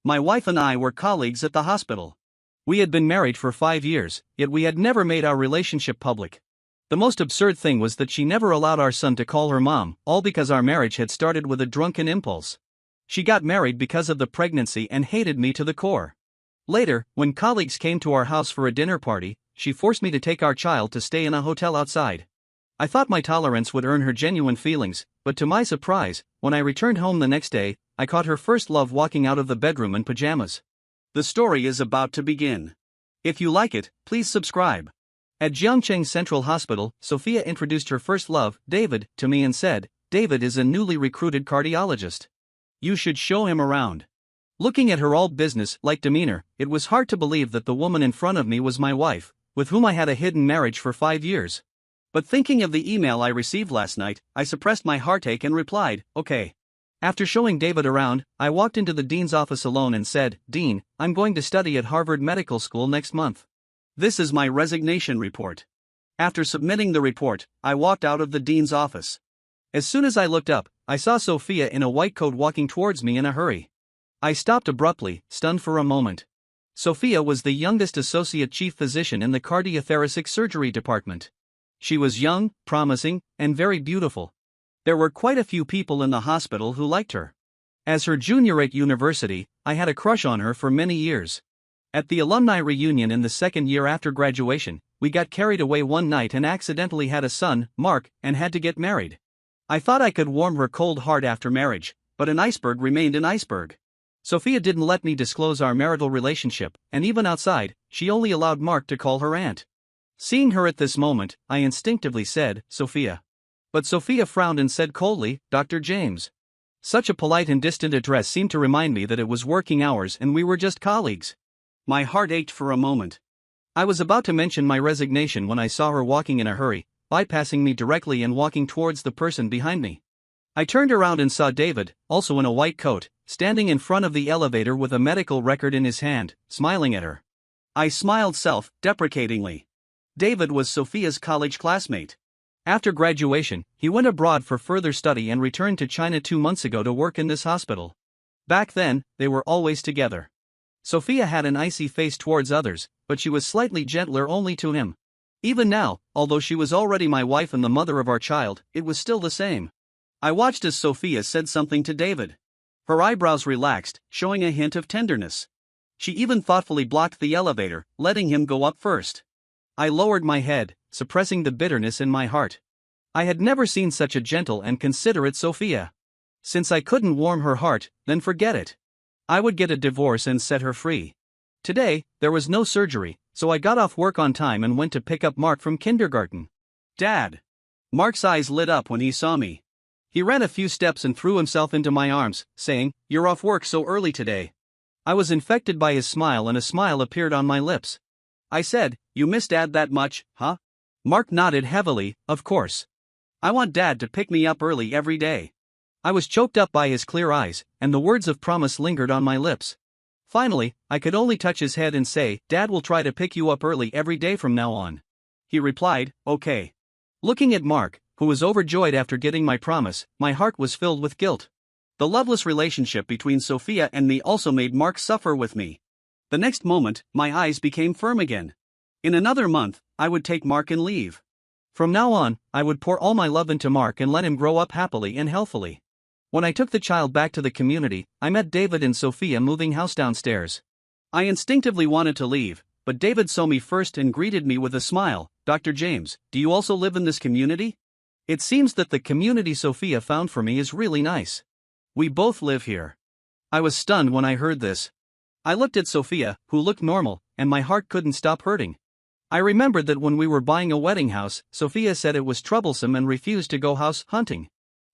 My wife and I were colleagues at the hospital. We had been married for 5 years, yet we had never made our relationship public. The most absurd thing was that she never allowed our son to call her mom, all because our marriage had started with a drunken impulse. She got married because of the pregnancy and hated me to the core. Later, when colleagues came to our house for a dinner party, she forced me to take our child to stay in a hotel outside. I thought my tolerance would earn her genuine feelings, but to my surprise, when I returned home the next day, I caught her first love walking out of the bedroom in pajamas. The story is about to begin. If you like it, please subscribe. At Jiangcheng Central Hospital, Sophia introduced her first love, David, to me and said, "David is a newly recruited cardiologist. You should show him around." Looking at her all business-like demeanor, it was hard to believe that the woman in front of me was my wife, with whom I had a hidden marriage for 5 years. But thinking of the email I received last night, I suppressed my heartache and replied, "Okay." After showing David around, I walked into the dean's office alone and said, "Dean, I'm going to study at Harvard Medical School next month. This is my resignation report." After submitting the report, I walked out of the dean's office. As soon as I looked up, I saw Sophia in a white coat walking towards me in a hurry. I stopped abruptly, stunned for a moment. Sophia was the youngest associate chief physician in the cardiothoracic surgery department. She was young, promising, and very beautiful. There were quite a few people in the hospital who liked her. As her junior at university, I had a crush on her for many years. At the alumni reunion in the second year after graduation, we got carried away one night and accidentally had a son, Mark, and had to get married. I thought I could warm her cold heart after marriage, but an iceberg remained an iceberg. Sophia didn't let me disclose our marital relationship, and even outside, she only allowed Mark to call her aunt. Seeing her at this moment, I instinctively said, "Sophia." But Sophia frowned and said coldly, "Dr. James." Such a polite and distant address seemed to remind me that it was working hours and we were just colleagues. My heart ached for a moment. I was about to mention my resignation when I saw her walking in a hurry, bypassing me directly and walking towards the person behind me. I turned around and saw David, also in a white coat, standing in front of the elevator with a medical record in his hand, smiling at her. I smiled self-deprecatingly. David was Sophia's college classmate. After graduation, he went abroad for further study and returned to China 2 months ago to work in this hospital. Back then, they were always together. Sophia had an icy face towards others, but she was slightly gentler only to him. Even now, although she was already my wife and the mother of our child, it was still the same. I watched as Sophia said something to David. Her eyebrows relaxed, showing a hint of tenderness. She even thoughtfully blocked the elevator, letting him go up first. I lowered my head, suppressing the bitterness in my heart. I had never seen such a gentle and considerate Sophia. Since I couldn't warm her heart, then forget it. I would get a divorce and set her free. Today, there was no surgery, so I got off work on time and went to pick up Mark from kindergarten. "Dad." Mark's eyes lit up when he saw me. He ran a few steps and threw himself into my arms, saying, "You're off work so early today." I was infected by his smile and a smile appeared on my lips. I said, "You miss Dad that much, huh?" Mark nodded heavily, "Of course. I want Dad to pick me up early every day." I was choked up by his clear eyes, and the words of promise lingered on my lips. Finally, I could only touch his head and say, "Dad will try to pick you up early every day from now on." He replied, "Okay." Looking at Mark, who was overjoyed after getting my promise, my heart was filled with guilt. The loveless relationship between Sophia and me also made Mark suffer with me. The next moment, my eyes became firm again. In another month, I would take Mark and leave. From now on, I would pour all my love into Mark and let him grow up happily and healthily. When I took the child back to the community, I met David and Sophia moving house downstairs. I instinctively wanted to leave, but David saw me first and greeted me with a smile. "Dr. James, do you also live in this community? It seems that the community Sophia found for me is really nice. We both live here." I was stunned when I heard this. I looked at Sophia, who looked normal, and my heart couldn't stop hurting. I remembered that when we were buying a wedding house, Sophia said it was troublesome and refused to go house hunting.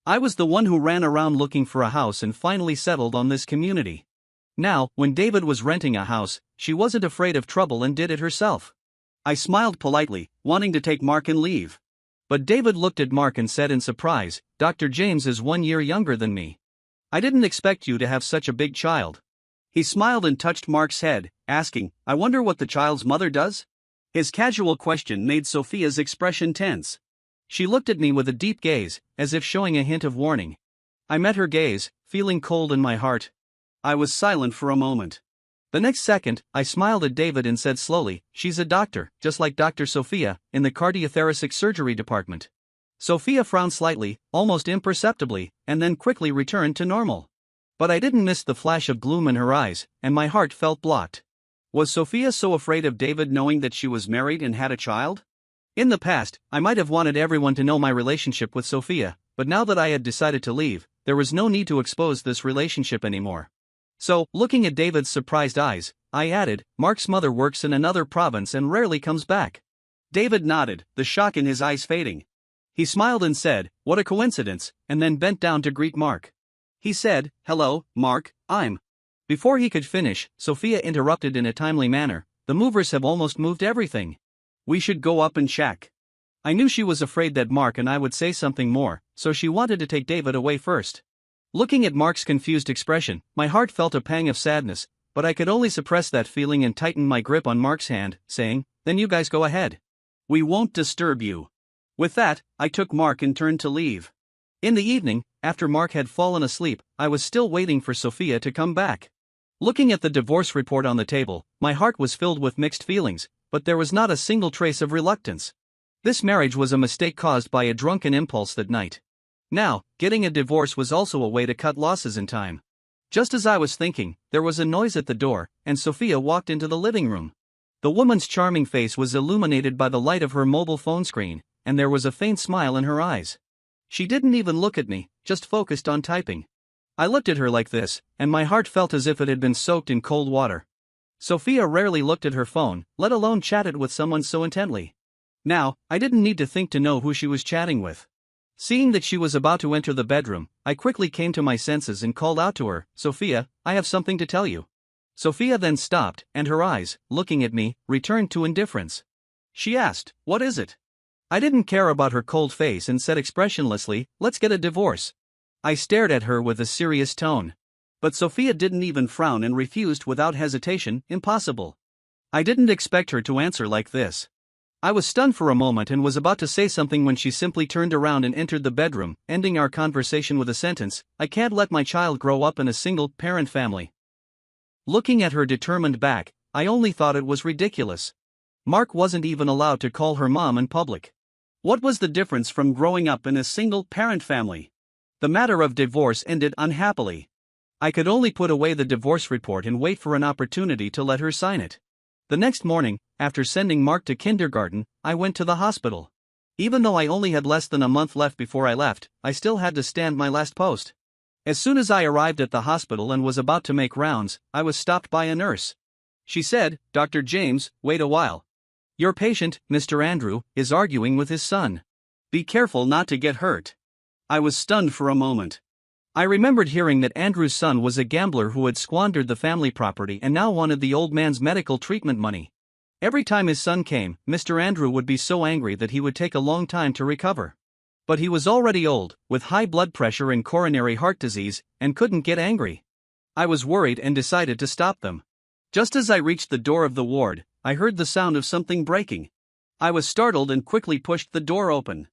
I was the one who ran around looking for a house and finally settled on this community. Now, when David was renting a house, she wasn't afraid of trouble and did it herself. I smiled politely, wanting to take Mark and leave. But David looked at Mark and said in surprise, "Dr. James is 1 year younger than me. I didn't expect you to have such a big child." He smiled and touched Mark's head, asking, "I wonder what the child's mother does?" His casual question made Sophia's expression tense. She looked at me with a deep gaze, as if showing a hint of warning. I met her gaze, feeling cold in my heart. I was silent for a moment. The next second, I smiled at David and said slowly, "She's a doctor, just like Dr. Sophia, in the cardiothoracic surgery department." Sophia frowned slightly, almost imperceptibly, and then quickly returned to normal. But I didn't miss the flash of gloom in her eyes, and my heart felt blocked. Was Sophia so afraid of David knowing that she was married and had a child? In the past, I might have wanted everyone to know my relationship with Sophia, but now that I had decided to leave, there was no need to expose this relationship anymore. So, looking at David's surprised eyes, I added, "Mark's mother works in another province and rarely comes back." David nodded, the shock in his eyes fading. He smiled and said, "What a coincidence," and then bent down to greet Mark. He said, "Hello, Mark, I'm..." Before he could finish, Sophia interrupted in a timely manner, "The movers have almost moved everything. We should go up and check." I knew she was afraid that Mark and I would say something more, so she wanted to take David away first. Looking at Mark's confused expression, my heart felt a pang of sadness, but I could only suppress that feeling and tighten my grip on Mark's hand, saying, "Then you guys go ahead. We won't disturb you." With that, I took Mark and turned to leave. In the evening, after Mark had fallen asleep, I was still waiting for Sophia to come back. Looking at the divorce report on the table, my heart was filled with mixed feelings, but there was not a single trace of reluctance. This marriage was a mistake caused by a drunken impulse that night. Now, getting a divorce was also a way to cut losses in time. Just as I was thinking, there was a noise at the door, and Sophia walked into the living room. The woman's charming face was illuminated by the light of her mobile phone screen, and there was a faint smile in her eyes. She didn't even look at me, just focused on typing. I looked at her like this, and my heart felt as if it had been soaked in cold water. Sophia rarely looked at her phone, let alone chatted with someone so intently. Now, I didn't need to think to know who she was chatting with. Seeing that she was about to enter the bedroom, I quickly came to my senses and called out to her, "Sophia, I have something to tell you." Sophia then stopped, and her eyes, looking at me, returned to indifference. She asked, "What is it?" I didn't care about her cold face and said expressionlessly, "Let's get a divorce." I stared at her with a serious tone. But Sophia didn't even frown and refused without hesitation, "Impossible." I didn't expect her to answer like this. I was stunned for a moment and was about to say something when she simply turned around and entered the bedroom, ending our conversation with a sentence, "I can't let my child grow up in a single-parent family." Looking at her determined back, I only thought it was ridiculous. Mark wasn't even allowed to call her mom in public. What was the difference from growing up in a single-parent family? The matter of divorce ended unhappily. I could only put away the divorce report and wait for an opportunity to let her sign it. The next morning, after sending Mark to kindergarten, I went to the hospital. Even though I only had less than a month left before I left, I still had to stand my last post. As soon as I arrived at the hospital and was about to make rounds, I was stopped by a nurse. She said, "Dr. James, wait a while. Your patient, Mr. Andrew, is arguing with his son. Be careful not to get hurt." I was stunned for a moment. I remembered hearing that Andrew's son was a gambler who had squandered the family property and now wanted the old man's medical treatment money. Every time his son came, Mr. Andrew would be so angry that he would take a long time to recover. But he was already old, with high blood pressure and coronary heart disease, and couldn't get angry. I was worried and decided to stop them. Just as I reached the door of the ward, I heard the sound of something breaking. I was startled and quickly pushed the door open.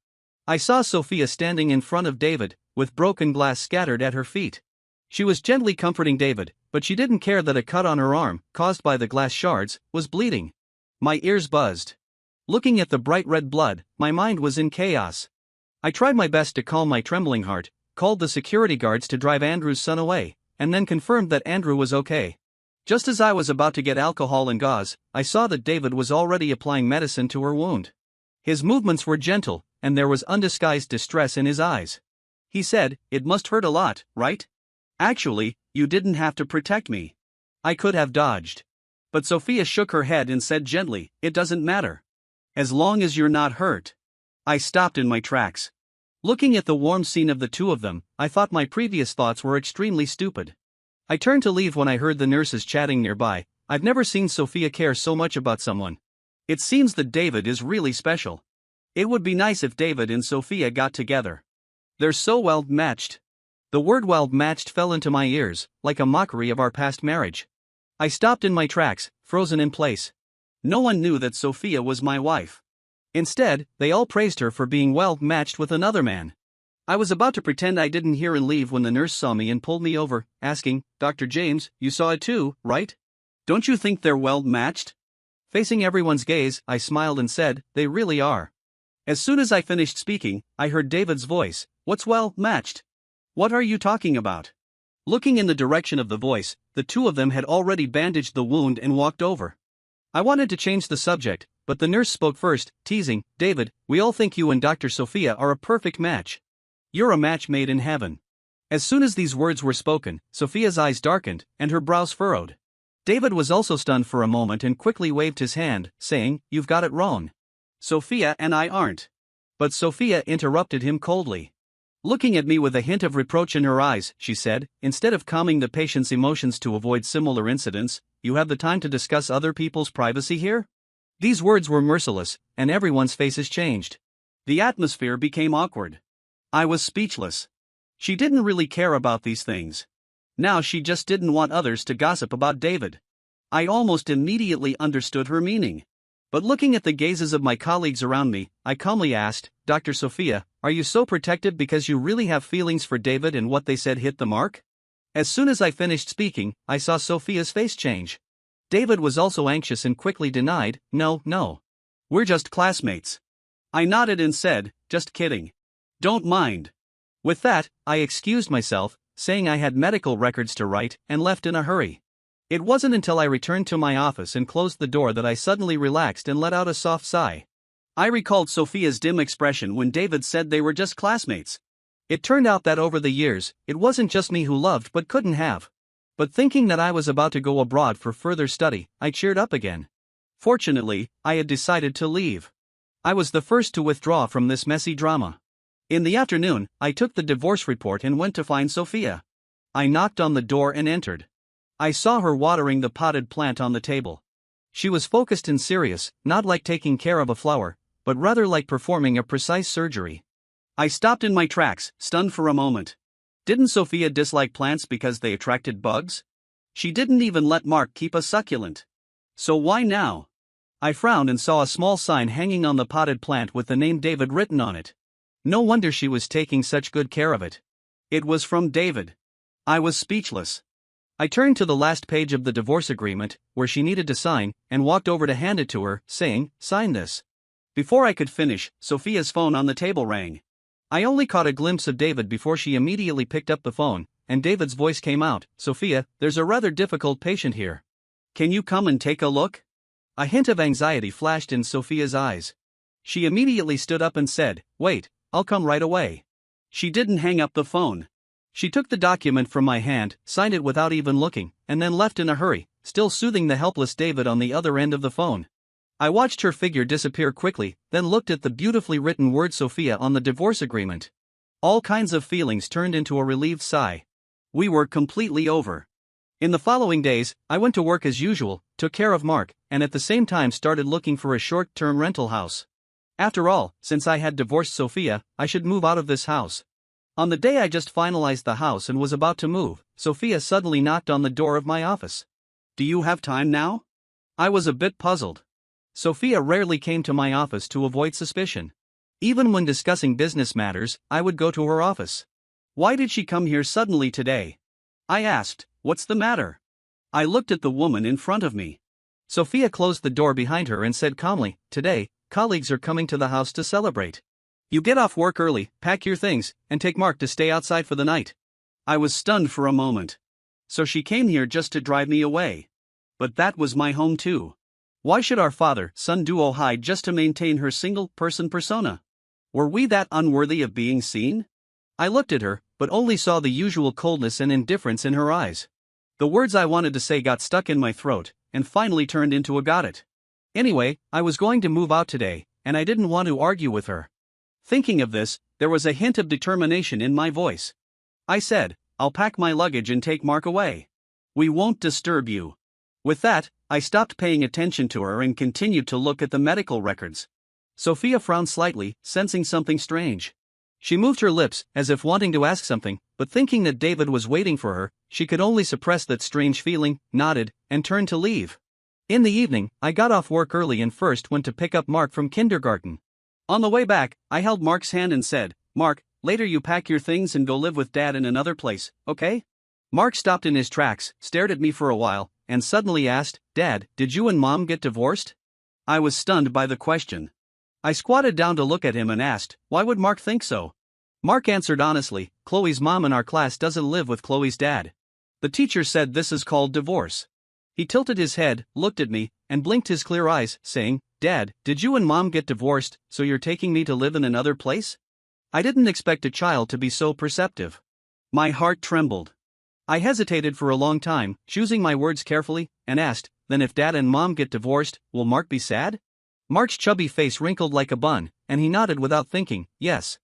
I saw Sophia standing in front of David, with broken glass scattered at her feet. She was gently comforting David, but she didn't care that a cut on her arm, caused by the glass shards, was bleeding. My ears buzzed. Looking at the bright red blood, my mind was in chaos. I tried my best to calm my trembling heart, called the security guards to drive Andrew's son away, and then confirmed that Andrew was okay. Just as I was about to get alcohol and gauze, I saw that David was already applying medicine to her wound. His movements were gentle, and there was undisguised distress in his eyes. He said, "It must hurt a lot, right? Actually, you didn't have to protect me. I could have dodged." But Sophia shook her head and said gently, "It doesn't matter. As long as you're not hurt." I stopped in my tracks. Looking at the warm scene of the two of them, I thought my previous thoughts were extremely stupid. I turned to leave when I heard the nurses chatting nearby. I've never seen Sophia care so much about someone. It seems that David is really special. It would be nice if David and Sophia got together. They're so well matched. The word well matched fell into my ears, like a mockery of our past marriage. I stopped in my tracks, frozen in place. No one knew that Sophia was my wife. Instead, they all praised her for being well matched with another man. I was about to pretend I didn't hear and leave when the nurse saw me and pulled me over, asking, "Dr. James, you saw it too, right? Don't you think they're well matched?" Facing everyone's gaze, I smiled and said, "They really are." As soon as I finished speaking, I heard David's voice, "What's well matched? What are you talking about?" Looking in the direction of the voice, the two of them had already bandaged the wound and walked over. I wanted to change the subject, but the nurse spoke first, teasing, "David, we all think you and Dr. Sophia are a perfect match. You're a match made in heaven." As soon as these words were spoken, Sophia's eyes darkened, and her brows furrowed. David was also stunned for a moment and quickly waved his hand, saying, "You've got it wrong. Sophia and I aren't." But Sophia interrupted him coldly. Looking at me with a hint of reproach in her eyes, she said, "Instead of calming the patient's emotions to avoid similar incidents, you have the time to discuss other people's privacy here?" These words were merciless, and everyone's faces changed. The atmosphere became awkward. I was speechless. She didn't really care about these things. Now she just didn't want others to gossip about David. I almost immediately understood her meaning. But looking at the gazes of my colleagues around me, I calmly asked, "Dr. Sophia, are you so protective because you really have feelings for David and what they said hit the mark?" As soon as I finished speaking, I saw Sophia's face change. David was also anxious and quickly denied, No. We're just classmates." I nodded and said, "Just kidding. Don't mind." With that, I excused myself, saying I had medical records to write, and left in a hurry. It wasn't until I returned to my office and closed the door that I suddenly relaxed and let out a soft sigh. I recalled Sophia's dim expression when David said they were just classmates. It turned out that over the years, it wasn't just me who loved but couldn't have. But thinking that I was about to go abroad for further study, I cheered up again. Fortunately, I had decided to leave. I was the first to withdraw from this messy drama. In the afternoon, I took the divorce report and went to find Sophia. I knocked on the door and entered. I saw her watering the potted plant on the table. She was focused and serious, not like taking care of a flower, but rather like performing a precise surgery. I stopped in my tracks, stunned for a moment. Didn't Sophia dislike plants because they attracted bugs? She didn't even let Mark keep a succulent. So why now? I frowned and saw a small sign hanging on the potted plant with the name David written on it. No wonder she was taking such good care of it. It was from David. I was speechless. I turned to the last page of the divorce agreement, where she needed to sign, and walked over to hand it to her, saying, "Sign this." Before I could finish, Sophia's phone on the table rang. I only caught a glimpse of David before she immediately picked up the phone, and David's voice came out, "Sophia, there's a rather difficult patient here. Can you come and take a look?" A hint of anxiety flashed in Sophia's eyes. She immediately stood up and said, "Wait, I'll come right away." She didn't hang up the phone. She took the document from my hand, signed it without even looking, and then left in a hurry, still soothing the helpless David on the other end of the phone. I watched her figure disappear quickly, then looked at the beautifully written word Sophia on the divorce agreement. All kinds of feelings turned into a relieved sigh. We were completely over. In the following days, I went to work as usual, took care of Mark, and at the same time started looking for a short-term rental house. After all, since I had divorced Sophia, I should move out of this house. On the day I just finalized the house and was about to move, Sophia suddenly knocked on the door of my office. "Do you have time now?" I was a bit puzzled. Sophia rarely came to my office to avoid suspicion. Even when discussing business matters, I would go to her office. Why did she come here suddenly today? I asked, "What's the matter?" I looked at the woman in front of me. Sophia closed the door behind her and said calmly, "Today, colleagues are coming to the house to celebrate. You get off work early, pack your things, and take Mark to stay outside for the night." I was stunned for a moment. So she came here just to drive me away. But that was my home too. Why should our father-son duo hide just to maintain her single-person persona? Were we that unworthy of being seen? I looked at her, but only saw the usual coldness and indifference in her eyes. The words I wanted to say got stuck in my throat, and finally turned into a "got it." Anyway, I was going to move out today, and I didn't want to argue with her. Thinking of this, there was a hint of determination in my voice. I said, "I'll pack my luggage and take Mark away. We won't disturb you." With that, I stopped paying attention to her and continued to look at the medical records. Sophia frowned slightly, sensing something strange. She moved her lips, as if wanting to ask something, but thinking that David was waiting for her, she could only suppress that strange feeling, nodded, and turned to leave. In the evening, I got off work early and first went to pick up Mark from kindergarten. On the way back, I held Mark's hand and said, "Mark, later you pack your things and go live with Dad in another place, okay? Mark stopped in his tracks, stared at me for a while, and suddenly asked, Dad, did you and Mom get divorced? I was stunned by the question. I squatted down to look at him and asked, why would Mark think so? Mark answered honestly, Chloe's mom in our class doesn't live with Chloe's dad. The teacher said this is called divorce. He tilted his head, looked at me, and blinked his clear eyes, saying, Dad, did you and Mom get divorced, so you're taking me to live in another place? I didn't expect a child to be so perceptive. My heart trembled. I hesitated for a long time, choosing my words carefully, and asked, then if Dad and Mom get divorced, will Mark be sad? Mark's chubby face wrinkled like a bun, and he nodded without thinking, yes.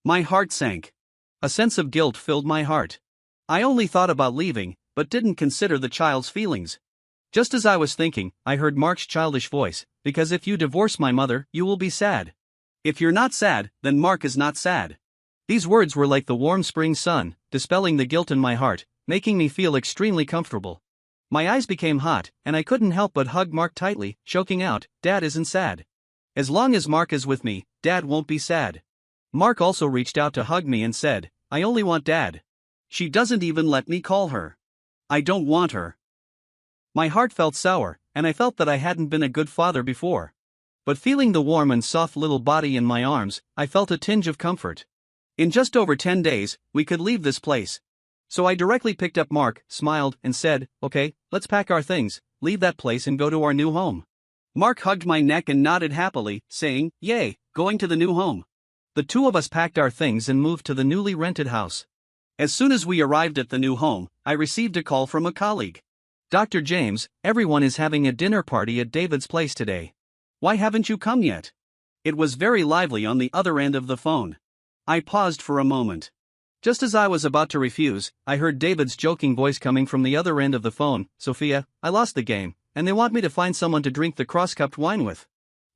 My heart sank. A sense of guilt filled my heart. I only thought about leaving, but didn't consider the child's feelings. Just as I was thinking, I heard Mark's childish voice, because if you divorce my mother, you will be sad. If you're not sad, then Mark is not sad. These words were like the warm spring sun, dispelling the guilt in my heart, making me feel extremely comfortable. My eyes became hot, and I couldn't help but hug Mark tightly, choking out, Dad isn't sad. As long as Mark is with me, Dad won't be sad. Mark also reached out to hug me and said, I only want Dad. She doesn't even let me call her. I don't want her. My heart felt sour, and I felt that I hadn't been a good father before. But feeling the warm and soft little body in my arms, I felt a tinge of comfort. In just over 10 days, we could leave this place. So I directly picked up Mark, smiled, and said, okay, let's pack our things, leave that place and go to our new home. Mark hugged my neck and nodded happily, saying, yay, going to the new home. The two of us packed our things and moved to the newly rented house. As soon as we arrived at the new home, I received a call from a colleague. Dr. James, everyone is having a dinner party at David's place today. Why haven't you come yet? It was very lively on the other end of the phone. I paused for a moment. Just as I was about to refuse, I heard David's joking voice coming from the other end of the phone, Sophia, I lost the game, and they want me to find someone to drink the cross-cupped wine with.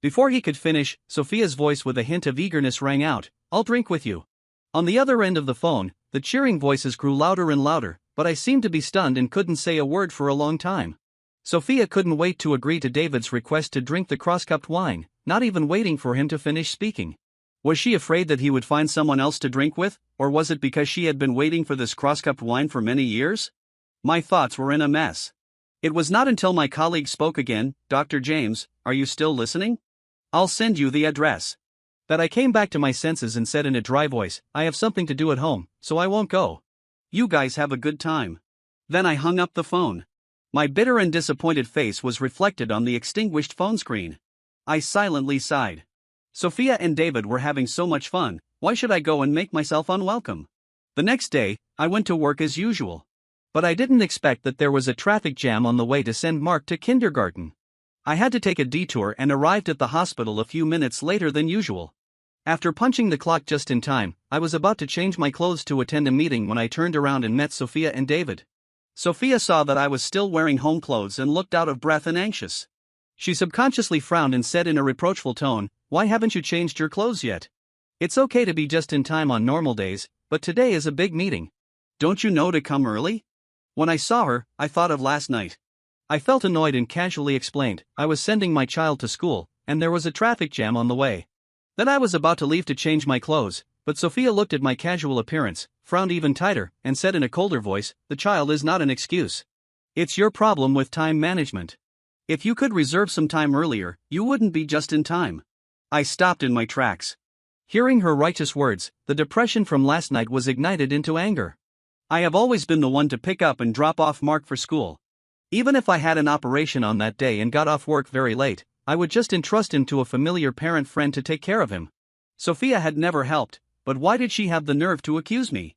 Before he could finish, Sophia's voice with a hint of eagerness rang out, I'll drink with you. On the other end of the phone, the cheering voices grew louder and louder, but I seemed to be stunned and couldn't say a word for a long time. Sophia couldn't wait to agree to David's request to drink the cross-cupped wine, not even waiting for him to finish speaking. Was she afraid that he would find someone else to drink with, or was it because she had been waiting for this cross-cupped wine for many years? My thoughts were in a mess. It was not until my colleague spoke again, Dr. James, are you still listening? I'll send you the address. That I came back to my senses and said in a dry voice, I have something to do at home, so I won't go. You guys have a good time. Then I hung up the phone. My bitter and disappointed face was reflected on the extinguished phone screen. I silently sighed. Sophia and David were having so much fun, why should I go and make myself unwelcome? The next day, I went to work as usual. But I didn't expect that there was a traffic jam on the way to send Mark to kindergarten. I had to take a detour and arrived at the hospital a few minutes later than usual. After punching the clock just in time, I was about to change my clothes to attend a meeting when I turned around and met Sophia and David. Sophia saw that I was still wearing home clothes and looked out of breath and anxious. She subconsciously frowned and said in a reproachful tone, why haven't you changed your clothes yet? It's okay to be just in time on normal days, but today is a big meeting. Don't you know to come early? When I saw her, I thought of last night. I felt annoyed and casually explained, I was sending my child to school, and there was a traffic jam on the way. Then I was about to leave to change my clothes, but Sophia looked at my casual appearance, frowned even tighter, and said in a colder voice, the child is not an excuse. It's your problem with time management. If you could reserve some time earlier, you wouldn't be just in time. I stopped in my tracks. Hearing her righteous words, the depression from last night was ignited into anger. I have always been the one to pick up and drop off Mark for school. Even if I had an operation on that day and got off work very late, I would just entrust him to a familiar parent friend to take care of him. Sophia had never helped, but why did she have the nerve to accuse me?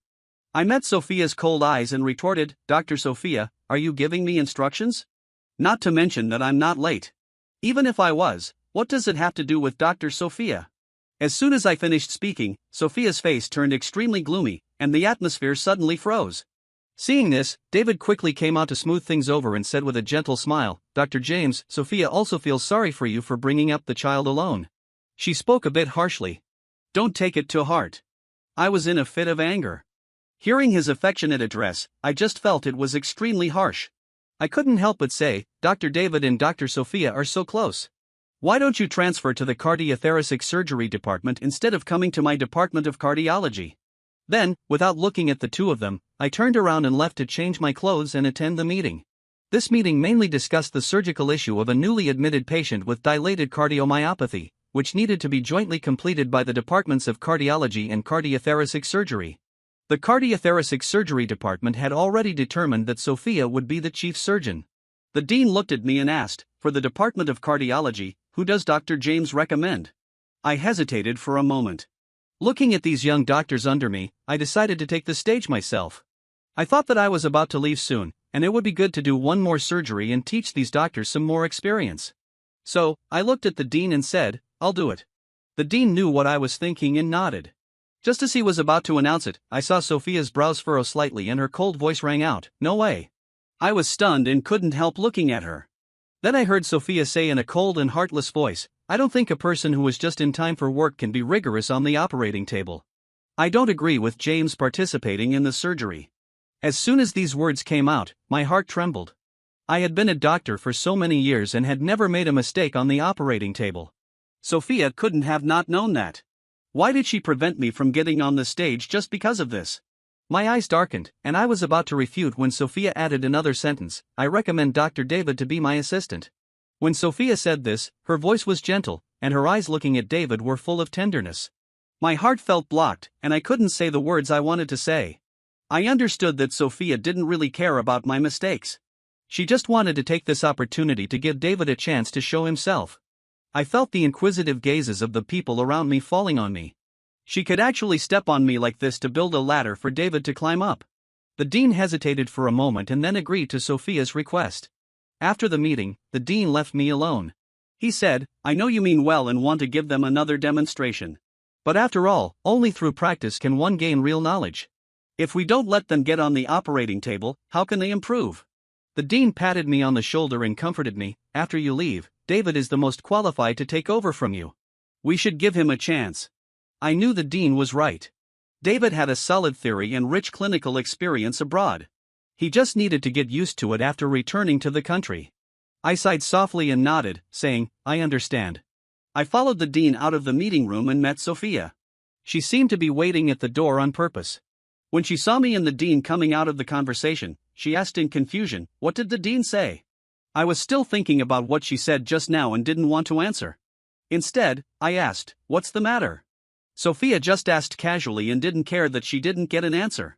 I met Sophia's cold eyes and retorted, Dr. Sophia, are you giving me instructions? Not to mention that I'm not late. Even if I was, what does it have to do with Dr. Sophia? As soon as I finished speaking, Sophia's face turned extremely gloomy, and the atmosphere suddenly froze. Seeing this, David quickly came out to smooth things over and said with a gentle smile, Dr. James, Sophia also feels sorry for you for bringing up the child alone. She spoke a bit harshly. Don't take it to heart. I was in a fit of anger. Hearing his affectionate address, I just felt it was extremely harsh. I couldn't help but say, Dr. David and Dr. Sophia are so close. Why don't you transfer to the cardiothoracic surgery department instead of coming to my department of cardiology? Then, without looking at the two of them, I turned around and left to change my clothes and attend the meeting. This meeting mainly discussed the surgical issue of a newly admitted patient with dilated cardiomyopathy, which needed to be jointly completed by the departments of cardiology and cardiothoracic surgery. The cardiothoracic surgery department had already determined that Sophia would be the chief surgeon. The dean looked at me and asked, "For the department of cardiology, who does Dr. James recommend?" I hesitated for a moment. Looking at these young doctors under me, I decided to take the stage myself. I thought that I was about to leave soon, and it would be good to do one more surgery and teach these doctors some more experience. So, I looked at the dean and said, "I'll do it." The dean knew what I was thinking and nodded. Just as he was about to announce it, I saw Sophia's brows furrow slightly and her cold voice rang out, "No way." I was stunned and couldn't help looking at her. Then I heard Sophia say in a cold and heartless voice, "I don't think a person who is just in time for work can be rigorous on the operating table. I don't agree with James participating in the surgery." As soon as these words came out, my heart trembled. I had been a doctor for so many years and had never made a mistake on the operating table. Sophia couldn't have not known that. Why did she prevent me from getting on the stage just because of this? My eyes darkened, and I was about to refute when Sophia added another sentence, "I recommend Dr. David to be my assistant." When Sophia said this, her voice was gentle, and her eyes looking at David were full of tenderness. My heart felt blocked, and I couldn't say the words I wanted to say. I understood that Sophia didn't really care about my mistakes. She just wanted to take this opportunity to give David a chance to show himself. I felt the inquisitive gazes of the people around me falling on me. She could actually step on me like this to build a ladder for David to climb up. The dean hesitated for a moment and then agreed to Sophia's request. After the meeting, the dean left me alone. He said, "I know you mean well and want to give them another demonstration. But after all, only through practice can one gain real knowledge. If we don't let them get on the operating table, how can they improve?" The dean patted me on the shoulder and comforted me, "After you leave, David is the most qualified to take over from you. We should give him a chance." I knew the dean was right. David had a solid theory and rich clinical experience abroad. He just needed to get used to it after returning to the country. I sighed softly and nodded, saying, "I understand." I followed the dean out of the meeting room and met Sophia. She seemed to be waiting at the door on purpose. When she saw me and the dean coming out of the conversation, she asked in confusion, "What did the dean say?" I was still thinking about what she said just now and didn't want to answer. Instead, I asked, "What's the matter?" Sophia just asked casually and didn't care that she didn't get an answer.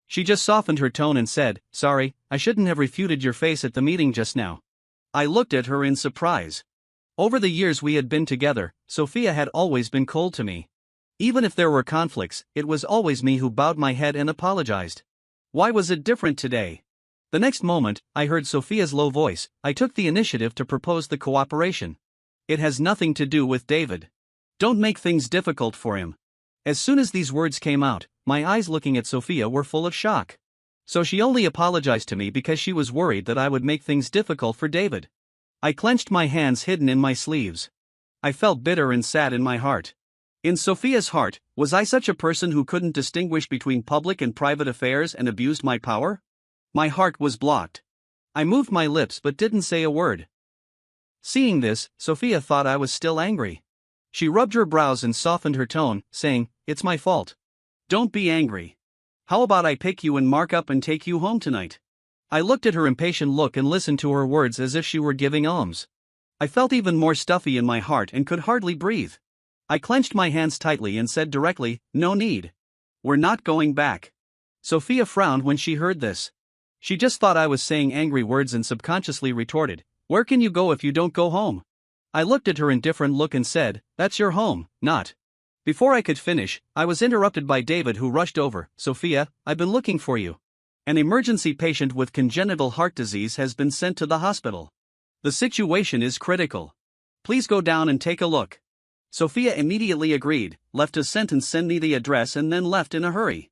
She just softened her tone and said, "Sorry, I shouldn't have refuted your face at the meeting just now." I looked at her in surprise. Over the years we had been together, Sophia had always been cold to me. Even if there were conflicts, it was always me who bowed my head and apologized. Why was it different today? The next moment, I heard Sophia's low voice. I took the initiative to propose the cooperation. "It has nothing to do with David. Don't make things difficult for him." As soon as these words came out, my eyes looking at Sophia were full of shock. So she only apologized to me because she was worried that I would make things difficult for David. I clenched my hands hidden in my sleeves. I felt bitter and sad in my heart. In Sophia's heart, was I such a person who couldn't distinguish between public and private affairs and abused my power? My heart was blocked. I moved my lips but didn't say a word. Seeing this, Sophia thought I was still angry. She rubbed her brows and softened her tone, saying, "It's my fault. Don't be angry. How about I pick you and Mark up and take you home tonight?" I looked at her impatient look and listened to her words as if she were giving alms. I felt even more stuffy in my heart and could hardly breathe. I clenched my hands tightly and said directly, "No need. We're not going back." Sophia frowned when she heard this. She just thought I was saying angry words and subconsciously retorted, "Where can you go if you don't go home?" I looked at her indifferent look and said, "That's your home, not." Before I could finish, I was interrupted by David, who rushed over. "Sophia, I've been looking for you. An emergency patient with congenital heart disease has been sent to the hospital. The situation is critical. Please go down and take a look." Sophia immediately agreed, left a sentence, "Send me the address," and then left in a hurry.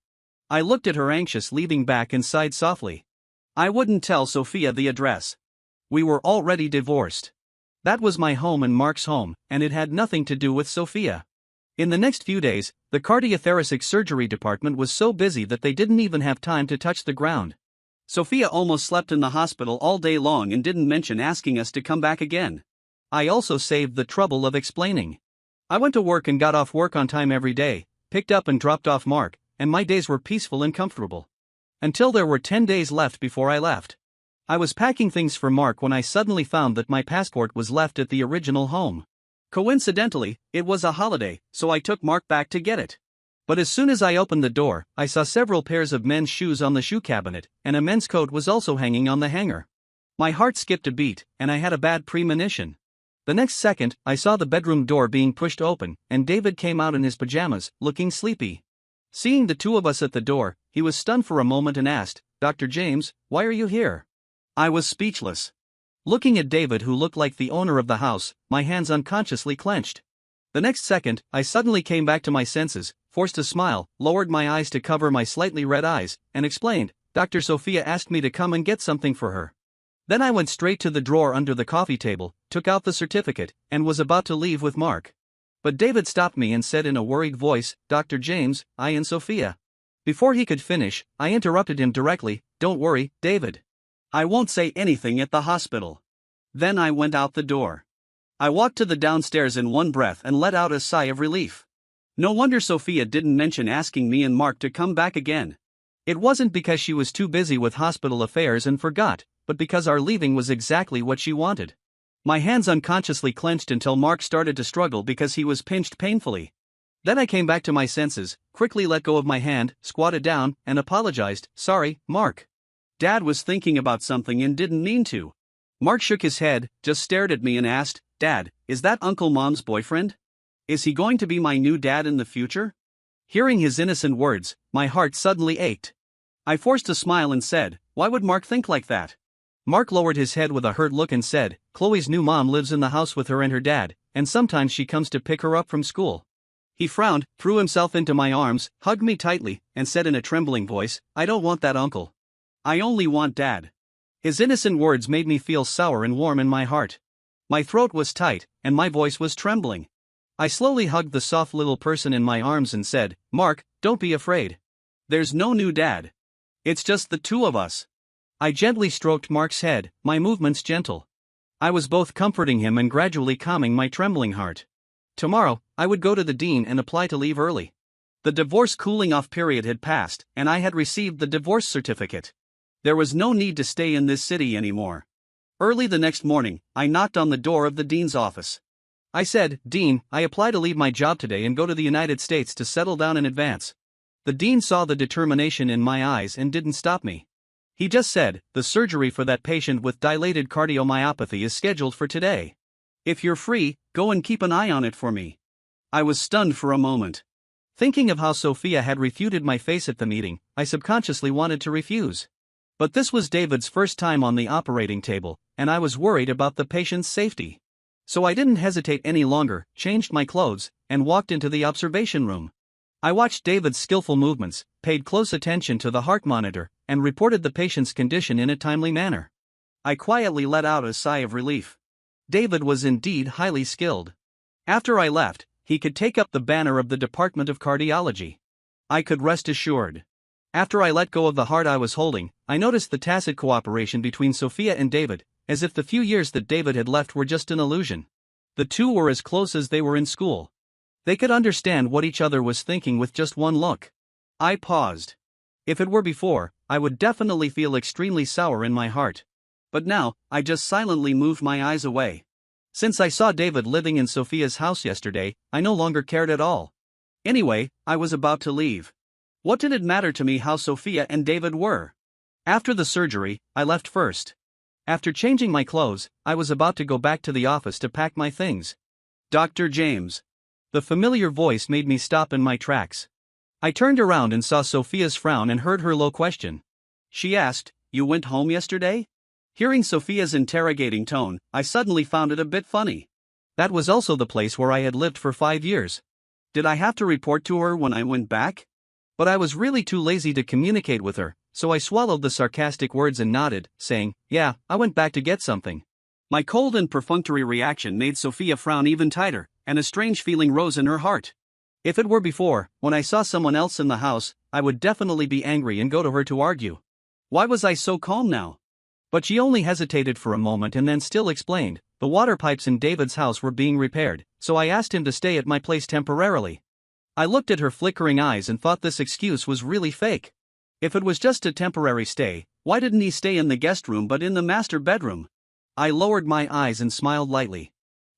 I looked at her anxious, leaving back, and sighed softly. I wouldn't tell Sophia the address. We were already divorced. That was my home and Mark's home, and it had nothing to do with Sophia. In the next few days, the cardiothoracic surgery department was so busy that they didn't even have time to touch the ground. Sophia almost slept in the hospital all day long and didn't mention asking us to come back again. I also saved the trouble of explaining. I went to work and got off work on time every day, picked up and dropped off Mark, and my days were peaceful and comfortable. Until there were 10 days left before I left. I was packing things for Mark when I suddenly found that my passport was left at the original home. Coincidentally, it was a holiday, so I took Mark back to get it. But as soon as I opened the door, I saw several pairs of men's shoes on the shoe cabinet, and a men's coat was also hanging on the hanger. My heart skipped a beat, and I had a bad premonition. The next second, I saw the bedroom door being pushed open, and David came out in his pajamas, looking sleepy. Seeing the two of us at the door, he was stunned for a moment and asked, "Dr. James, why are you here?" I was speechless. Looking at David, who looked like the owner of the house, my hands unconsciously clenched. The next second, I suddenly came back to my senses, forced a smile, lowered my eyes to cover my slightly red eyes, and explained, "Dr. Sophia asked me to come and get something for her." Then I went straight to the drawer under the coffee table, took out the certificate, and was about to leave with Mark. But David stopped me and said in a worried voice, "Dr. James, I and Sophia." Before he could finish, I interrupted him directly, "Don't worry, David. I won't say anything at the hospital." Then I went out the door. I walked to the downstairs in one breath and let out a sigh of relief. No wonder Sophia didn't mention asking me and Mark to come back again. It wasn't because she was too busy with hospital affairs and forgot, but because our leaving was exactly what she wanted. My hands unconsciously clenched until Mark started to struggle because he was pinched painfully. Then I came back to my senses, quickly let go of my hand, squatted down, and apologized, "Sorry, Mark. Dad was thinking about something and didn't mean to." Mark shook his head, just stared at me and asked, "Dad, is that Uncle Mom's boyfriend? Is he going to be my new dad in the future?" Hearing his innocent words, my heart suddenly ached. I forced a smile and said, "Why would Mark think like that?" Mark lowered his head with a hurt look and said, "Chloe's new mom lives in the house with her and her dad, and sometimes she comes to pick her up from school." He frowned, threw himself into my arms, hugged me tightly, and said in a trembling voice, "I don't want that uncle. I only want Dad." His innocent words made me feel sour and warm in my heart. My throat was tight, and my voice was trembling. I slowly hugged the soft little person in my arms and said, "Mark, don't be afraid. There's no new dad. It's just the two of us." I gently stroked Mark's head, my movements gentle. I was both comforting him and gradually calming my trembling heart. Tomorrow, I would go to the dean and apply to leave early. The divorce cooling-off period had passed, and I had received the divorce certificate. There was no need to stay in this city anymore. Early the next morning, I knocked on the door of the dean's office. I said, "Dean, I apply to leave my job today and go to the United States to settle down in advance." The dean saw the determination in my eyes and didn't stop me. He just said, "The surgery for that patient with dilated cardiomyopathy is scheduled for today. If you're free, go and keep an eye on it for me." I was stunned for a moment. Thinking of how Sophia had refuted my face at the meeting, I subconsciously wanted to refuse. But this was David's first time on the operating table, and I was worried about the patient's safety. So I didn't hesitate any longer, changed my clothes, and walked into the observation room. I watched David's skillful movements, paid close attention to the heart monitor, and reported the patient's condition in a timely manner. I quietly let out a sigh of relief. David was indeed highly skilled. After I left, he could take up the banner of the Department of Cardiology. I could rest assured. After I let go of the heart I was holding, I noticed the tacit cooperation between Sophia and David, as if the few years that David had left were just an illusion. The two were as close as they were in school. They could understand what each other was thinking with just one look. I paused. If it were before, I would definitely feel extremely sour in my heart. But now, I just silently moved my eyes away. Since I saw David living in Sophia's house yesterday, I no longer cared at all. Anyway, I was about to leave. What did it matter to me how Sophia and David were? After the surgery, I left first. After changing my clothes, I was about to go back to the office to pack my things. "Dr. James." The familiar voice made me stop in my tracks. I turned around and saw Sophia's frown and heard her low question. She asked, "You went home yesterday?" Hearing Sophia's interrogating tone, I suddenly found it a bit funny. That was also the place where I had lived for 5 years. Did I have to report to her when I went back? But I was really too lazy to communicate with her, so I swallowed the sarcastic words and nodded, saying, "Yeah, I went back to get something." My cold and perfunctory reaction made Sophia frown even tighter, and a strange feeling rose in her heart. If it were before, when I saw someone else in the house, I would definitely be angry and go to her to argue. Why was I so calm now? But she only hesitated for a moment and then still explained, "The water pipes in David's house were being repaired, so I asked him to stay at my place temporarily." I looked at her flickering eyes and thought this excuse was really fake. If it was just a temporary stay, why didn't he stay in the guest room but in the master bedroom? I lowered my eyes and smiled lightly.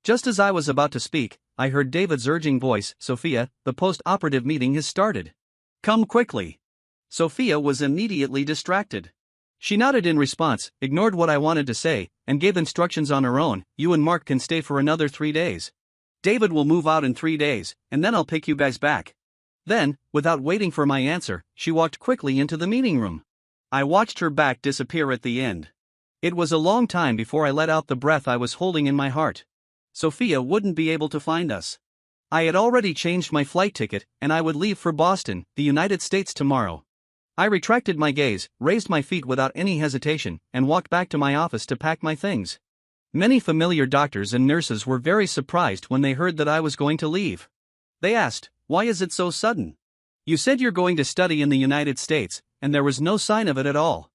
Just as I was about to speak, I heard David's urging voice, "Sophia, the post-operative meeting has started. Come quickly." Sophia was immediately distracted. She nodded in response, ignored what I wanted to say, and gave instructions on her own. "You and Mark can stay for another 3 days. David will move out in 3 days, and then I'll pick you guys back." Then, without waiting for my answer, she walked quickly into the meeting room. I watched her back disappear at the end. It was a long time before I let out the breath I was holding in my heart. Sophia wouldn't be able to find us. I had already changed my flight ticket, and I would leave for Boston, the United States tomorrow. I retracted my gaze, raised my feet without any hesitation, and walked back to my office to pack my things. Many familiar doctors and nurses were very surprised when they heard that I was going to leave. They asked, "Why is it so sudden? You said you're going to study in the United States, and there was no sign of it at all."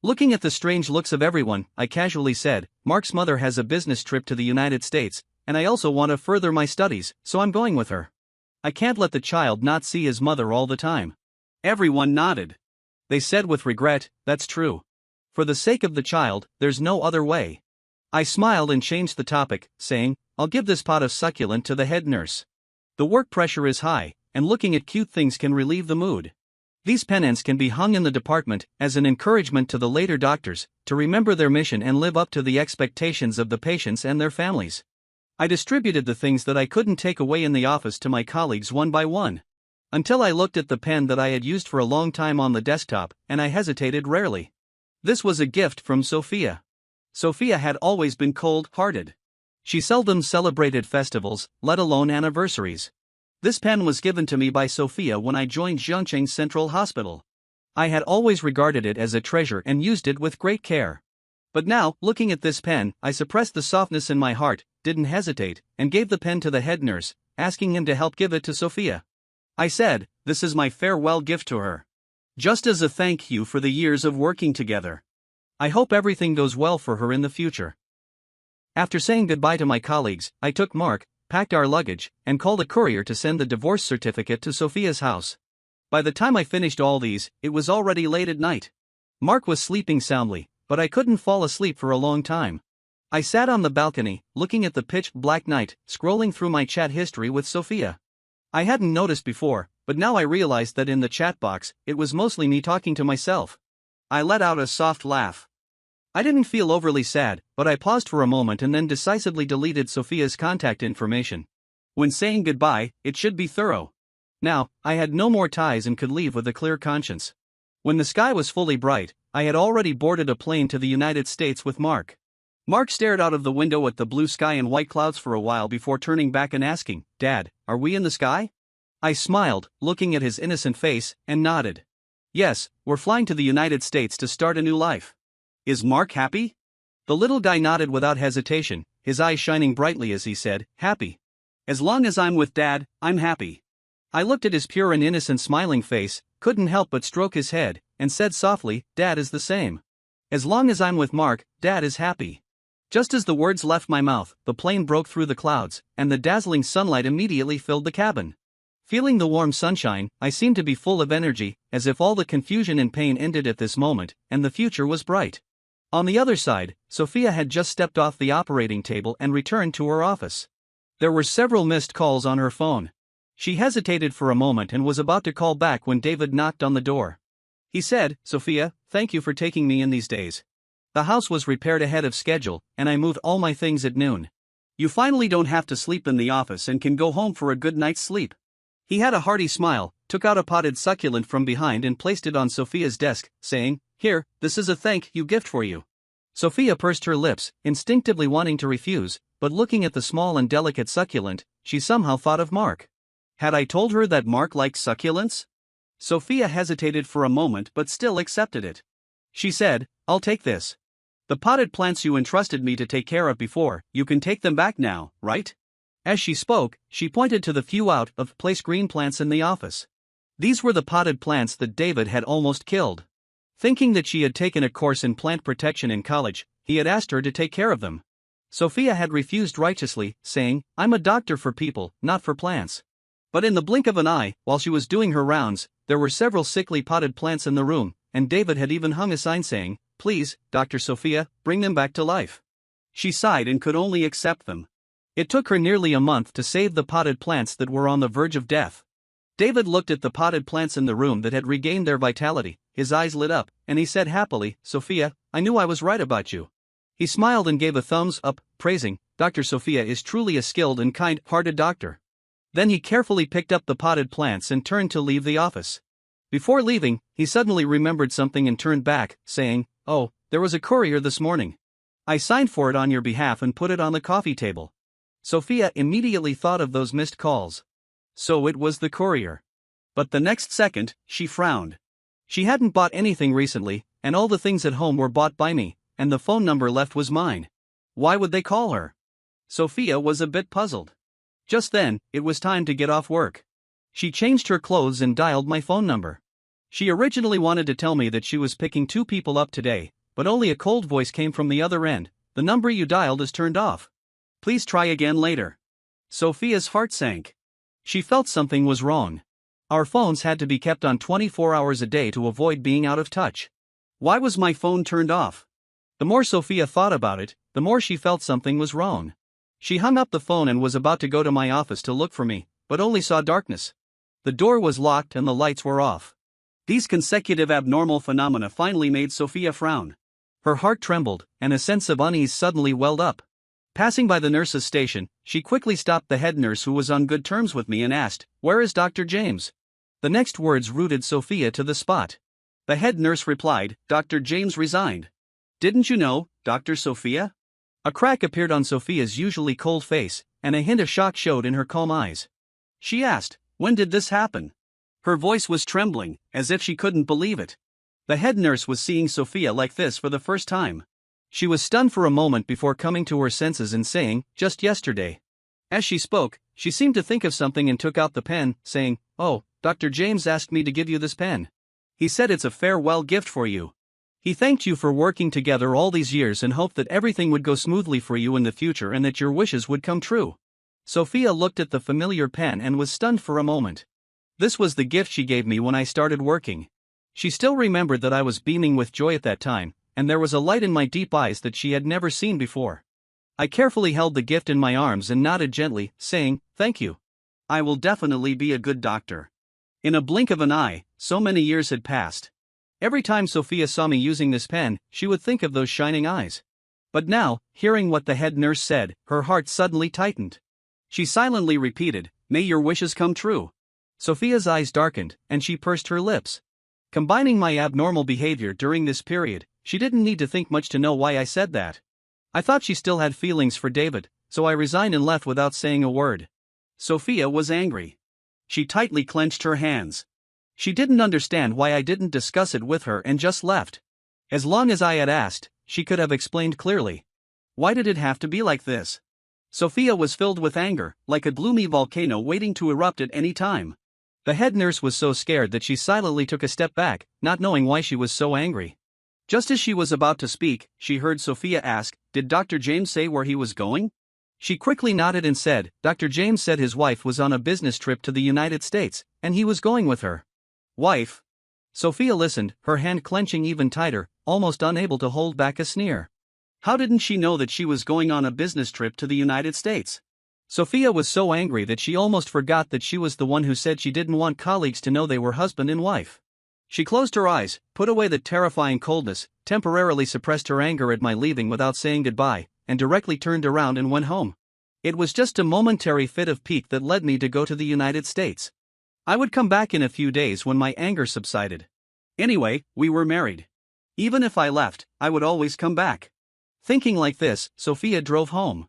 Looking at the strange looks of everyone, I casually said, "Mark's mother has a business trip to the United States, and I also want to further my studies, so I'm going with her. I can't let the child not see his mother all the time." Everyone nodded. They said with regret, "That's true. For the sake of the child, there's no other way." I smiled and changed the topic, saying, "I'll give this pot of succulent to the head nurse. The work pressure is high, and looking at cute things can relieve the mood. These pennants can be hung in the department as an encouragement to the later doctors to remember their mission and live up to the expectations of the patients and their families." I distributed the things that I couldn't take away in the office to my colleagues one by one. Until I looked at the pen that I had used for a long time on the desktop, and I hesitated rarely. This was a gift from Sophia. Sophia had always been cold-hearted. She seldom celebrated festivals, let alone anniversaries. This pen was given to me by Sophia when I joined Zhangcheng Central Hospital. I had always regarded it as a treasure and used it with great care. But now, looking at this pen, I suppressed the softness in my heart, didn't hesitate, and gave the pen to the head nurse, asking him to help give it to Sophia. I said, "This is my farewell gift to her. Just as a thank you for the years of working together. I hope everything goes well for her in the future." After saying goodbye to my colleagues, I took Mark, packed our luggage, and called a courier to send the divorce certificate to Sophia's house. By the time I finished all these, it was already late at night. Mark was sleeping soundly, but I couldn't fall asleep for a long time. I sat on the balcony, looking at the pitch-black night, scrolling through my chat history with Sophia. I hadn't noticed before, but now I realized that in the chat box, it was mostly me talking to myself. I let out a soft laugh. I didn't feel overly sad, but I paused for a moment and then decisively deleted Sophia's contact information. When saying goodbye, it should be thorough. Now, I had no more ties and could leave with a clear conscience. When the sky was fully bright, I had already boarded a plane to the United States with Mark. Mark stared out of the window at the blue sky and white clouds for a while before turning back and asking, "Dad, are we in the sky?" I smiled, looking at his innocent face, and nodded. "Yes, we're flying to the United States to start a new life." "Is Mark happy?" The little guy nodded without hesitation, his eyes shining brightly as he said, "Happy. As long as I'm with Dad, I'm happy." I looked at his pure and innocent smiling face, couldn't help but stroke his head, and said softly, "Dad is the same. As long as I'm with Mark, Dad is happy." Just as the words left my mouth, the plane broke through the clouds, and the dazzling sunlight immediately filled the cabin. Feeling the warm sunshine, I seemed to be full of energy, as if all the confusion and pain ended at this moment, and the future was bright. On the other side, Sophia had just stepped off the operating table and returned to her office. There were several missed calls on her phone. She hesitated for a moment and was about to call back when David knocked on the door. He said, "Sophia, thank you for taking me in these days. The house was repaired ahead of schedule, and I moved all my things at noon. You finally don't have to sleep in the office and can go home for a good night's sleep." He had a hearty smile, took out a potted succulent from behind and placed it on Sophia's desk, saying, "Here, this is a thank you gift for you." Sophia pursed her lips, instinctively wanting to refuse, but looking at the small and delicate succulent, she somehow thought of Mark. Had I told her that Mark liked succulents? Sophia hesitated for a moment but still accepted it. She said, "I'll take this. The potted plants you entrusted me to take care of before, you can take them back now, right?" As she spoke, she pointed to the few out-of-place green plants in the office. These were the potted plants that David had almost killed. Thinking that she had taken a course in plant protection in college, he had asked her to take care of them. Sophia had refused righteously, saying, "I'm a doctor for people, not for plants." But in the blink of an eye, while she was doing her rounds, there were several sickly potted plants in the room, and David had even hung a sign saying, "Please, Dr. Sophia, bring them back to life." She sighed and could only accept them. It took her nearly a month to save the potted plants that were on the verge of death. David looked at the potted plants in the room that had regained their vitality, his eyes lit up, and he said happily, "Sophia, I knew I was right about you." He smiled and gave a thumbs up, praising, "Dr. Sophia is truly a skilled and kind-hearted doctor." Then he carefully picked up the potted plants and turned to leave the office. Before leaving, he suddenly remembered something and turned back, saying, "Oh, there was a courier this morning. I signed for it on your behalf and put it on the coffee table." Sophia immediately thought of those missed calls. So it was the courier. But the next second, she frowned. She hadn't bought anything recently, and all the things at home were bought by me, and the phone number left was mine. Why would they call her? Sophia was a bit puzzled. Just then, it was time to get off work. She changed her clothes and dialed my phone number. She originally wanted to tell me that she was picking 2 people up today, but only a cold voice came from the other end. "The number you dialed is turned off. Please try again later." Sophia's heart sank. She felt something was wrong. Our phones had to be kept on 24 hours a day to avoid being out of touch. Why was my phone turned off? The more Sophia thought about it, the more she felt something was wrong. She hung up the phone and was about to go to my office to look for me, but only saw darkness. The door was locked and the lights were off. These consecutive abnormal phenomena finally made Sophia frown. Her heart trembled, and a sense of unease suddenly welled up. Passing by the nurse's station, she quickly stopped the head nurse, who was on good terms with me, and asked, "Where is Dr. James?" The next words rooted Sophia to the spot. The head nurse replied, "Dr. James resigned. Didn't you know, Dr. Sophia?" A crack appeared on Sophia's usually cold face, and a hint of shock showed in her calm eyes. She asked, "When did this happen?" Her voice was trembling, as if she couldn't believe it. The head nurse was seeing Sophia like this for the first time. She was stunned for a moment before coming to her senses and saying, "Just yesterday." As she spoke, she seemed to think of something and took out the pen, saying, "Oh, Dr. James asked me to give you this pen. He said it's a farewell gift for you. He thanked you for working together all these years and hoped that everything would go smoothly for you in the future and that your wishes would come true." Sophia looked at the familiar pen and was stunned for a moment. This was the gift she gave me when I started working. She still remembered that I was beaming with joy at that time, and there was a light in my deep eyes that she had never seen before. I carefully held the gift in my arms and nodded gently, saying, "Thank you. I will definitely be a good doctor." In a blink of an eye, so many years had passed. Every time Sophia saw me using this pen, she would think of those shining eyes. But now, hearing what the head nurse said, her heart suddenly tightened. She silently repeated, "May your wishes come true." Sophia's eyes darkened, and she pursed her lips. Combining my abnormal behavior during this period, she didn't need to think much to know why I said that. I thought she still had feelings for David, so I resigned and left without saying a word. Sophia was angry. She tightly clenched her hands. She didn't understand why I didn't discuss it with her and just left. As long as I had asked, she could have explained clearly. Why did it have to be like this? Sophia was filled with anger, like a gloomy volcano waiting to erupt at any time. The head nurse was so scared that she silently took a step back, not knowing why she was so angry. Just as she was about to speak, she heard Sophia ask, "Did Dr. James say where he was going?" She quickly nodded and said, "Dr. James said his wife was on a business trip to the United States, and he was going with her." Wife? Sophia listened, her hand clenching even tighter, almost unable to hold back a sneer. How didn't she know that she was going on a business trip to the United States? Sophia was so angry that she almost forgot that she was the one who said she didn't want colleagues to know they were husband and wife. She closed her eyes, put away the terrifying coldness, temporarily suppressed her anger at my leaving without saying goodbye, and directly turned around and went home. It was just a momentary fit of pique that led me to go to the United States. I would come back in a few days when my anger subsided. Anyway, we were married. Even if I left, I would always come back. Thinking like this, Sophia drove home.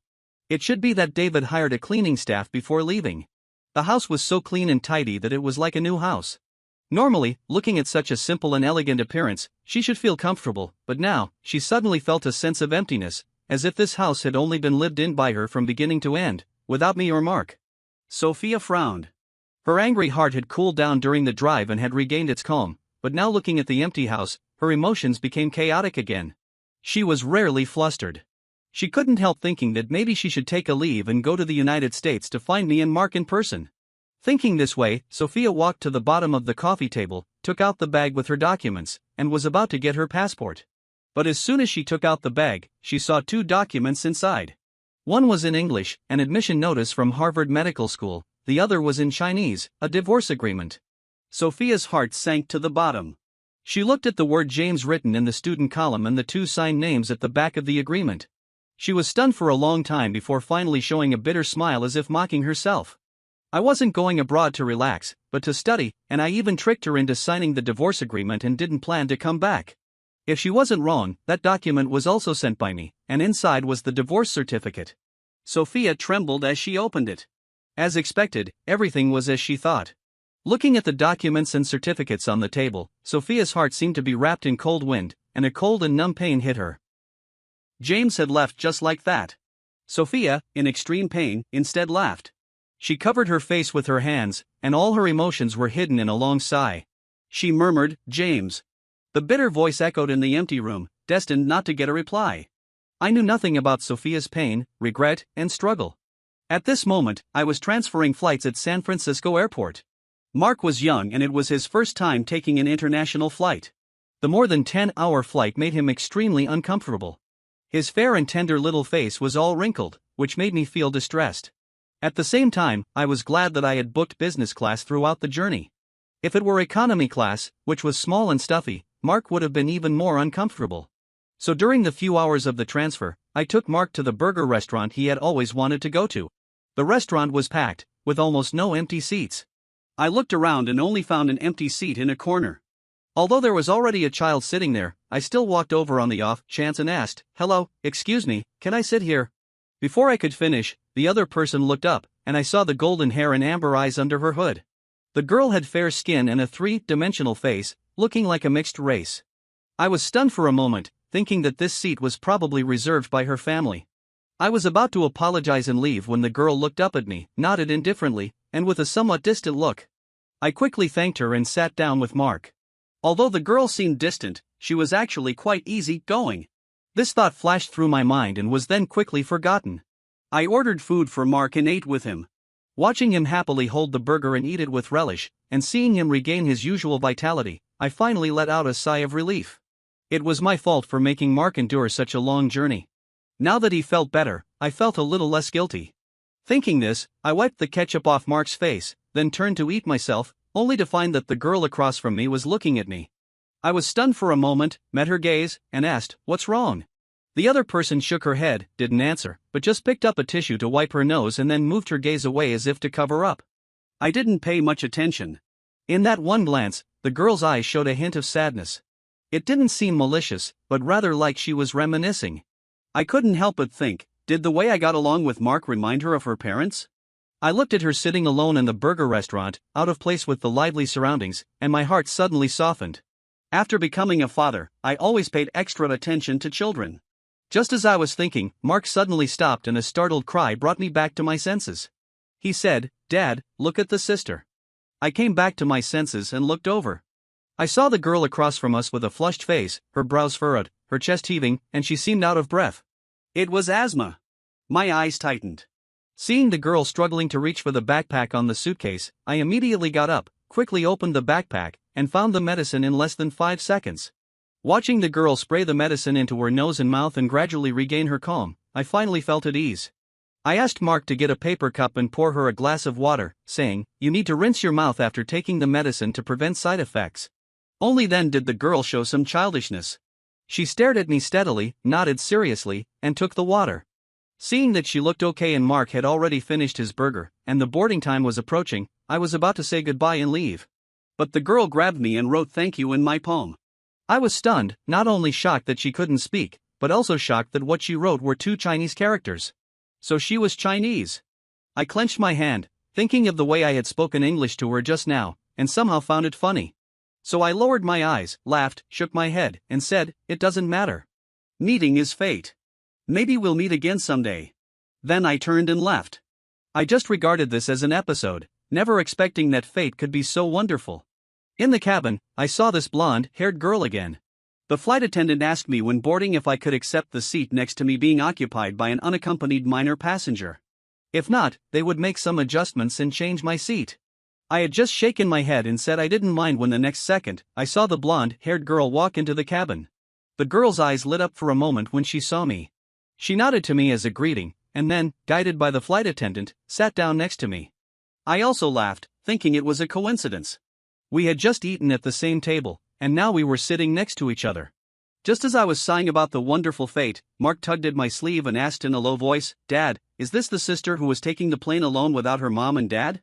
It should be that David hired a cleaning staff before leaving. The house was so clean and tidy that it was like a new house. Normally, looking at such a simple and elegant appearance, she should feel comfortable, but now, she suddenly felt a sense of emptiness, as if this house had only been lived in by her from beginning to end, without me or Mark. Sophia frowned. Her angry heart had cooled down during the drive and had regained its calm, but now looking at the empty house, her emotions became chaotic again. She was rarely flustered. She couldn't help thinking that maybe she should take a leave and go to the United States to find me and Mark in person. Thinking this way, Sophia walked to the bottom of the coffee table, took out the bag with her documents, and was about to get her passport. But as soon as she took out the bag, she saw two documents inside. One was in English, an admission notice from Harvard Medical School, the other was in Chinese, a divorce agreement. Sophia's heart sank to the bottom. She looked at the word James written in the student column and the two signed names at the back of the agreement. She was stunned for a long time before finally showing a bitter smile as if mocking herself. I wasn't going abroad to relax, but to study, and I even tricked her into signing the divorce agreement and didn't plan to come back. If she wasn't wrong, that document was also sent by me, and inside was the divorce certificate. Sophia trembled as she opened it. As expected, everything was as she thought. Looking at the documents and certificates on the table, Sophia's heart seemed to be wrapped in cold wind, and a cold and numb pain hit her. James had left just like that. Sophia, in extreme pain, instead laughed. She covered her face with her hands, and all her emotions were hidden in a long sigh. She murmured, "James." The bitter voice echoed in the empty room, destined not to get a reply. I knew nothing about Sophia's pain, regret, and struggle. At this moment, I was transferring flights at San Francisco Airport. Mark was young and it was his first time taking an international flight. The more than 10-hour flight made him extremely uncomfortable. His fair and tender little face was all wrinkled, which made me feel distressed. At the same time, I was glad that I had booked business class throughout the journey. If it were economy class, which was small and stuffy, Mark would have been even more uncomfortable. So during the few hours of the transfer, I took Mark to the burger restaurant he had always wanted to go to. The restaurant was packed, with almost no empty seats. I looked around and only found an empty seat in a corner. Although there was already a child sitting there, I still walked over on the off chance and asked, "Hello, excuse me, can I sit here?" Before I could finish, the other person looked up, and I saw the golden hair and amber eyes under her hood. The girl had fair skin and a three-dimensional face, looking like a mixed race. I was stunned for a moment, thinking that this seat was probably reserved by her family. I was about to apologize and leave when the girl looked up at me, nodded indifferently, and with a somewhat distant look. I quickly thanked her and sat down with Mark. Although the girl seemed distant, she was actually quite easy-going. This thought flashed through my mind and was then quickly forgotten. I ordered food for Mark and ate with him. Watching him happily hold the burger and eat it with relish, and seeing him regain his usual vitality, I finally let out a sigh of relief. It was my fault for making Mark endure such a long journey. Now that he felt better, I felt a little less guilty. Thinking this, I wiped the ketchup off Mark's face, then turned to eat myself, only to find that the girl across from me was looking at me. I was stunned for a moment, met her gaze, and asked, "What's wrong?" The other person shook her head, didn't answer, but just picked up a tissue to wipe her nose and then moved her gaze away as if to cover up. I didn't pay much attention. In that one glance, the girl's eyes showed a hint of sadness. It didn't seem malicious, but rather like she was reminiscing. I couldn't help but think, did the way I got along with Mark remind her of her parents? I looked at her sitting alone in the burger restaurant, out of place with the lively surroundings, and my heart suddenly softened. After becoming a father, I always paid extra attention to children. Just as I was thinking, Mark suddenly stopped and a startled cry brought me back to my senses. He said, "Dad, look at the sister." I came back to my senses and looked over. I saw the girl across from us with a flushed face, her brows furrowed, her chest heaving, and she seemed out of breath. It was asthma. My eyes tightened. Seeing the girl struggling to reach for the backpack on the suitcase, I immediately got up, quickly opened the backpack, and found the medicine in less than 5 seconds. Watching the girl spray the medicine into her nose and mouth and gradually regain her calm, I finally felt at ease. I asked Mark to get a paper cup and pour her a glass of water, saying, "You need to rinse your mouth after taking the medicine to prevent side effects." Only then did the girl show some childishness. She stared at me steadily, nodded seriously, and took the water. Seeing that she looked okay and Mark had already finished his burger, and the boarding time was approaching, I was about to say goodbye and leave. But the girl grabbed me and wrote "thank you" in my palm. I was stunned, not only shocked that she couldn't speak, but also shocked that what she wrote were 2 Chinese characters. So she was Chinese. I clenched my hand, thinking of the way I had spoken English to her just now, and somehow found it funny. So I lowered my eyes, laughed, shook my head, and said, "It doesn't matter. Meeting is fate. Maybe we'll meet again someday." Then I turned and left. I just regarded this as an episode, never expecting that fate could be so wonderful. In the cabin, I saw this blonde-haired girl again. The flight attendant asked me when boarding if I could accept the seat next to me being occupied by an unaccompanied minor passenger. If not, they would make some adjustments and change my seat. I had just shaken my head and said I didn't mind when the next second, I saw the blonde-haired girl walk into the cabin. The girl's eyes lit up for a moment when she saw me. She nodded to me as a greeting, and then, guided by the flight attendant, sat down next to me. I also laughed, thinking it was a coincidence. We had just eaten at the same table, and now we were sitting next to each other. Just as I was sighing about the wonderful fate, Mark tugged at my sleeve and asked in a low voice, "Dad, is this the sister who was taking the plane alone without her mom and dad?"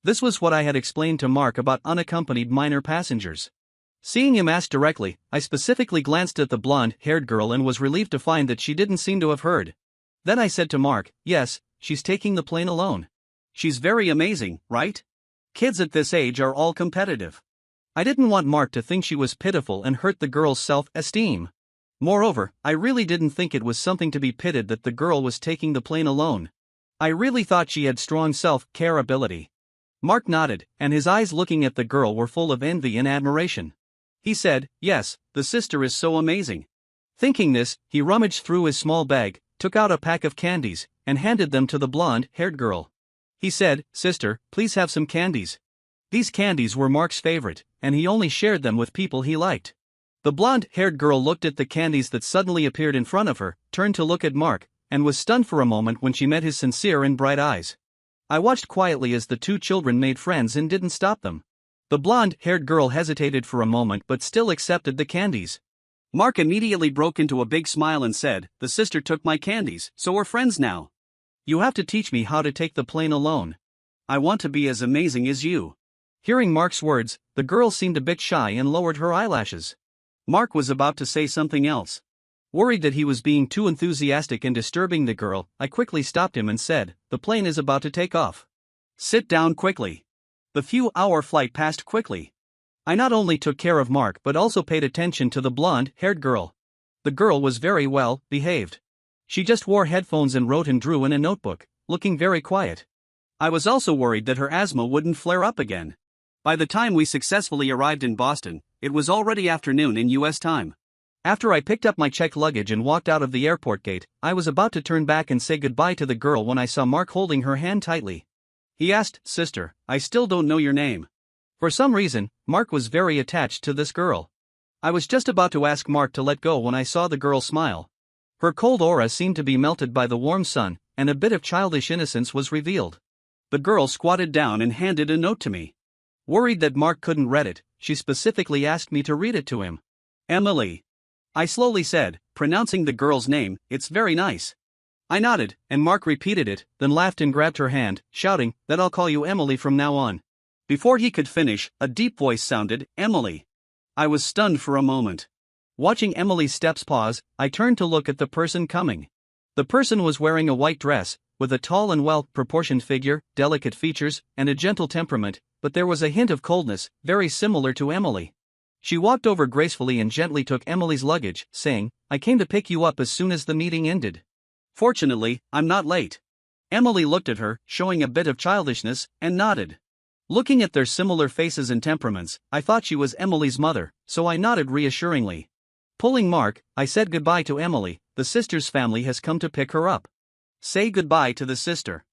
This was what I had explained to Mark about unaccompanied minor passengers. Seeing him ask directly, I specifically glanced at the blonde-haired girl and was relieved to find that she didn't seem to have heard. Then I said to Mark, "Yes, she's taking the plane alone. She's very amazing, right? Kids at this age are all competitive." I didn't want Mark to think she was pitiful and hurt the girl's self-esteem. Moreover, I really didn't think it was something to be pitied that the girl was taking the plane alone. I really thought she had strong self-care ability. Mark nodded, and his eyes looking at the girl were full of envy and admiration. He said, "Yes, the sister is so amazing." Thinking this, he rummaged through his small bag, took out a pack of candies, and handed them to the blonde-haired girl. He said, "Sister, please have some candies." These candies were Mark's favorite, and he only shared them with people he liked. The blonde-haired girl looked at the candies that suddenly appeared in front of her, turned to look at Mark, and was stunned for a moment when she met his sincere and bright eyes. I watched quietly as the two children made friends and didn't stop them. The blonde-haired girl hesitated for a moment but still accepted the candies. Mark immediately broke into a big smile and said, "The sister took my candies, so we're friends now. You have to teach me how to take the plane alone. I want to be as amazing as you." Hearing Mark's words, the girl seemed a bit shy and lowered her eyelashes. Mark was about to say something else. Worried that he was being too enthusiastic and disturbing the girl, I quickly stopped him and said, "The plane is about to take off. Sit down quickly." The few-hour flight passed quickly. I not only took care of Mark but also paid attention to the blonde-haired girl. The girl was very well behaved. She just wore headphones and wrote and drew in a notebook, looking very quiet. I was also worried that her asthma wouldn't flare up again. By the time we successfully arrived in Boston, it was already afternoon in U.S. time. After I picked up my checked luggage and walked out of the airport gate, I was about to turn back and say goodbye to the girl when I saw Mark holding her hand tightly. He asked, "Sister, I still don't know your name." For some reason, Mark was very attached to this girl. I was just about to ask Mark to let go when I saw the girl smile. Her cold aura seemed to be melted by the warm sun, and a bit of childish innocence was revealed. The girl squatted down and handed a note to me. Worried that Mark couldn't read it, she specifically asked me to read it to him. "Emily." I slowly said, pronouncing the girl's name, "It's very nice." I nodded, and Mark repeated it, then laughed and grabbed her hand, shouting, "That I'll call you Emily from now on." Before he could finish, a deep voice sounded, "Emily." I was stunned for a moment. Watching Emily's steps pause, I turned to look at the person coming. The person was wearing a white dress, with a tall and well-proportioned figure, delicate features, and a gentle temperament, but there was a hint of coldness, very similar to Emily. She walked over gracefully and gently took Emily's luggage, saying, "I came to pick you up as soon as the meeting ended. Fortunately, I'm not late." Emily looked at her, showing a bit of childishness, and nodded. Looking at their similar faces and temperaments, I thought she was Emily's mother, so I nodded reassuringly. Pulling Mark, I said goodbye to Emily. "The sister's family has come to pick her up. Say goodbye to the sister."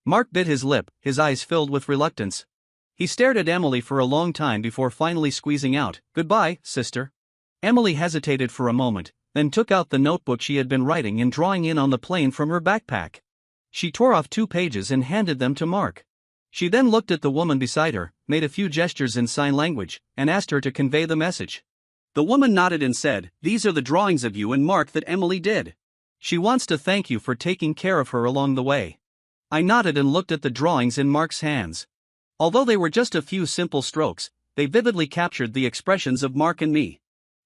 Mark bit his lip, his eyes filled with reluctance. He stared at Emily for a long time before finally squeezing out, "Goodbye, sister." Emily hesitated for a moment, then took out the notebook she had been writing and drawing in on the plane from her backpack. She tore off 2 pages and handed them to Mark. She then looked at the woman beside her, made a few gestures in sign language, and asked her to convey the message. The woman nodded and said, "These are the drawings of you and Mark that Emily did. She wants to thank you for taking care of her along the way." I nodded and looked at the drawings in Mark's hands. Although they were just a few simple strokes, they vividly captured the expressions of Mark and me.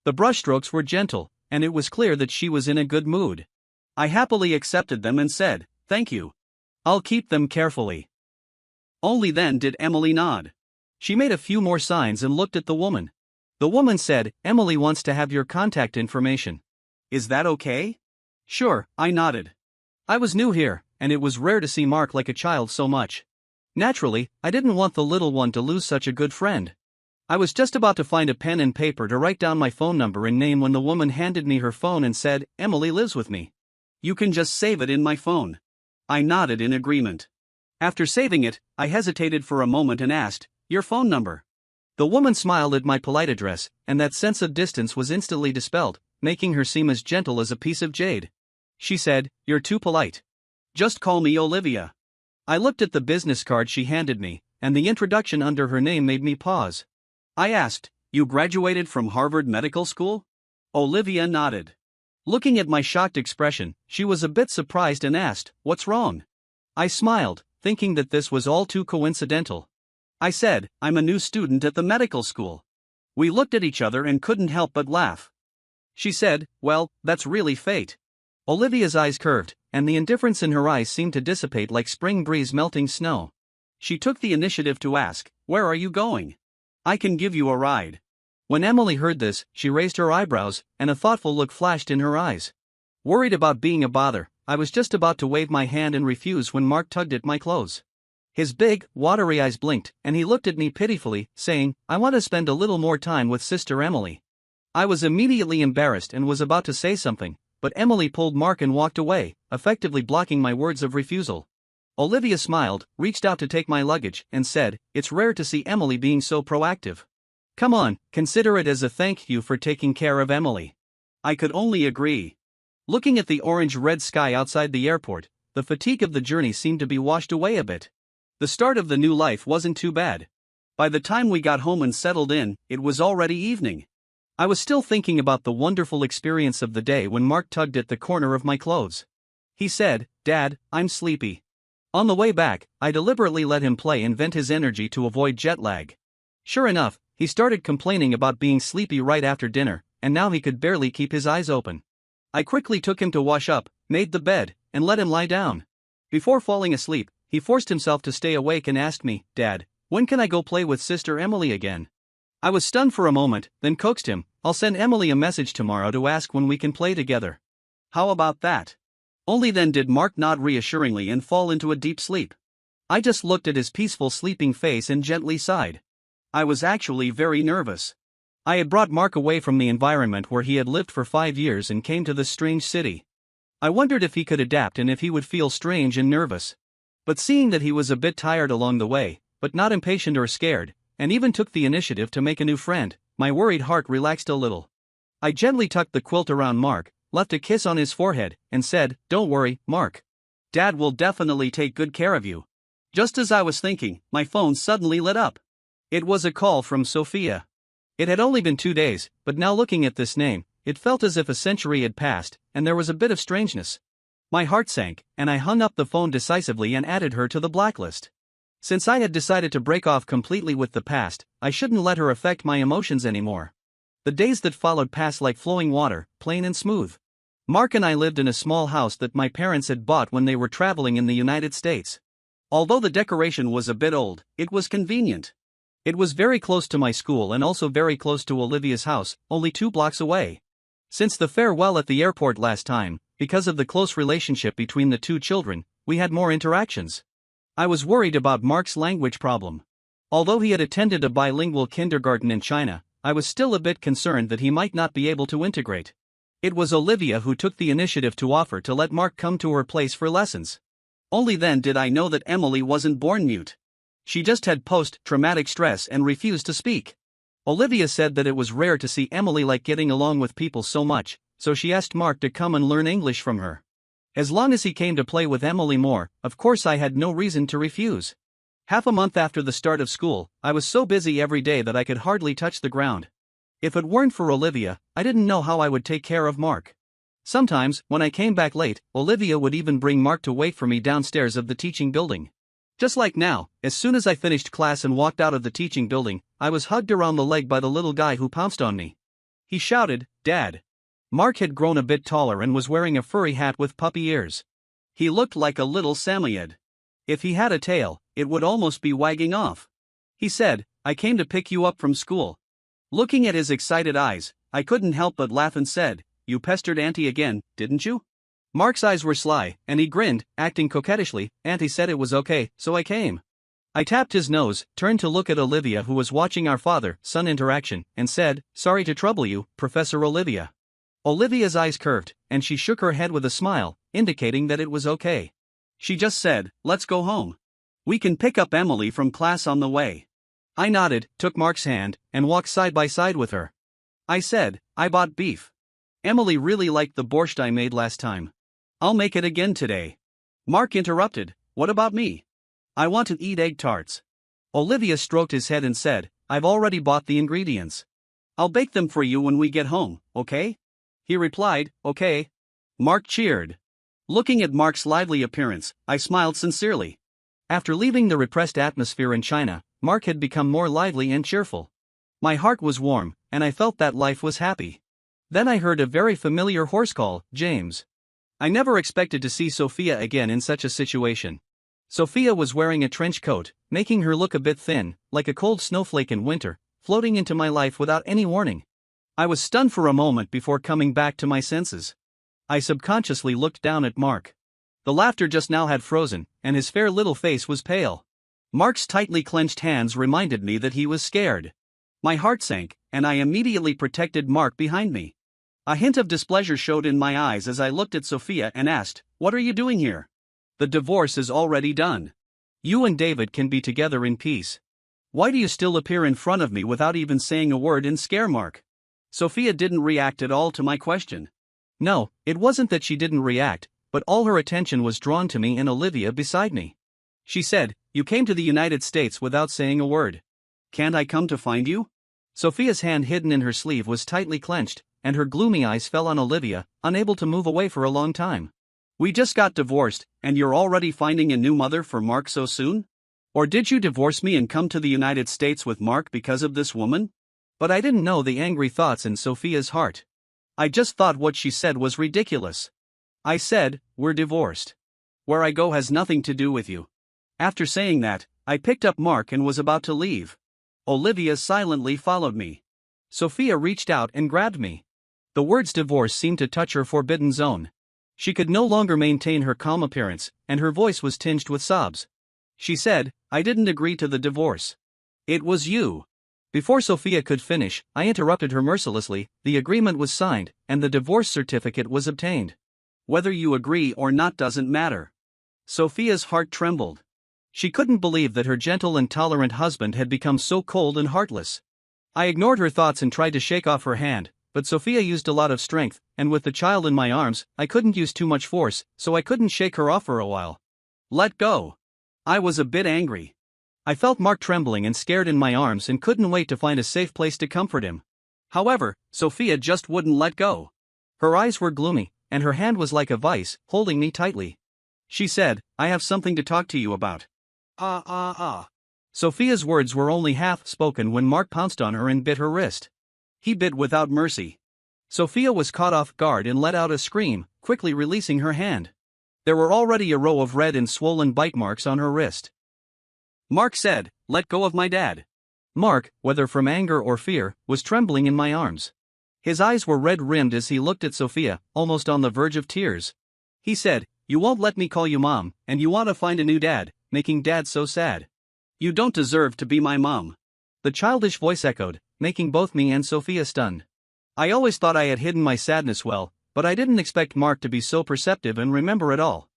The brushstrokes were gentle, and it was clear that she was in a good mood. I happily accepted them and said, "Thank you. I'll keep them carefully." Only then did Emily nod. She made a few more signs and looked at the woman. The woman said, "Emily wants to have your contact information. Is that okay?" "Sure," I nodded. I was new here, and it was rare to see Mark like a child so much. Naturally, I didn't want the little one to lose such a good friend. I was just about to find a pen and paper to write down my phone number and name when the woman handed me her phone and said, "Emily lives with me. You can just save it in my phone." I nodded in agreement. After saving it, I hesitated for a moment and asked, Your phone number. The woman smiled at my polite address, and that sense of distance was instantly dispelled, making her seem as gentle as a piece of jade. She said, "You're too polite. Just call me Olivia." I looked at the business card she handed me, and the introduction under her name made me pause. I asked, "You graduated from Harvard Medical School?" Olivia nodded. Looking at my shocked expression, she was a bit surprised and asked, "What's wrong?" I smiled, thinking that this was all too coincidental. I said, "I'm a new student at the medical school." We looked at each other and couldn't help but laugh. She said, "Well, that's really fate." Olivia's eyes curved, and the indifference in her eyes seemed to dissipate like spring breeze melting snow. She took the initiative to ask, "Where are you going? I can give you a ride." When Emily heard this, she raised her eyebrows, and a thoughtful look flashed in her eyes. Worried about being a bother, I was just about to wave my hand and refuse when Mark tugged at my clothes. His big, watery eyes blinked, and he looked at me pitifully, saying, "I want to spend a little more time with Sister Emily." I was immediately embarrassed and was about to say something, but Emily pulled Mark and walked away, effectively blocking my words of refusal. Olivia smiled, reached out to take my luggage, and said, "It's rare to see Emily being so proactive. Come on, consider it as a thank you for taking care of Emily." I could only agree. Looking at the orange-red sky outside the airport, the fatigue of the journey seemed to be washed away a bit. The start of the new life wasn't too bad. By the time we got home and settled in, it was already evening. I was still thinking about the wonderful experience of the day when Mark tugged at the corner of my clothes. He said, "Dad, I'm sleepy." On the way back, I deliberately let him play and vent his energy to avoid jet lag. Sure enough, he started complaining about being sleepy right after dinner, and now he could barely keep his eyes open. I quickly took him to wash up, made the bed, and let him lie down. Before falling asleep, he forced himself to stay awake and asked me, "Dad, when can I go play with Sister Emily again?" I was stunned for a moment, then coaxed him, "I'll send Emily a message tomorrow to ask when we can play together. How about that?" Only then did Mark nod reassuringly and fall into a deep sleep. I just looked at his peaceful sleeping face and gently sighed. I was actually very nervous. I had brought Mark away from the environment where he had lived for 5 years and came to this strange city. I wondered if he could adapt and if he would feel strange and nervous. But seeing that he was a bit tired along the way, but not impatient or scared, and even took the initiative to make a new friend, my worried heart relaxed a little. I gently tucked the quilt around Mark, left a kiss on his forehead, and said, "Don't worry, Mark. Dad will definitely take good care of you." Just as I was thinking, my phone suddenly lit up. It was a call from Sophia. It had only been 2 days, but now looking at this name, it felt as if a century had passed, and there was a bit of strangeness. My heart sank, and I hung up the phone decisively and added her to the blacklist. Since I had decided to break off completely with the past, I shouldn't let her affect my emotions anymore. The days that followed passed like flowing water, plain and smooth. Mark and I lived in a small house that my parents had bought when they were traveling in the United States. Although the decoration was a bit old, it was convenient. It was very close to my school and also very close to Olivia's house, only 2 blocks away. Since the farewell at the airport last time, because of the close relationship between the 2 children, we had more interactions. I was worried about Mark's language problem. Although he had attended a bilingual kindergarten in China, I was still a bit concerned that he might not be able to integrate. It was Olivia who took the initiative to offer to let Mark come to her place for lessons. Only then did I know that Emily wasn't born mute. She just had post-traumatic stress and refused to speak. Olivia said that it was rare to see Emily like getting along with people so much, so she asked Mark to come and learn English from her. As long as he came to play with Emily more, of course I had no reason to refuse. Half a month after the start of school, I was so busy every day that I could hardly touch the ground. If it weren't for Olivia, I didn't know how I would take care of Mark. Sometimes, when I came back late, Olivia would even bring Mark to wait for me downstairs of the teaching building. Just like now, as soon as I finished class and walked out of the teaching building, I was hugged around the leg by the little guy who pounced on me. He shouted, "Dad." Mark had grown a bit taller and was wearing a furry hat with puppy ears. He looked like a little Samoyed. If he had a tail, it would almost be wagging off. He said, "I came to pick you up from school." Looking at his excited eyes, I couldn't help but laugh and said, "You pestered Auntie again, didn't you?" Mark's eyes were sly, and he grinned, acting coquettishly. "Auntie said it was okay, so I came." I tapped his nose, turned to look at Olivia who was watching our father-son interaction, and said, "Sorry to trouble you, Professor Olivia." Olivia's eyes curved, and she shook her head with a smile, indicating that it was okay. She just said, "Let's go home. We can pick up Emily from class on the way." I nodded, took Mark's hand, and walked side by side with her. I said, I bought beef. Emily really liked the borscht I made last time. I'll make it again today. Mark interrupted, what about me? I want to eat egg tarts. Olivia stroked his head and said, I've already bought the ingredients. I'll bake them for you when we get home, okay? He replied, okay. Mark cheered. Looking at Mark's lively appearance, I smiled sincerely. After leaving the repressed atmosphere in China, Mark had become more lively and cheerful. My heart was warm, and I felt that life was happy. Then I heard a very familiar horse call, James. I never expected to see Sophia again in such a situation. Sophia was wearing a trench coat, making her look a bit thin, like a cold snowflake in winter, floating into my life without any warning. I was stunned for a moment before coming back to my senses. I subconsciously looked down at Mark. The laughter just now had frozen, and his fair little face was pale. Mark's tightly clenched hands reminded me that he was scared. My heart sank, and I immediately protected Mark behind me. A hint of displeasure showed in my eyes as I looked at Sophia and asked, what are you doing here? The divorce is already done. You and David can be together in peace. Why do you still appear in front of me without even saying a word and scare Mark? Sophia didn't react at all to my question. No, it wasn't that she didn't react, but all her attention was drawn to me and Olivia beside me. She said, you came to the United States without saying a word. Can't I come to find you? Sophia's hand hidden in her sleeve was tightly clenched, and her gloomy eyes fell on Olivia, unable to move away for a long time. We just got divorced, and you're already finding a new mother for Mark so soon? Or did you divorce me and come to the United States with Mark because of this woman? But I didn't know the angry thoughts in Sophia's heart. I just thought what she said was ridiculous. I said, we're divorced. Where I go has nothing to do with you. After saying that, I picked up Mark and was about to leave. Olivia silently followed me. Sophia reached out and grabbed me. The words divorce seemed to touch her forbidden zone. She could no longer maintain her calm appearance, and her voice was tinged with sobs. She said, I didn't agree to the divorce. It was you. Before Sophia could finish, I interrupted her mercilessly. The agreement was signed, and the divorce certificate was obtained. Whether you agree or not doesn't matter. Sophia's heart trembled. She couldn't believe that her gentle and tolerant husband had become so cold and heartless. I ignored her thoughts and tried to shake off her hand, but Sophia used a lot of strength, and with the child in my arms, I couldn't use too much force, so I couldn't shake her off for a while. Let go. I was a bit angry. I felt Mark trembling and scared in my arms and couldn't wait to find a safe place to comfort him. However, Sophia just wouldn't let go. Her eyes were gloomy, and her hand was like a vice, holding me tightly. She said, I have something to talk to you about. Sophia's words were only half spoken when Mark pounced on her and bit her wrist. He bit without mercy. Sophia was caught off guard and let out a scream, quickly releasing her hand. There were already a row of red and swollen bite marks on her wrist. Mark said, let go of my dad. Mark, whether from anger or fear, was trembling in my arms. His eyes were red-rimmed as he looked at Sophia, almost on the verge of tears. He said, you won't let me call you mom, and you want to find a new dad, making dad so sad. You don't deserve to be my mom. The childish voice echoed, making both me and Sophia stunned. I always thought I had hidden my sadness well, but I didn't expect Mark to be so perceptive and remember it all.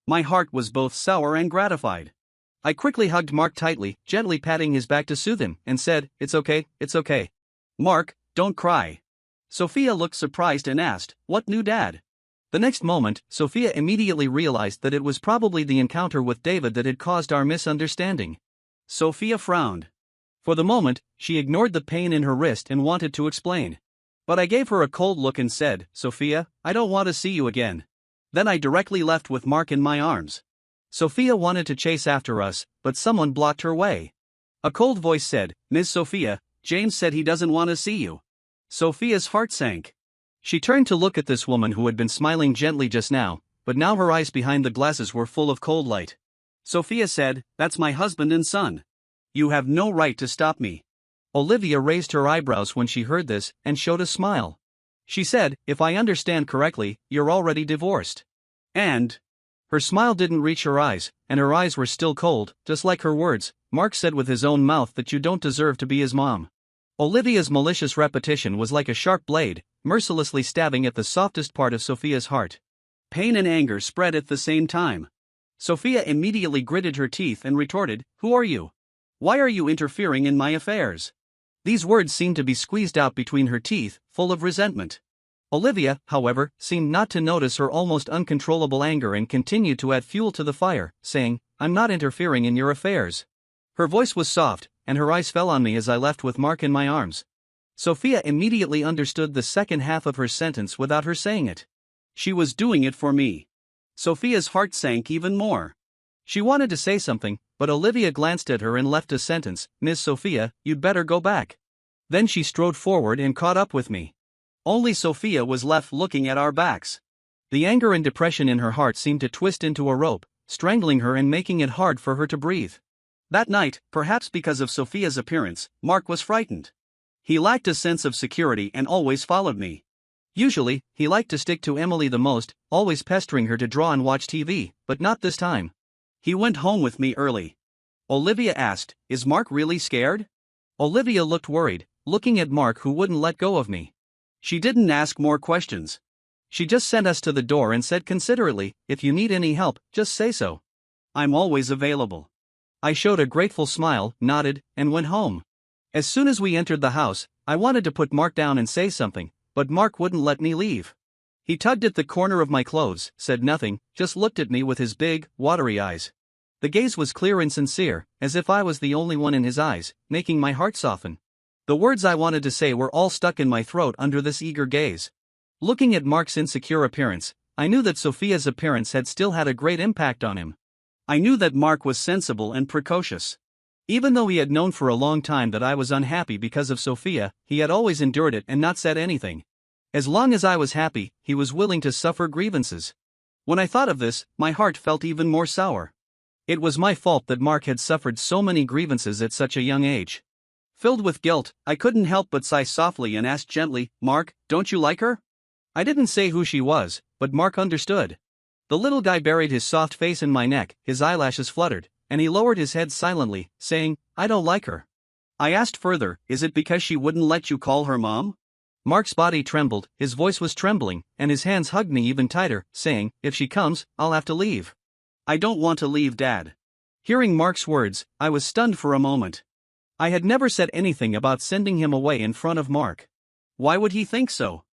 My heart was both sour and gratified. I quickly hugged Mark tightly, gently patting his back to soothe him, and said, it's okay, it's okay. Mark, don't cry. Sophia looked surprised and asked, what new dad? The next moment, Sophia immediately realized that it was probably the encounter with David that had caused our misunderstanding. Sophia frowned. For the moment, she ignored the pain in her wrist and wanted to explain. But I gave her a cold look and said, Sophia, I don't want to see you again. Then I directly left with Mark in my arms. Sophia wanted to chase after us, but someone blocked her way. A cold voice said, Miss Sophia, James said he doesn't want to see you. Sophia's heart sank. She turned to look at this woman who had been smiling gently just now, but now her eyes behind the glasses were full of cold light. Sophia said, that's my husband and son. You have no right to stop me. Olivia raised her eyebrows when she heard this and showed a smile. She said, if I understand correctly, you're already divorced. And? Her smile didn't reach her eyes, and her eyes were still cold, just like her words. Mark said with his own mouth that you don't deserve to be his mom. Olivia's malicious repetition was like a sharp blade, mercilessly stabbing at the softest part of Sophia's heart. Pain and anger spread at the same time. Sophia immediately gritted her teeth and retorted, who are you? Why are you interfering in my affairs? These words seemed to be squeezed out between her teeth, full of resentment. Olivia, however, seemed not to notice her almost uncontrollable anger and continued to add fuel to the fire, saying, I'm not interfering in your affairs. Her voice was soft, and her eyes fell on me as I left with Mark in my arms. Sophia immediately understood the second half of her sentence without her saying it. She was doing it for me. Sophia's heart sank even more. She wanted to say something, but Olivia glanced at her and left a sentence, Miss Sophia, you'd better go back. Then she strode forward and caught up with me. Only Sophia was left looking at our backs. The anger and depression in her heart seemed to twist into a rope, strangling her and making it hard for her to breathe. That night, perhaps because of Sophia's appearance, Mark was frightened. He lacked a sense of security and always followed me. Usually, he liked to stick to Emily the most, always pestering her to draw and watch TV, but not this time. He went home with me early. Olivia asked, Is Mark really scared? Olivia looked worried, looking at Mark who wouldn't let go of me. She didn't ask more questions. She just sent us to the door and said considerately, If you need any help, just say so. I'm always available. I showed a grateful smile, nodded, and went home. As soon as we entered the house, I wanted to put Mark down and say something, but Mark wouldn't let me leave. He tugged at the corner of my clothes, said nothing, just looked at me with his big, watery eyes. The gaze was clear and sincere, as if I was the only one in his eyes, making my heart soften. The words I wanted to say were all stuck in my throat under this eager gaze. Looking at Mark's insecure appearance, I knew that Sophia's appearance had still had a great impact on him. I knew that Mark was sensible and precocious. Even though he had known for a long time that I was unhappy because of Sophia, he had always endured it and not said anything. As long as I was happy, he was willing to suffer grievances. When I thought of this, my heart felt even more sour. It was my fault that Mark had suffered so many grievances at such a young age. Filled with guilt, I couldn't help but sigh softly and ask gently, Mark, don't you like her? I didn't say who she was, but Mark understood. The little guy buried his soft face in my neck, his eyelashes fluttered, and he lowered his head silently, saying, I don't like her. I asked further, is it because she wouldn't let you call her mom? Mark's body trembled, his voice was trembling, and his hands hugged me even tighter, saying, if she comes, I'll have to leave. I don't want to leave, Dad. Hearing Mark's words, I was stunned for a moment. I had never said anything about sending him away in front of Mark. Why would he think so?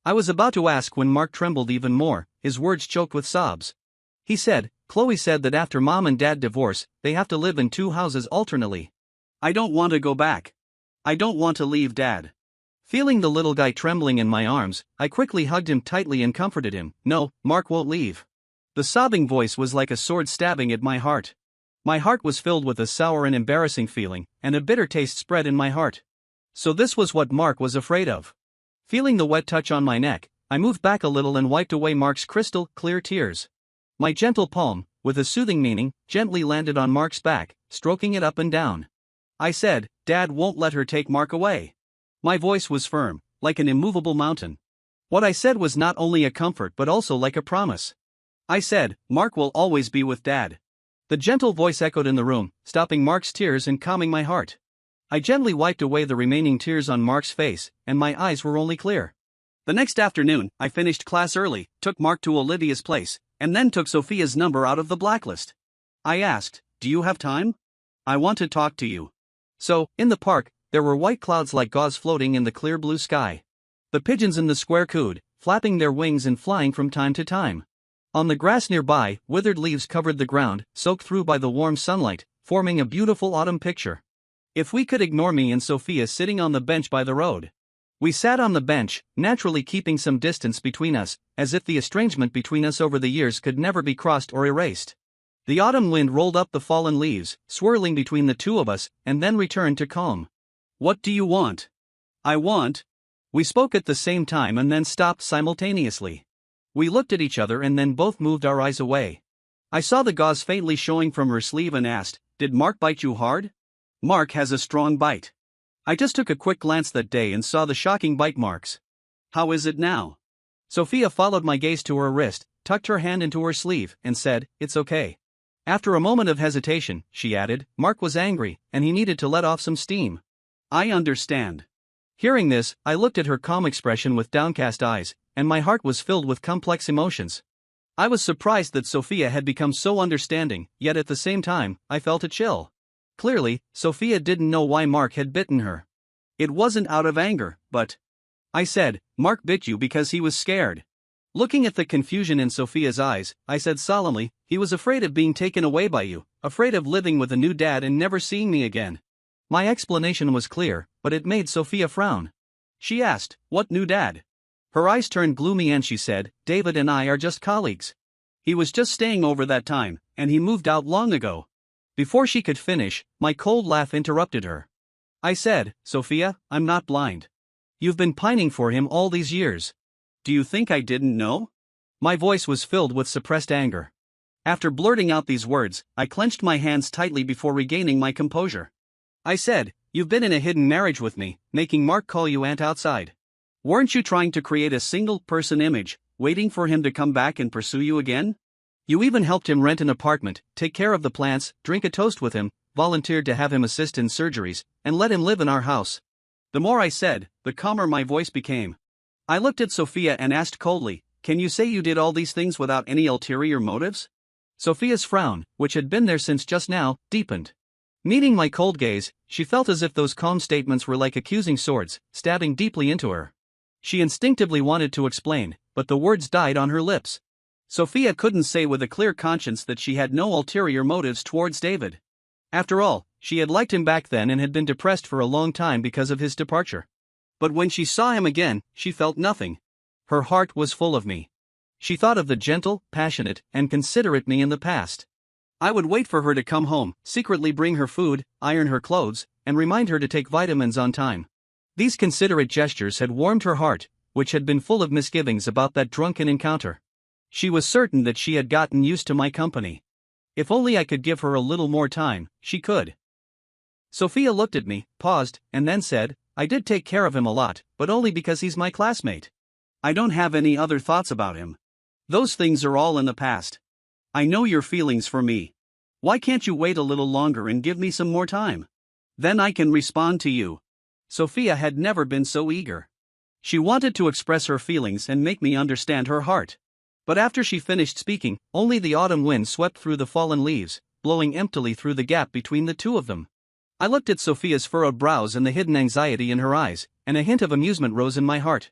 I was about to ask when Mark trembled even more, his words choked with sobs. He said, Chloe said that after Mom and Dad divorce, they have to live in 2 houses alternately. I don't want to go back. I don't want to leave, Dad. Feeling the little guy trembling in my arms, I quickly hugged him tightly and comforted him. No, Mark won't leave. The sobbing voice was like a sword stabbing at my heart. My heart was filled with a sour and embarrassing feeling, and a bitter taste spread in my heart. So this was what Mark was afraid of. Feeling the wet touch on my neck, I moved back a little and wiped away Mark's crystal clear tears. My gentle palm, with a soothing meaning, gently landed on Mark's back, stroking it up and down. I said, Dad won't let her take Mark away. My voice was firm, like an immovable mountain. What I said was not only a comfort but also like a promise. I said, Mark will always be with Dad. The gentle voice echoed in the room, stopping Mark's tears and calming my heart. I gently wiped away the remaining tears on Mark's face, and my eyes were only clear. The next afternoon, I finished class early, took Mark to Olivia's place, and then took Sophia's number out of the blacklist. I asked, do you have time? I want to talk to you. So, in the park, there were white clouds like gauze floating in the clear blue sky. The pigeons in the square cooed, flapping their wings and flying from time to time. On the grass nearby, withered leaves covered the ground, soaked through by the warm sunlight, forming a beautiful autumn picture. If we could ignore me and Sophia sitting on the bench by the road. We sat on the bench, naturally keeping some distance between us, as if the estrangement between us over the years could never be crossed or erased. The autumn wind rolled up the fallen leaves, swirling between the two of us, and then returned to calm. What do you want? I want. We spoke at the same time and then stopped simultaneously. We looked at each other and then both moved our eyes away. I saw the gauze faintly showing from her sleeve and asked, did Mark bite you hard? Mark has a strong bite. I just took a quick glance that day and saw the shocking bite marks. How is it now? Sophia followed my gaze to her wrist, tucked her hand into her sleeve, and said, it's okay. After a moment of hesitation, she added, Mark was angry, and he needed to let off some steam. I understand. Hearing this, I looked at her calm expression with downcast eyes, and my heart was filled with complex emotions. I was surprised that Sophia had become so understanding, yet at the same time, I felt a chill. Clearly, Sophia didn't know why Mark had bitten her. It wasn't out of anger, but I said, Mark bit you because he was scared. Looking at the confusion in Sophia's eyes, I said solemnly, he was afraid of being taken away by you, afraid of living with a new dad and never seeing me again. My explanation was clear, but it made Sophia frown. She asked, what new dad? Her eyes turned gloomy and she said, David and I are just colleagues. He was just staying over that time, and he moved out long ago. Before she could finish, my cold laugh interrupted her. I said, Sophia, I'm not blind. You've been pining for him all these years. Do you think I didn't know? My voice was filled with suppressed anger. After blurting out these words, I clenched my hands tightly before regaining my composure. I said, you've been in a hidden marriage with me, making Mark call you aunt outside. Weren't you trying to create a single-person image, waiting for him to come back and pursue you again? You even helped him rent an apartment, take care of the plants, drink a toast with him, volunteered to have him assist in surgeries, and let him live in our house. The more I said, the calmer my voice became. I looked at Sophia and asked coldly, can you say you did all these things without any ulterior motives? Sophia's frown, which had been there since just now, deepened. Meeting my cold gaze, she felt as if those calm statements were like accusing swords, stabbing deeply into her. She instinctively wanted to explain, but the words died on her lips. Sophia couldn't say with a clear conscience that she had no ulterior motives towards David. After all, she had liked him back then and had been depressed for a long time because of his departure. But when she saw him again, she felt nothing. Her heart was full of me. She thought of the gentle, passionate, and considerate me in the past. I would wait for her to come home, secretly bring her food, iron her clothes, and remind her to take vitamins on time. These considerate gestures had warmed her heart, which had been full of misgivings about that drunken encounter. She was certain that she had gotten used to my company. If only I could give her a little more time, she could. Sophia looked at me, paused, and then said, I did take care of him a lot, but only because he's my classmate. I don't have any other thoughts about him. Those things are all in the past. I know your feelings for me. Why can't you wait a little longer and give me some more time? Then I can respond to you. Sophia had never been so eager. She wanted to express her feelings and make me understand her heart. But after she finished speaking, only the autumn wind swept through the fallen leaves, blowing emptily through the gap between the two of them. I looked at Sophia's furrowed brows and the hidden anxiety in her eyes, and a hint of amusement rose in my heart.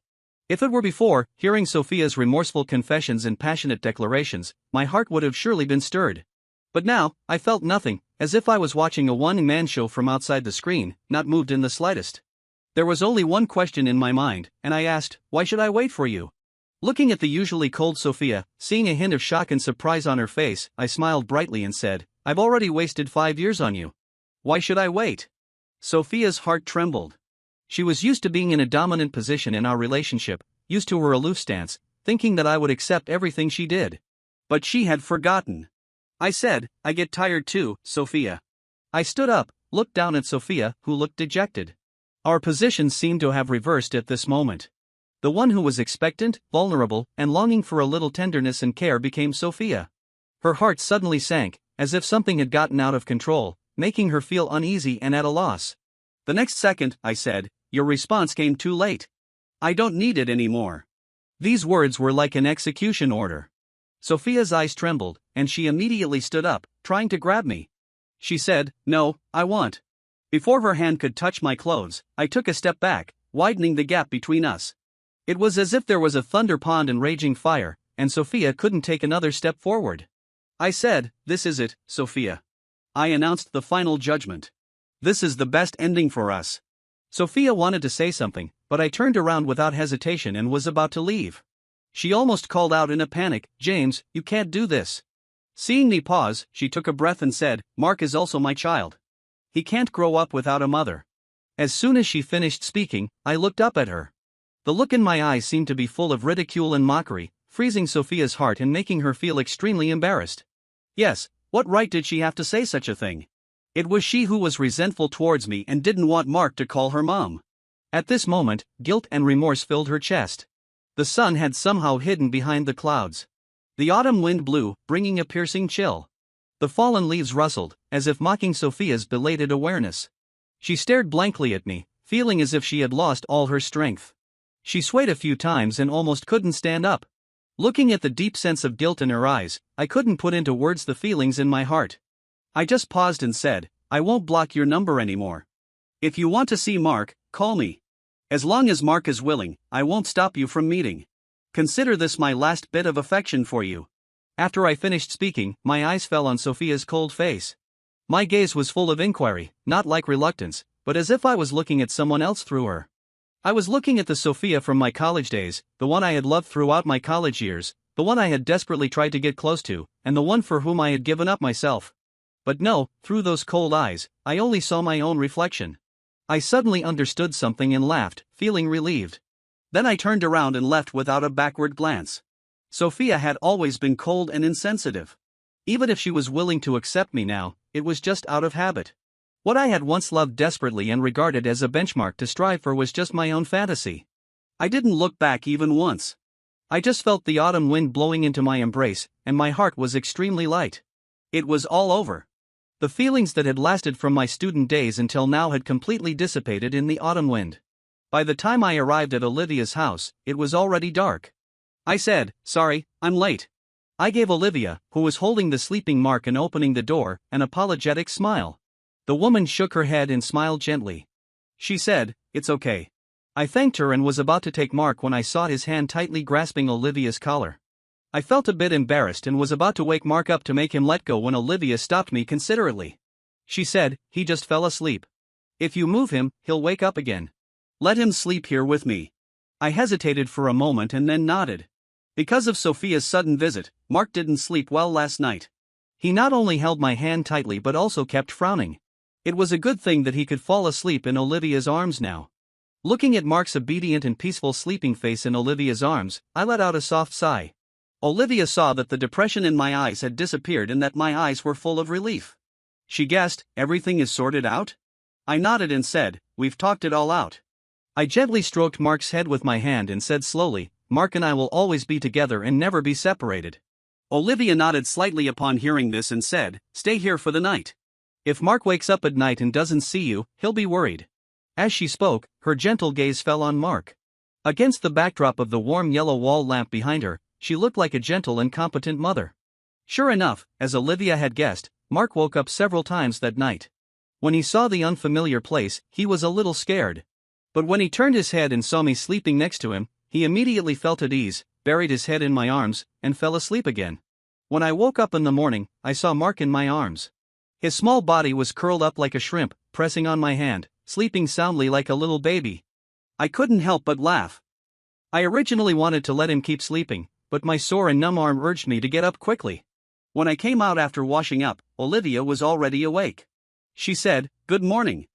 If it were before, hearing Sophia's remorseful confessions and passionate declarations, my heart would have surely been stirred. But now, I felt nothing, as if I was watching a one-man show from outside the screen, not moved in the slightest. There was only one question in my mind, and I asked, why should I wait for you? Looking at the usually cold Sophia, seeing a hint of shock and surprise on her face, I smiled brightly and said, I've already wasted 5 years on you. Why should I wait? Sophia's heart trembled. She was used to being in a dominant position in our relationship, used to her aloof stance, thinking that I would accept everything she did. But she had forgotten. I said, I get tired too, Sophia. I stood up, looked down at Sophia, who looked dejected. Our positions seemed to have reversed at this moment. The one who was expectant, vulnerable, and longing for a little tenderness and care became Sophia. Her heart suddenly sank, as if something had gotten out of control, making her feel uneasy and at a loss. The next second, I said, your response came too late. I don't need it anymore. These words were like an execution order. Sophia's eyes trembled, and she immediately stood up, trying to grab me. She said, no, I won't. Before her hand could touch my clothes, I took a step back, widening the gap between us. It was as if there was a thunder pond and raging fire, and Sophia couldn't take another step forward. I said, this is it, Sophia. I announced the final judgment. This is the best ending for us. Sophia wanted to say something, but I turned around without hesitation and was about to leave. She almost called out in a panic, James, you can't do this. Seeing me pause, she took a breath and said, Mark is also my child. He can't grow up without a mother. As soon as she finished speaking, I looked up at her. The look in my eyes seemed to be full of ridicule and mockery, freezing Sophia's heart and making her feel extremely embarrassed. Yes, what right did she have to say such a thing? It was she who was resentful towards me and didn't want Mark to call her mom. At this moment, guilt and remorse filled her chest. The sun had somehow hidden behind the clouds. The autumn wind blew, bringing a piercing chill. The fallen leaves rustled, as if mocking Sophia's belated awareness. She stared blankly at me, feeling as if she had lost all her strength. She swayed a few times and almost couldn't stand up. Looking at the deep sense of guilt in her eyes, I couldn't put into words the feelings in my heart. I just paused and said, I won't block your number anymore. If you want to see Mark, call me. As long as Mark is willing, I won't stop you from meeting. Consider this my last bit of affection for you." After I finished speaking, my eyes fell on Sophia's cold face. My gaze was full of inquiry, not like reluctance, but as if I was looking at someone else through her. I was looking at the Sophia from my college days, the one I had loved throughout my college years, the one I had desperately tried to get close to, and the one for whom I had given up myself. But no, through those cold eyes, I only saw my own reflection. I suddenly understood something and laughed, feeling relieved. Then I turned around and left without a backward glance. Sophia had always been cold and insensitive. Even if she was willing to accept me now, it was just out of habit. What I had once loved desperately and regarded as a benchmark to strive for was just my own fantasy. I didn't look back even once. I just felt the autumn wind blowing into my embrace, and my heart was extremely light. It was all over. The feelings that had lasted from my student days until now had completely dissipated in the autumn wind. By the time I arrived at Olivia's house, it was already dark. I said, "Sorry, I'm late." I gave Olivia, who was holding the sleeping Mark and opening the door, an apologetic smile. The woman shook her head and smiled gently. She said, "It's okay." I thanked her and was about to take Mark when I saw his hand tightly grasping Olivia's collar. I felt a bit embarrassed and was about to wake Mark up to make him let go when Olivia stopped me considerately. She said, "He just fell asleep. If you move him, he'll wake up again. Let him sleep here with me." I hesitated for a moment and then nodded. Because of Sophia's sudden visit, Mark didn't sleep well last night. He not only held my hand tightly but also kept frowning. It was a good thing that he could fall asleep in Olivia's arms now. Looking at Mark's obedient and peaceful sleeping face in Olivia's arms, I let out a soft sigh. Olivia saw that the depression in my eyes had disappeared and that my eyes were full of relief. She guessed, "Everything is sorted out?" I nodded and said, "We've talked it all out." I gently stroked Mark's head with my hand and said slowly, "Mark and I will always be together and never be separated." Olivia nodded slightly upon hearing this and said, "Stay here for the night. If Mark wakes up at night and doesn't see you, he'll be worried." As she spoke, her gentle gaze fell on Mark. Against the backdrop of the warm yellow wall lamp behind her, she looked like a gentle and competent mother. Sure enough, as Olivia had guessed, Mark woke up several times that night. When he saw the unfamiliar place, he was a little scared. But when he turned his head and saw me sleeping next to him, he immediately felt at ease, buried his head in my arms, and fell asleep again. When I woke up in the morning, I saw Mark in my arms. His small body was curled up like a shrimp, pressing on my hand, sleeping soundly like a little baby. I couldn't help but laugh. I originally wanted to let him keep sleeping, but my sore and numb arm urged me to get up quickly. When I came out after washing up, Olivia was already awake. She said, "Good morning."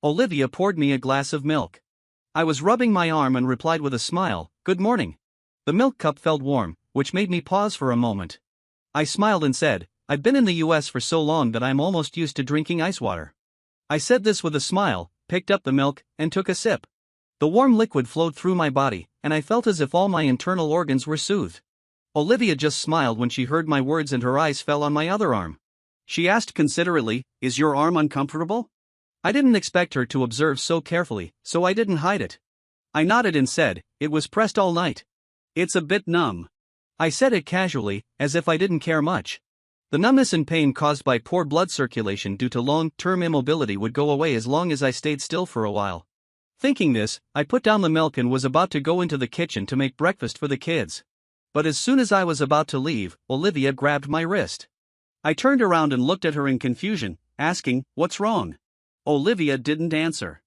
Olivia poured me a glass of milk. I was rubbing my arm and replied with a smile, "Good morning." The milk cup felt warm, which made me pause for a moment. I smiled and said, "I've been in the US for so long that I'm almost used to drinking ice water." I said this with a smile, picked up the milk, and took a sip. The warm liquid flowed through my body, and I felt as if all my internal organs were soothed. Olivia just smiled when she heard my words and her eyes fell on my other arm. She asked considerately, "Is your arm uncomfortable?" I didn't expect her to observe so carefully, so I didn't hide it. I nodded and said, "It was pressed all night. It's a bit numb." I said it casually, as if I didn't care much. The numbness and pain caused by poor blood circulation due to long-term immobility would go away as long as I stayed still for a while. Thinking this, I put down the milk and was about to go into the kitchen to make breakfast for the kids. But as soon as I was about to leave, Olivia grabbed my wrist. I turned around and looked at her in confusion, asking, "What's wrong?" Olivia didn't answer.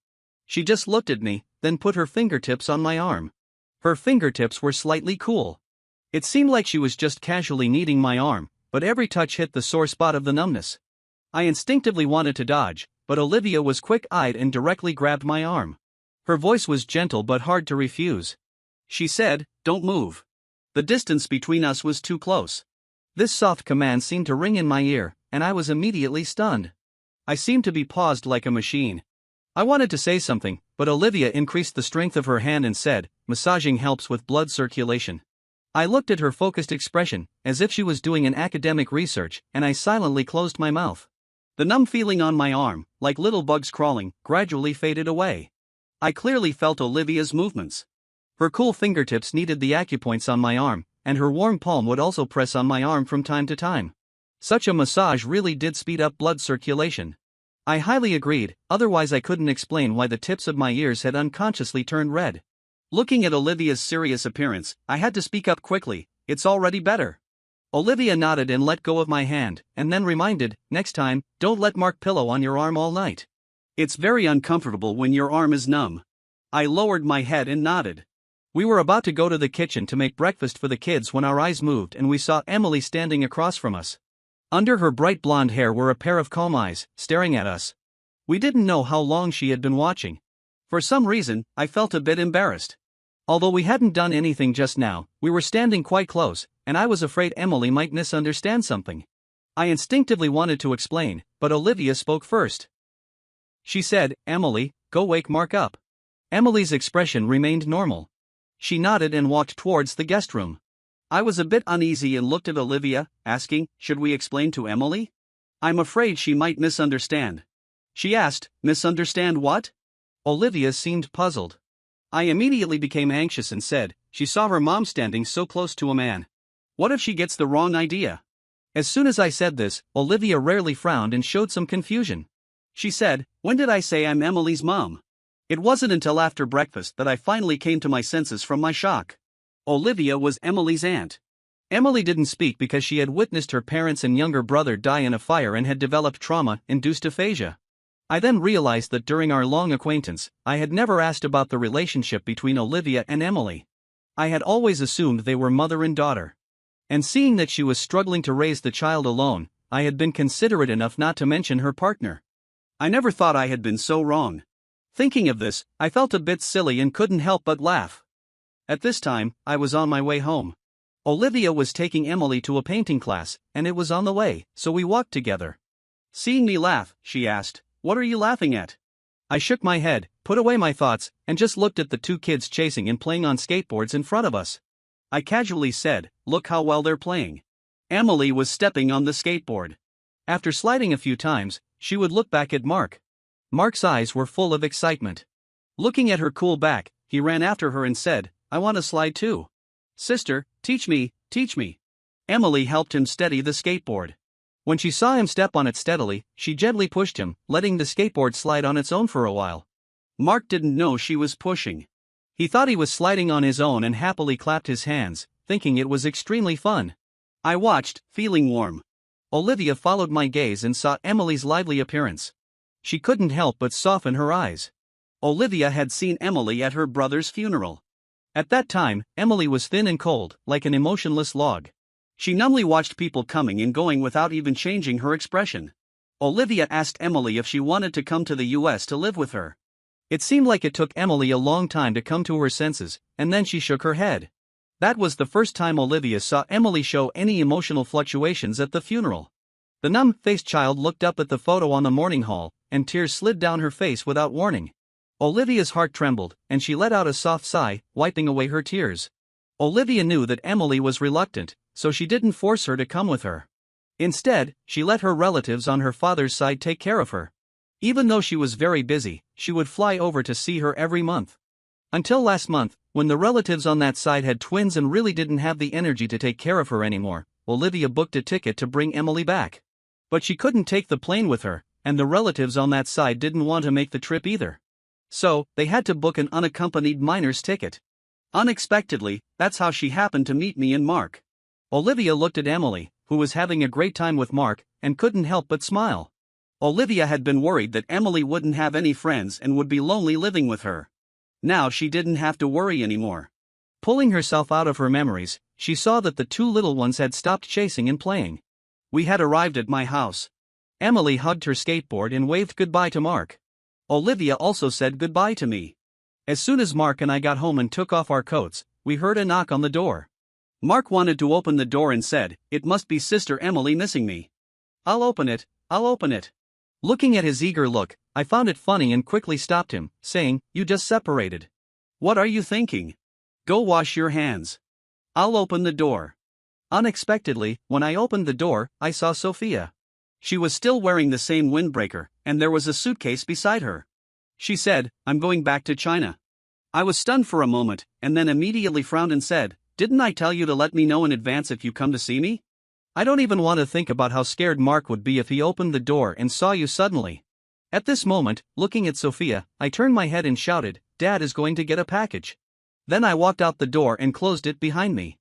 She just looked at me, then put her fingertips on my arm. Her fingertips were slightly cool. It seemed like she was just casually kneading my arm, but every touch hit the sore spot of the numbness. I instinctively wanted to dodge, but Olivia was quick-eyed and directly grabbed my arm. Her voice was gentle but hard to refuse. She said, "Don't move." The distance between us was too close. This soft command seemed to ring in my ear, and I was immediately stunned. I seemed to be paused like a machine. I wanted to say something, but Olivia increased the strength of her hand and said, "Massaging helps with blood circulation." I looked at her focused expression, as if she was doing an academic research, and I silently closed my mouth. The numb feeling on my arm, like little bugs crawling, gradually faded away. I clearly felt Olivia's movements. Her cool fingertips kneaded the acupoints on my arm, and her warm palm would also press on my arm from time to time. Such a massage really did speed up blood circulation. I highly agreed, otherwise I couldn't explain why the tips of my ears had unconsciously turned red. Looking at Olivia's serious appearance, I had to speak up quickly. It's already better. Olivia nodded and let go of my hand, and then reminded, next time, don't let Mark pillow on your arm all night. It's very uncomfortable when your arm is numb. I lowered my head and nodded. We were about to go to the kitchen to make breakfast for the kids when our eyes moved and we saw Emily standing across from us. Under her bright blonde hair were a pair of calm eyes, staring at us. We didn't know how long she had been watching. For some reason, I felt a bit embarrassed. Although we hadn't done anything just now, we were standing quite close, and I was afraid Emily might misunderstand something. I instinctively wanted to explain, but Olivia spoke first. She said, Emily, go wake Mark up. Emily's expression remained normal. She nodded and walked towards the guest room. I was a bit uneasy and looked at Olivia, asking, should we explain to Emily? I'm afraid she might misunderstand. She asked, misunderstand what? Olivia seemed puzzled. I immediately became anxious and said, she saw her mom standing so close to a man. What if she gets the wrong idea? As soon as I said this, Olivia rarely frowned and showed some confusion. She said, when did I say I'm Emily's mom? It wasn't until after breakfast that I finally came to my senses from my shock. Olivia was Emily's aunt. Emily didn't speak because she had witnessed her parents and younger brother die in a fire and had developed trauma-induced aphasia. I then realized that during our long acquaintance, I had never asked about the relationship between Olivia and Emily. I had always assumed they were mother and daughter. And seeing that she was struggling to raise the child alone, I had been considerate enough not to mention her partner. I never thought I had been so wrong. Thinking of this, I felt a bit silly and couldn't help but laugh. At this time, I was on my way home. Olivia was taking Emily to a painting class, and it was on the way, so we walked together. Seeing me laugh, she asked, what are you laughing at? I shook my head, put away my thoughts, and just looked at the two kids chasing and playing on skateboards in front of us. I casually said, look how well they're playing. Emily was stepping on the skateboard. After sliding a few times, she would look back at Mark. Mark's eyes were full of excitement. Looking at her cool back, he ran after her and said, I want to slide too. Sister, teach me, teach me. Emily helped him steady the skateboard. When she saw him step on it steadily, she gently pushed him, letting the skateboard slide on its own for a while. Mark didn't know she was pushing. He thought he was sliding on his own and happily clapped his hands, thinking it was extremely fun. I watched, feeling warm. Olivia followed my gaze and saw Emily's lively appearance. She couldn't help but soften her eyes. Olivia had seen Emily at her brother's funeral. At that time, Emily was thin and cold, like an emotionless log. She numbly watched people coming and going without even changing her expression. Olivia asked Emily if she wanted to come to the US to live with her. It seemed like it took Emily a long time to come to her senses, and then she shook her head. That was the first time Olivia saw Emily show any emotional fluctuations at the funeral. The numb-faced child looked up at the photo on the mourning hall, and tears slid down her face without warning. Olivia's heart trembled, and she let out a soft sigh, wiping away her tears. Olivia knew that Emily was reluctant, so she didn't force her to come with her. Instead, she let her relatives on her father's side take care of her. Even though she was very busy, she would fly over to see her every month. Until last month, when the relatives on that side had twins and really didn't have the energy to take care of her anymore, Olivia booked a ticket to bring Emily back. But she couldn't take the plane with her, and the relatives on that side didn't want to make the trip either. So, they had to book an unaccompanied minor's ticket. Unexpectedly, that's how she happened to meet me and Mark. Olivia looked at Emily, who was having a great time with Mark, and couldn't help but smile. Olivia had been worried that Emily wouldn't have any friends and would be lonely living with her. Now she didn't have to worry anymore. Pulling herself out of her memories, she saw that the two little ones had stopped chasing and playing. We had arrived at my house. Emily hugged her skateboard and waved goodbye to Mark. Olivia also said goodbye to me. As soon as Mark and I got home and took off our coats, we heard a knock on the door. Mark wanted to open the door and said, "It must be Sister Emily missing me." I'll open it. Looking at his eager look, I found it funny and quickly stopped him, saying, "You just separated. What are you thinking? Go wash your hands. I'll open the door." Unexpectedly, when I opened the door, I saw Sophia. She was still wearing the same windbreaker, and there was a suitcase beside her. She said, "I'm going back to China." I was stunned for a moment, and then immediately frowned and said, "Didn't I tell you to let me know in advance if you come to see me? I don't even want to think about how scared Mark would be if he opened the door and saw you suddenly." At this moment, looking at Sophia, I turned my head and shouted, "Dad is going to get a package." Then I walked out the door and closed it behind me.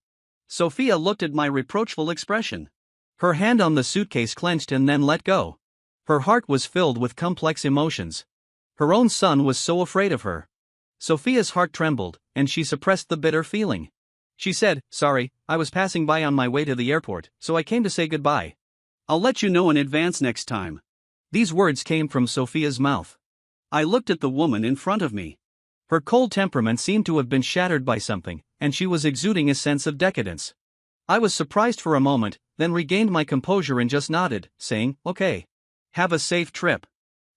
Sophia looked at my reproachful expression. Her hand on the suitcase clenched and then let go. Her heart was filled with complex emotions. Her own son was so afraid of her. Sophia's heart trembled, and she suppressed the bitter feeling. She said, "Sorry, I was passing by on my way to the airport, so I came to say goodbye. I'll let you know in advance next time." These words came from Sophia's mouth. I looked at the woman in front of me. Her cold temperament seemed to have been shattered by something, and she was exuding a sense of decadence. I was surprised for a moment, then regained my composure and just nodded, saying, "Okay. Have a safe trip."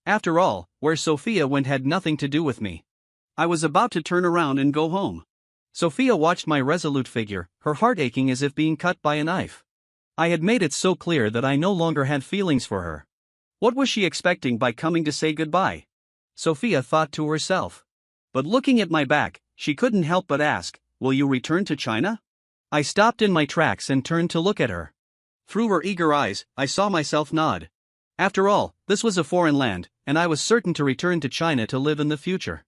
After all, where Sophia went had nothing to do with me. I was about to turn around and go home. Sophia watched my resolute figure, her heart aching as if being cut by a knife. I had made it so clear that I no longer had feelings for her. What was she expecting by coming to say goodbye? Sophia thought to herself. But looking at my back, she couldn't help but ask, "Will you return to China?" I stopped in my tracks and turned to look at her. Through her eager eyes, I saw myself nod. After all, this was a foreign land, and I was certain to return to China to live in the future.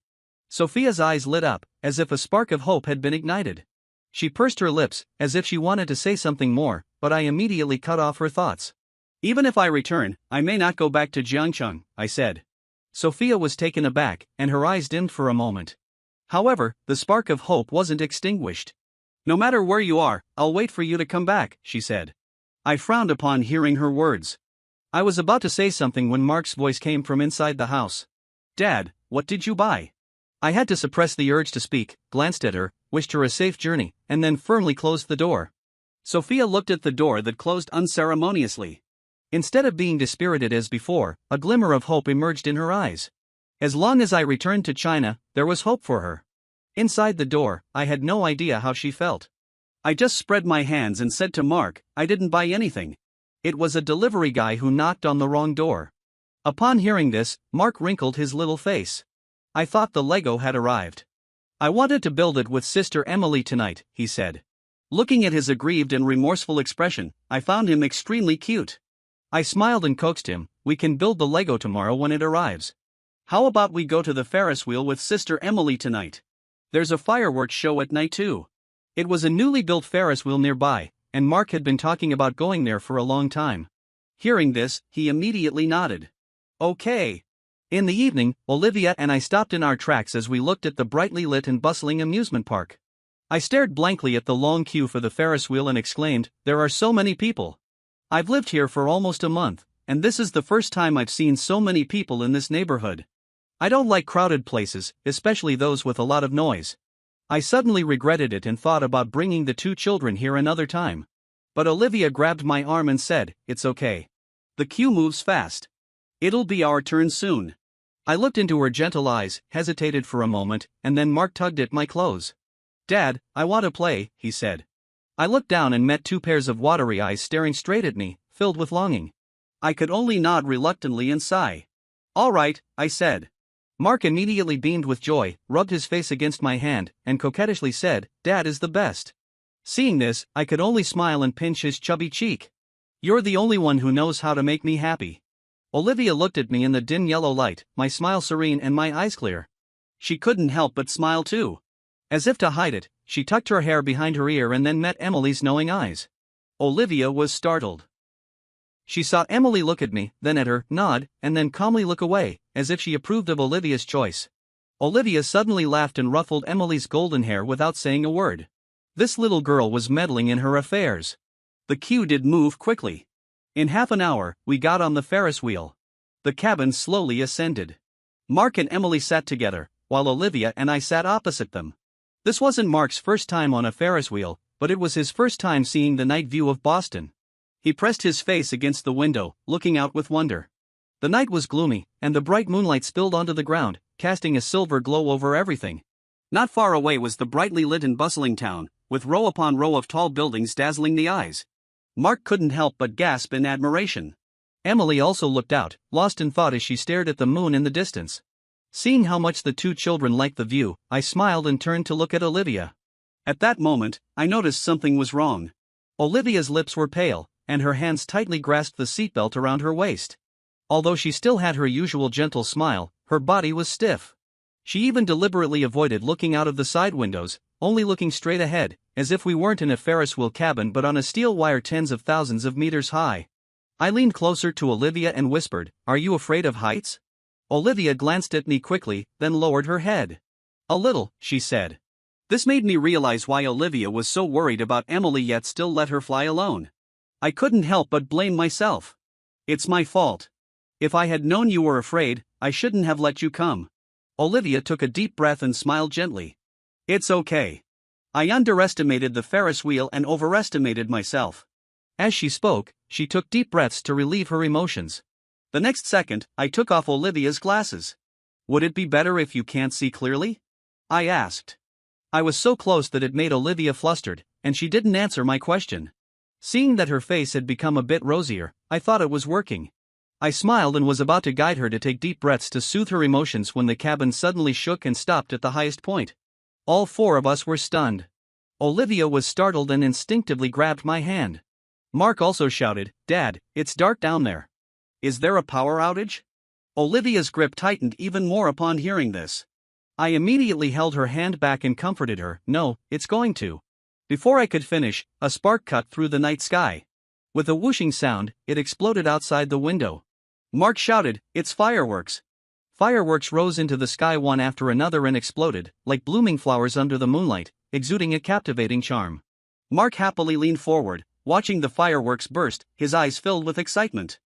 Sophia's eyes lit up, as if a spark of hope had been ignited. She pursed her lips, as if she wanted to say something more, but I immediately cut off her thoughts. "Even if I return, I may not go back to Jiangcheng," I said. Sophia was taken aback, and her eyes dimmed for a moment. However, the spark of hope wasn't extinguished. "No matter where you are, I'll wait for you to come back," she said. I frowned upon hearing her words. I was about to say something when Mark's voice came from inside the house. "Dad, what did you buy?" I had to suppress the urge to speak, glanced at her, wished her a safe journey, and then firmly closed the door. Sophia looked at the door that closed unceremoniously. Instead of being dispirited as before, a glimmer of hope emerged in her eyes. As long as I returned to China, there was hope for her. Inside the door, I had no idea how she felt. I just spread my hands and said to Mark, "I didn't buy anything. It was a delivery guy who knocked on the wrong door." Upon hearing this, Mark wrinkled his little face. I thought the Lego had arrived. "I wanted to build it with Sister Emily tonight," he said. Looking at his aggrieved and remorseful expression, I found him extremely cute. I smiled and coaxed him, "We can build the Lego tomorrow when it arrives. How about we go to the Ferris wheel with Sister Emily tonight? There's a fireworks show at night too." It was a newly built Ferris wheel nearby, and Mark had been talking about going there for a long time. Hearing this, he immediately nodded. "Okay." In the evening, Olivia and I stopped in our tracks as we looked at the brightly lit and bustling amusement park. I stared blankly at the long queue for the Ferris wheel and exclaimed, "There are so many people. I've lived here for almost a month, and this is the first time I've seen so many people in this neighborhood. I don't like crowded places, especially those with a lot of noise." I suddenly regretted it and thought about bringing the two children here another time. But Olivia grabbed my arm and said, "It's okay. The queue moves fast. It'll be our turn soon." I looked into her gentle eyes, hesitated for a moment, and then Mark tugged at my clothes. "Dad, I want to play," he said. I looked down and met two pairs of watery eyes staring straight at me, filled with longing. I could only nod reluctantly and sigh. "All right," I said. Mark immediately beamed with joy, rubbed his face against my hand, and coquettishly said, "Dad is the best." Seeing this, I could only smile and pinch his chubby cheek. "You're the only one who knows how to make me happy." Olivia looked at me in the dim yellow light, my smile serene and my eyes clear. She couldn't help but smile too. As if to hide it, she tucked her hair behind her ear and then met Emily's knowing eyes. Olivia was startled. She saw Emily look at me, then at her, nod, and then calmly look away, as if she approved of Olivia's choice. Olivia suddenly laughed and ruffled Emily's golden hair without saying a word. This little girl was meddling in her affairs. The queue did move quickly. In half an hour, we got on the Ferris wheel. The cabin slowly ascended. Mark and Emily sat together, while Olivia and I sat opposite them. This wasn't Mark's first time on a Ferris wheel, but it was his first time seeing the night view of Boston. He pressed his face against the window, looking out with wonder. The night was gloomy, and the bright moonlight spilled onto the ground, casting a silver glow over everything. Not far away was the brightly lit and bustling town, with row upon row of tall buildings dazzling the eyes. Mark couldn't help but gasp in admiration. Emily also looked out, lost in thought as she stared at the moon in the distance. Seeing how much the two children liked the view, I smiled and turned to look at Olivia. At that moment, I noticed something was wrong. Olivia's lips were pale, and her hands tightly grasped the seatbelt around her waist. Although she still had her usual gentle smile, her body was stiff. She even deliberately avoided looking out of the side windows, only looking straight ahead, as if we weren't in a Ferris wheel cabin but on a steel wire tens of thousands of meters high. I leaned closer to Olivia and whispered, "Are you afraid of heights?" Olivia glanced at me quickly, then lowered her head. "A little," she said. This made me realize why Olivia was so worried about Emily yet still let her fly alone. I couldn't help but blame myself. It's my fault. If I had known you were afraid, I shouldn't have let you come. Olivia took a deep breath and smiled gently. It's okay. I underestimated the Ferris wheel and overestimated myself. As she spoke, she took deep breaths to relieve her emotions. The next second, I took off Olivia's glasses. Would it be better if you can't see clearly? I asked. I was so close that it made Olivia flustered, and she didn't answer my question. Seeing that her face had become a bit rosier, I thought it was working. I smiled and was about to guide her to take deep breaths to soothe her emotions when the cabin suddenly shook and stopped at the highest point. All four of us were stunned. Olivia was startled and instinctively grabbed my hand. Mark also shouted, "Dad, it's dark down there. Is there a power outage?" Olivia's grip tightened even more upon hearing this. I immediately held her hand back and comforted her, "No, it's going to." Before I could finish, a spark cut through the night sky. With a whooshing sound, it exploded outside the window. Mark shouted, "It's fireworks." Fireworks rose into the sky one after another and exploded, like blooming flowers under the moonlight, exuding a captivating charm. Mark happily leaned forward, watching the fireworks burst, his eyes filled with excitement.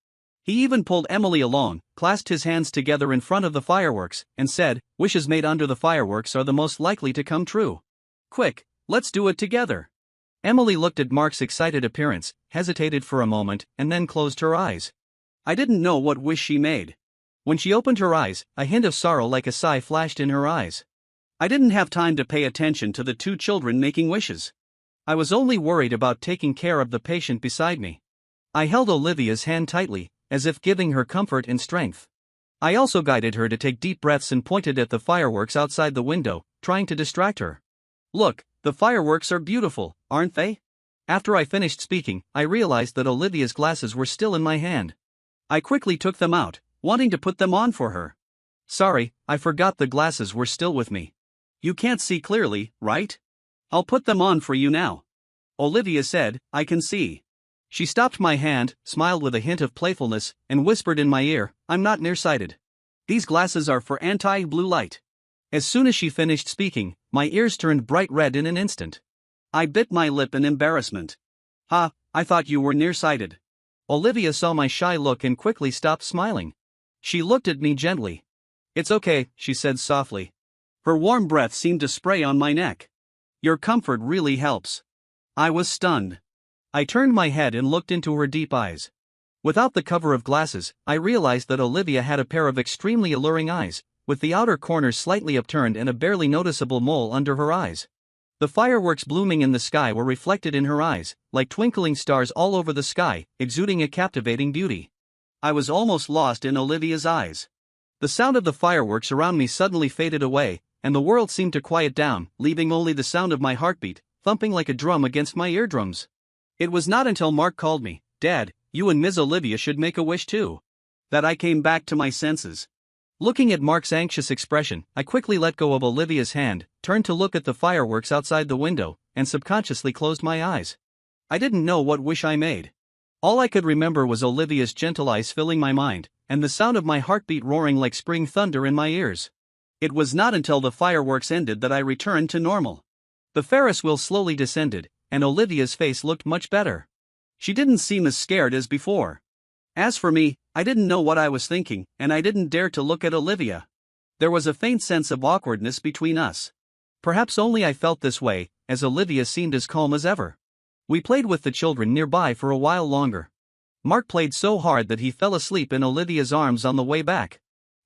He even pulled Emily along, clasped his hands together in front of the fireworks, and said, "Wishes made under the fireworks are the most likely to come true. Quick, let's do it together." Emily looked at Mark's excited appearance, hesitated for a moment, and then closed her eyes. I didn't know what wish she made. When she opened her eyes, a hint of sorrow like a sigh flashed in her eyes. I didn't have time to pay attention to the two children making wishes. I was only worried about taking care of the patient beside me. I held Olivia's hand tightly, as if giving her comfort and strength. I also guided her to take deep breaths and pointed at the fireworks outside the window, trying to distract her. "Look, the fireworks are beautiful, aren't they?" After I finished speaking, I realized that Olivia's glasses were still in my hand. I quickly took them out, wanting to put them on for her. "Sorry, I forgot the glasses were still with me. You can't see clearly, right? I'll put them on for you now." Olivia said, "I can see." She stopped my hand, smiled with a hint of playfulness, and whispered in my ear, "I'm not nearsighted. These glasses are for anti-blue light." As soon as she finished speaking, my ears turned bright red in an instant. I bit my lip in embarrassment. "Ha, I thought you were nearsighted." Olivia saw my shy look and quickly stopped smiling. She looked at me gently. "It's okay," she said softly. Her warm breath seemed to spray on my neck. "Your comfort really helps." I was stunned. I turned my head and looked into her deep eyes. Without the cover of glasses, I realized that Olivia had a pair of extremely alluring eyes, with the outer corners slightly upturned and a barely noticeable mole under her eyes. The fireworks blooming in the sky were reflected in her eyes, like twinkling stars all over the sky, exuding a captivating beauty. I was almost lost in Olivia's eyes. The sound of the fireworks around me suddenly faded away, and the world seemed to quiet down, leaving only the sound of my heartbeat, thumping like a drum against my eardrums. It was not until Mark called me, "Dad, you and Ms. Olivia should make a wish too," that I came back to my senses. Looking at Mark's anxious expression, I quickly let go of Olivia's hand, turned to look at the fireworks outside the window, and subconsciously closed my eyes. I didn't know what wish I made. All I could remember was Olivia's gentle eyes filling my mind, and the sound of my heartbeat roaring like spring thunder in my ears. It was not until the fireworks ended that I returned to normal. The Ferris wheel slowly descended, and Olivia's face looked much better. She didn't seem as scared as before. As for me, I didn't know what I was thinking, and I didn't dare to look at Olivia. There was a faint sense of awkwardness between us. Perhaps only I felt this way, as Olivia seemed as calm as ever. We played with the children nearby for a while longer. Mark played so hard that he fell asleep in Olivia's arms on the way back.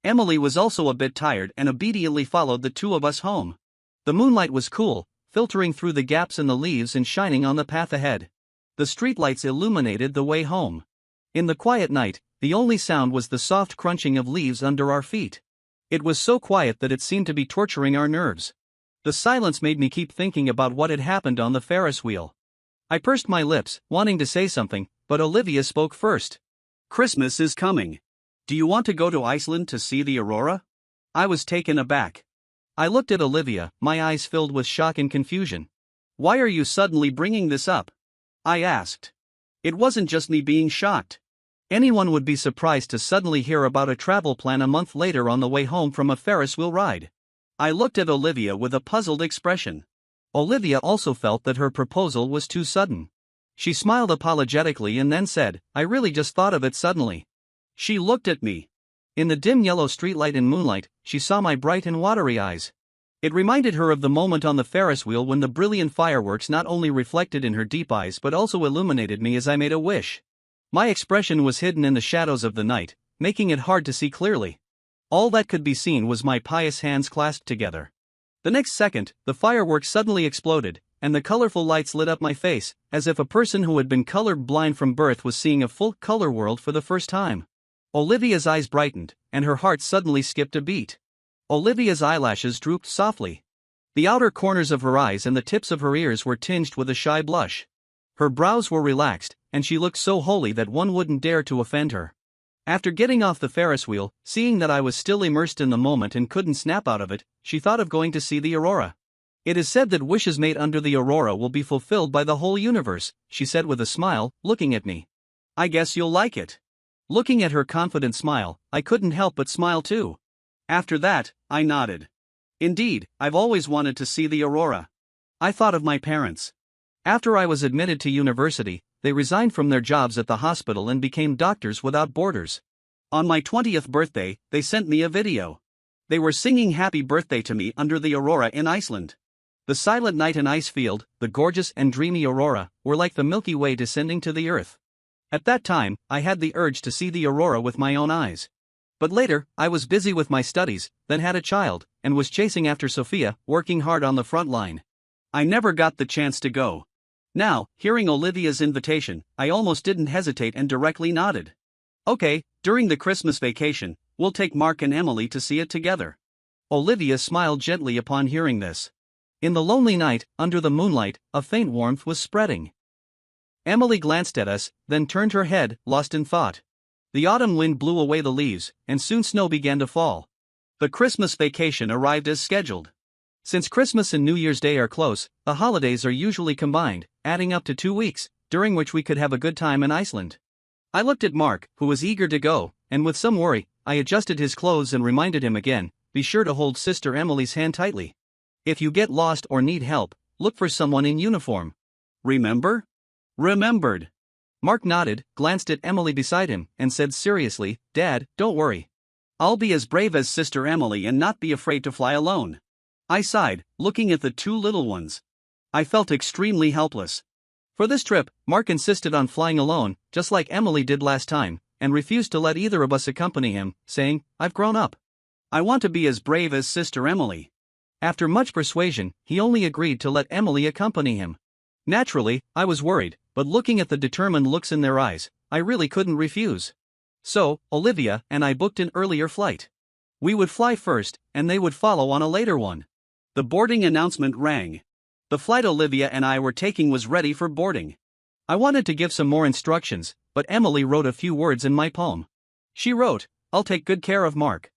Emily was also a bit tired and obediently followed the two of us home. The moonlight was cool, filtering through the gaps in the leaves and shining on the path ahead. The streetlights illuminated the way home. In the quiet night, the only sound was the soft crunching of leaves under our feet. It was so quiet that it seemed to be torturing our nerves. The silence made me keep thinking about what had happened on the Ferris wheel. I pursed my lips, wanting to say something, but Olivia spoke first. "Christmas is coming. Do you want to go to Iceland to see the aurora? I was taken aback. I looked at Olivia, my eyes filled with shock and confusion. Why are you suddenly bringing this up? I asked. It wasn't just me being shocked. Anyone would be surprised to suddenly hear about a travel plan a month later on the way home from a Ferris wheel ride. I looked at Olivia with a puzzled expression. Olivia also felt that her proposal was too sudden. She smiled apologetically and then said, I really just thought of it suddenly. She looked at me. In the dim yellow streetlight and moonlight, she saw my bright and watery eyes. It reminded her of the moment on the Ferris wheel when the brilliant fireworks not only reflected in her deep eyes but also illuminated me as I made a wish. My expression was hidden in the shadows of the night, making it hard to see clearly. All that could be seen was my pious hands clasped together. The next second, the fireworks suddenly exploded, and the colorful lights lit up my face, as if a person who had been color blind from birth was seeing a full color world for the first time. Olivia's eyes brightened, and her heart suddenly skipped a beat. Olivia's eyelashes drooped softly. The outer corners of her eyes and the tips of her ears were tinged with a shy blush. Her brows were relaxed, and she looked so holy that one wouldn't dare to offend her. After getting off the Ferris wheel, seeing that I was still immersed in the moment and couldn't snap out of it, she thought of going to see the aurora. It is said that wishes made under the aurora will be fulfilled by the whole universe, she said with a smile, looking at me. I guess you'll like it. Looking at her confident smile, I couldn't help but smile too. After that, I nodded. Indeed, I've always wanted to see the aurora. I thought of my parents. After I was admitted to university, they resigned from their jobs at the hospital and became Doctors Without Borders. On my 20th birthday, they sent me a video. They were singing Happy Birthday to me under the aurora in Iceland. The silent night and ice field, the gorgeous and dreamy aurora, were like the Milky Way descending to the earth. At that time, I had the urge to see the aurora with my own eyes. But later, I was busy with my studies, then had a child, and was chasing after Sophia, working hard on the front line. I never got the chance to go. Now, hearing Olivia's invitation, I almost didn't hesitate and directly nodded. Okay, during the Christmas vacation, we'll take Mark and Emily to see it together. Olivia smiled gently upon hearing this. In the lonely night, under the moonlight, a faint warmth was spreading. Emily glanced at us, then turned her head, lost in thought. The autumn wind blew away the leaves, and soon snow began to fall. The Christmas vacation arrived as scheduled. Since Christmas and New Year's Day are close, the holidays are usually combined, adding up to 2 weeks, during which we could have a good time in Iceland. I looked at Mark, who was eager to go, and with some worry, I adjusted his clothes and reminded him again, be sure to hold Sister Emily's hand tightly. If you get lost or need help, look for someone in uniform. Remember? Remembered. Mark nodded, glanced at Emily beside him, and said seriously, Dad, don't worry. I'll be as brave as Sister Emily and not be afraid to fly alone. I sighed, looking at the 2 little ones. I felt extremely helpless. For this trip, Mark insisted on flying alone, just like Emily did last time, and refused to let either of us accompany him, saying, I've grown up. I want to be as brave as Sister Emily. After much persuasion, he only agreed to let Emily accompany him. Naturally, I was worried, but looking at the determined looks in their eyes, I really couldn't refuse. So, Olivia and I booked an earlier flight. We would fly first, and they would follow on a later one. The boarding announcement rang. The flight Olivia and I were taking was ready for boarding. I wanted to give some more instructions, but Emily wrote a few words in my palm. She wrote, I'll take good care of Mark.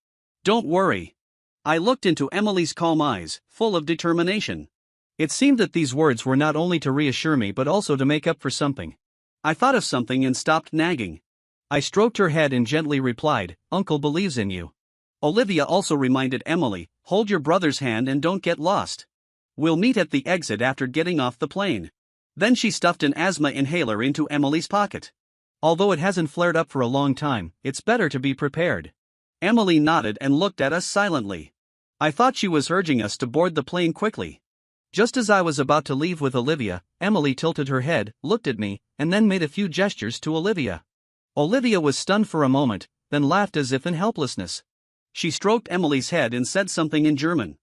Don't worry. I looked into Emily's calm eyes, full of determination. It seemed that these words were not only to reassure me but also to make up for something. I thought of something and stopped nagging. I stroked her head and gently replied, Uncle believes in you. Olivia also reminded Emily, hold your brother's hand and don't get lost. We'll meet at the exit after getting off the plane. Then she stuffed an asthma inhaler into Emily's pocket. Although it hasn't flared up for a long time, it's better to be prepared. Emily nodded and looked at us silently. I thought she was urging us to board the plane quickly. Just as I was about to leave with Olivia, Emily tilted her head, looked at me, and then made a few gestures to Olivia. Olivia was stunned for a moment, then laughed as if in helplessness. She stroked Emily's head and said something in German.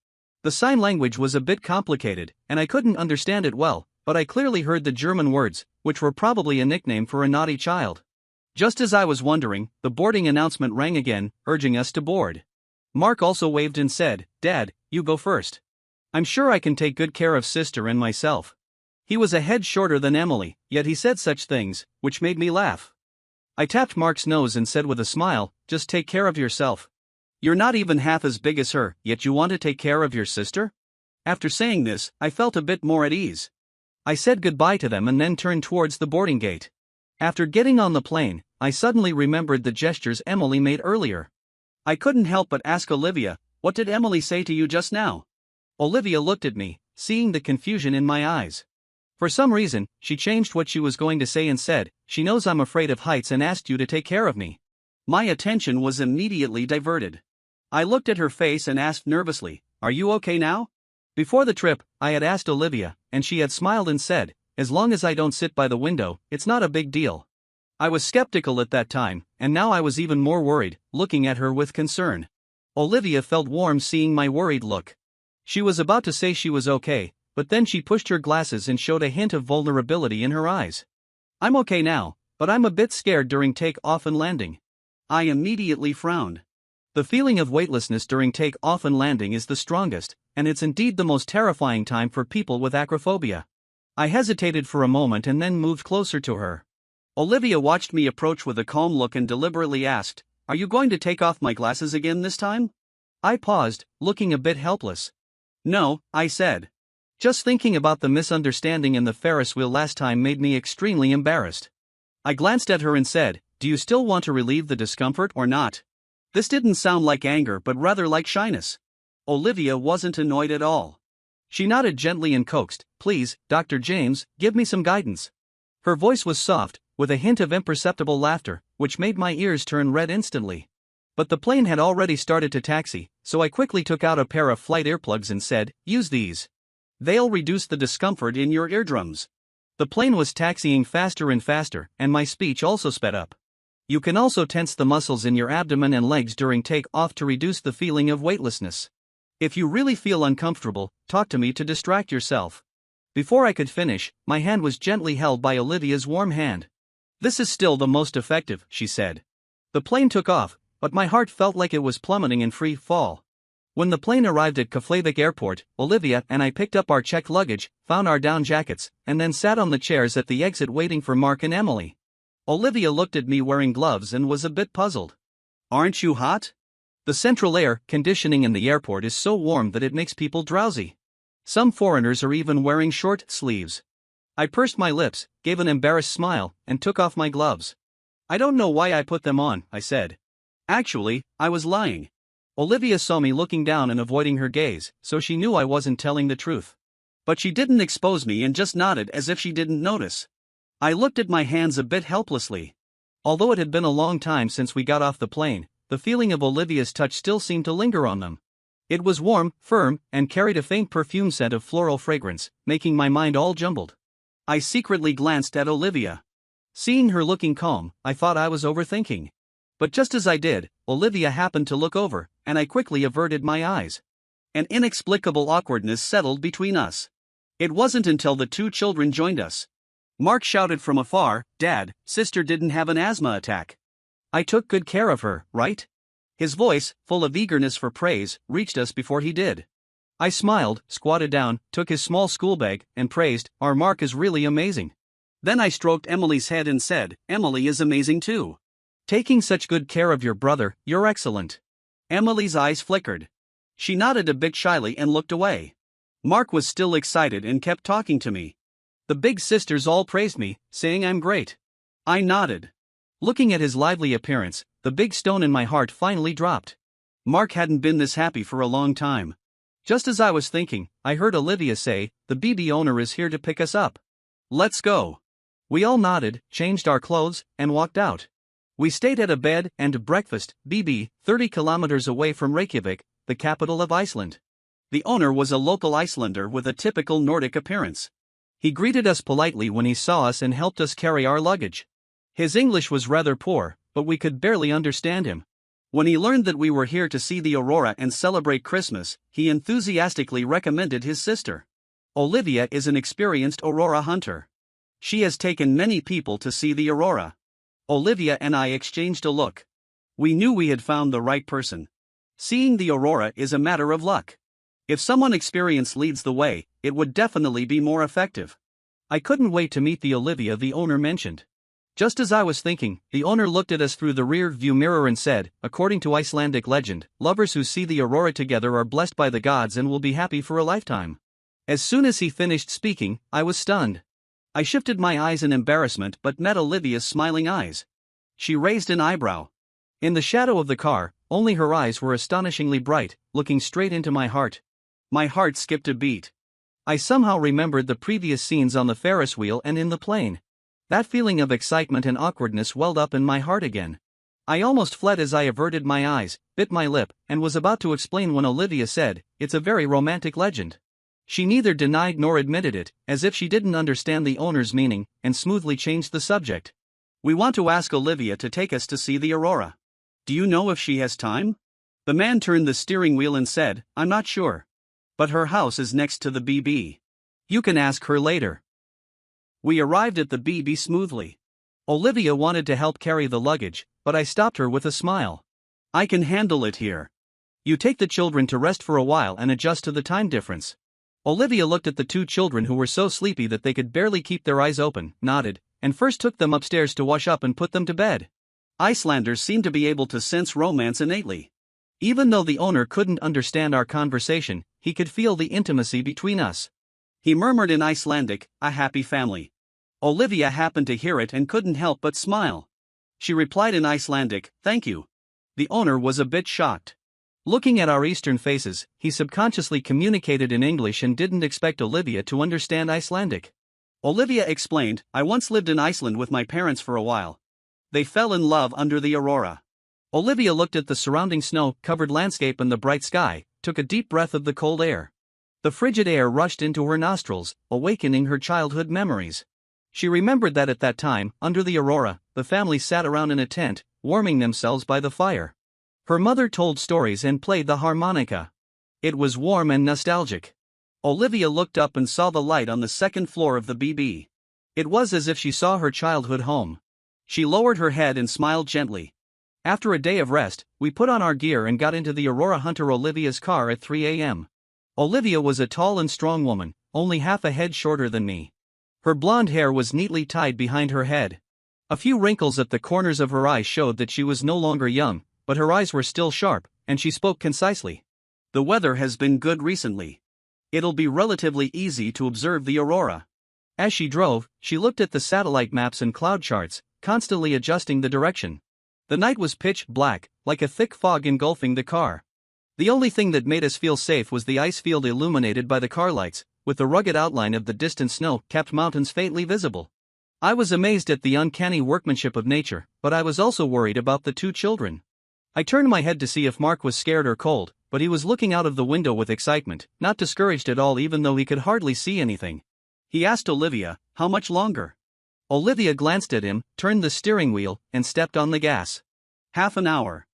The sign language was a bit complicated, and I couldn't understand it well, but I clearly heard the German words, which were probably a nickname for a naughty child. Just as I was wondering, the boarding announcement rang again, urging us to board. Mark also waved and said, Dad, you go first. I'm sure I can take good care of Sister and myself. He was a head shorter than Emily, yet he said such things, which made me laugh. I tapped Mark's nose and said with a smile, just take care of yourself. You're not even half as big as her, yet you want to take care of your sister? After saying this, I felt a bit more at ease. I said goodbye to them and then turned towards the boarding gate. After getting on the plane, I suddenly remembered the gestures Emily made earlier. I couldn't help but ask Olivia, "What did Emily say to you just now?" Olivia looked at me, seeing the confusion in my eyes. For some reason, she changed what she was going to say and said, "She knows I'm afraid of heights and asked you to take care of me." My attention was immediately diverted. I looked at her face and asked nervously, "Are you okay now?" Before the trip, I had asked Olivia, and she had smiled and said, "As long as I don't sit by the window, it's not a big deal." I was skeptical at that time, and now I was even more worried, looking at her with concern. Olivia felt warm seeing my worried look. She was about to say she was okay, but then she pushed her glasses and showed a hint of vulnerability in her eyes. "I'm okay now, but I'm a bit scared during take-off and landing." I immediately frowned. The feeling of weightlessness during take-off and landing is the strongest, and it's indeed the most terrifying time for people with acrophobia. I hesitated for a moment and then moved closer to her. Olivia watched me approach with a calm look and deliberately asked, "Are you going to take off my glasses again this time?" I paused, looking a bit helpless. "No," I said. Just thinking about the misunderstanding in the Ferris wheel last time made me extremely embarrassed. I glanced at her and said, "Do you still want to relieve the discomfort or not?" This didn't sound like anger but rather like shyness. Olivia wasn't annoyed at all. She nodded gently and coaxed, "Please, Dr. James, give me some guidance." Her voice was soft, with a hint of imperceptible laughter, which made my ears turn red instantly. But the plane had already started to taxi, so I quickly took out a pair of flight earplugs and said, "Use these. They'll reduce the discomfort in your eardrums." The plane was taxiing faster and faster, and my speech also sped up. You can also tense the muscles in your abdomen and legs during take-off to reduce the feeling of weightlessness. If you really feel uncomfortable, talk to me to distract yourself. Before I could finish, my hand was gently held by Olivia's warm hand. "This is still the most effective," she said. The plane took off, but my heart felt like it was plummeting in free fall. When the plane arrived at Keflavik Airport, Olivia and I picked up our checked luggage, found our down jackets, and then sat on the chairs at the exit waiting for Mark and Emily. Olivia looked at me wearing gloves and was a bit puzzled. "Aren't you hot?" The central air conditioning in the airport is so warm that it makes people drowsy. Some foreigners are even wearing short sleeves. I pursed my lips, gave an embarrassed smile, and took off my gloves. "I don't know why I put them on," I said. Actually, I was lying. Olivia saw me looking down and avoiding her gaze, so she knew I wasn't telling the truth. But she didn't expose me and just nodded as if she didn't notice. I looked at my hands a bit helplessly. Although it had been a long time since we got off the plane, the feeling of Olivia's touch still seemed to linger on them. It was warm, firm, and carried a faint perfume scent of floral fragrance, making my mind all jumbled. I secretly glanced at Olivia. Seeing her looking calm, I thought I was overthinking. But just as I did, Olivia happened to look over, and I quickly averted my eyes. An inexplicable awkwardness settled between us. It wasn't until the two children joined us. Mark shouted from afar, "Dad, sister didn't have an asthma attack. I took good care of her, right?" His voice, full of eagerness for praise, reached us before he did. I smiled, squatted down, took his small school bag, and praised, "Our Mark is really amazing." Then I stroked Emily's head and said, "Emily is amazing too. Taking such good care of your brother, you're excellent." Emily's eyes flickered. She nodded a bit shyly and looked away. Mark was still excited and kept talking to me. The big sisters all praised me, saying I'm great. I nodded. Looking at his lively appearance, the big stone in my heart finally dropped. Mark hadn't been this happy for a long time. Just as I was thinking, I heard Olivia say, "The BB owner is here to pick us up. Let's go." We all nodded, changed our clothes, and walked out. We stayed at a bed and breakfast, BB, 30 kilometers away from Reykjavik, the capital of Iceland. The owner was a local Icelander with a typical Nordic appearance. He greeted us politely when he saw us and helped us carry our luggage. His English was rather poor, but we could barely understand him. When he learned that we were here to see the aurora and celebrate Christmas, he enthusiastically recommended his sister. Olivia is an experienced aurora hunter. She has taken many people to see the aurora. Olivia and I exchanged a look. We knew we had found the right person. Seeing the aurora is a matter of luck. If someone experienced leads the way, it would definitely be more effective. I couldn't wait to meet the Olivia the owner mentioned. Just as I was thinking, the owner looked at us through the rear view mirror and said, according to Icelandic legend, lovers who see the aurora together are blessed by the gods and will be happy for a lifetime. As soon as he finished speaking, I was stunned. I shifted my eyes in embarrassment but met Olivia's smiling eyes. She raised an eyebrow. In the shadow of the car, only her eyes were astonishingly bright, looking straight into my heart. My heart skipped a beat. I somehow remembered the previous scenes on the Ferris wheel and in the plane. That feeling of excitement and awkwardness welled up in my heart again. I almost fled as I averted my eyes, bit my lip, and was about to explain when Olivia said, "It's a very romantic legend." She neither denied nor admitted it, as if she didn't understand the owner's meaning, and smoothly changed the subject. "We want to ask Olivia to take us to see the aurora. Do you know if she has time?" The man turned the steering wheel and said, "I'm not sure. But her house is next to the BB. You can ask her later." We arrived at the BB smoothly. Olivia wanted to help carry the luggage, but I stopped her with a smile. "I can handle it here. You take the children to rest for a while and adjust to the time difference." Olivia looked at the two children who were so sleepy that they could barely keep their eyes open, nodded, and first took them upstairs to wash up and put them to bed. Icelanders seem to be able to sense romance innately. Even though the owner couldn't understand our conversation, he could feel the intimacy between us. He murmured in Icelandic, "A happy family." Olivia happened to hear it and couldn't help but smile. She replied in Icelandic, "Thank you." The owner was a bit shocked. Looking at our Eastern faces, he subconsciously communicated in English and didn't expect Olivia to understand Icelandic. Olivia explained, "I once lived in Iceland with my parents for a while. They fell in love under the aurora." Olivia looked at the surrounding snow-covered landscape and the bright sky, took a deep breath of the cold air. The frigid air rushed into her nostrils, awakening her childhood memories. She remembered that at that time, under the aurora, the family sat around in a tent, warming themselves by the fire. Her mother told stories and played the harmonica. It was warm and nostalgic. Olivia looked up and saw the light on the second floor of the BB. It was as if she saw her childhood home. She lowered her head and smiled gently. After a day of rest, we put on our gear and got into the Aurora Hunter Olivia's car at 3 a.m. Olivia was a tall and strong woman, only half a head shorter than me. Her blonde hair was neatly tied behind her head. A few wrinkles at the corners of her eyes showed that she was no longer young, but her eyes were still sharp, and she spoke concisely. "The weather has been good recently. It'll be relatively easy to observe the aurora." As she drove, she looked at the satellite maps and cloud charts, constantly adjusting the direction. The night was pitch black, like a thick fog engulfing the car. The only thing that made us feel safe was the ice field illuminated by the car lights, with the rugged outline of the distant snow-capped mountains faintly visible. I was amazed at the uncanny workmanship of nature, but I was also worried about the two children. I turned my head to see if Mark was scared or cold, but he was looking out of the window with excitement, not discouraged at all even though he could hardly see anything. He asked Olivia, "How much longer?" Olivia glanced at him, turned the steering wheel, and stepped on the gas. "Half an hour."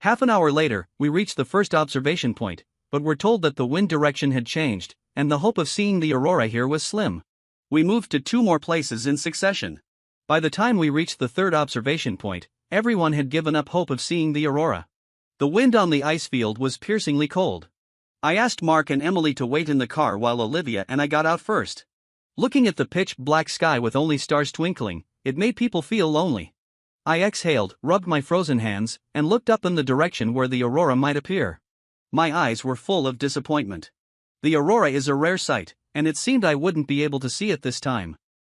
Half an hour later, we reached the first observation point, but were told that the wind direction had changed, and the hope of seeing the aurora here was slim. We moved to 2 more places in succession. By the time we reached the third observation point, everyone had given up hope of seeing the aurora. The wind on the ice field was piercingly cold. I asked Mark and Emily to wait in the car while Olivia and I got out first. Looking at the pitch-black sky with only stars twinkling, it made people feel lonely. I exhaled, rubbed my frozen hands, and looked up in the direction where the aurora might appear. My eyes were full of disappointment. The aurora is a rare sight, and it seemed I wouldn't be able to see it this time.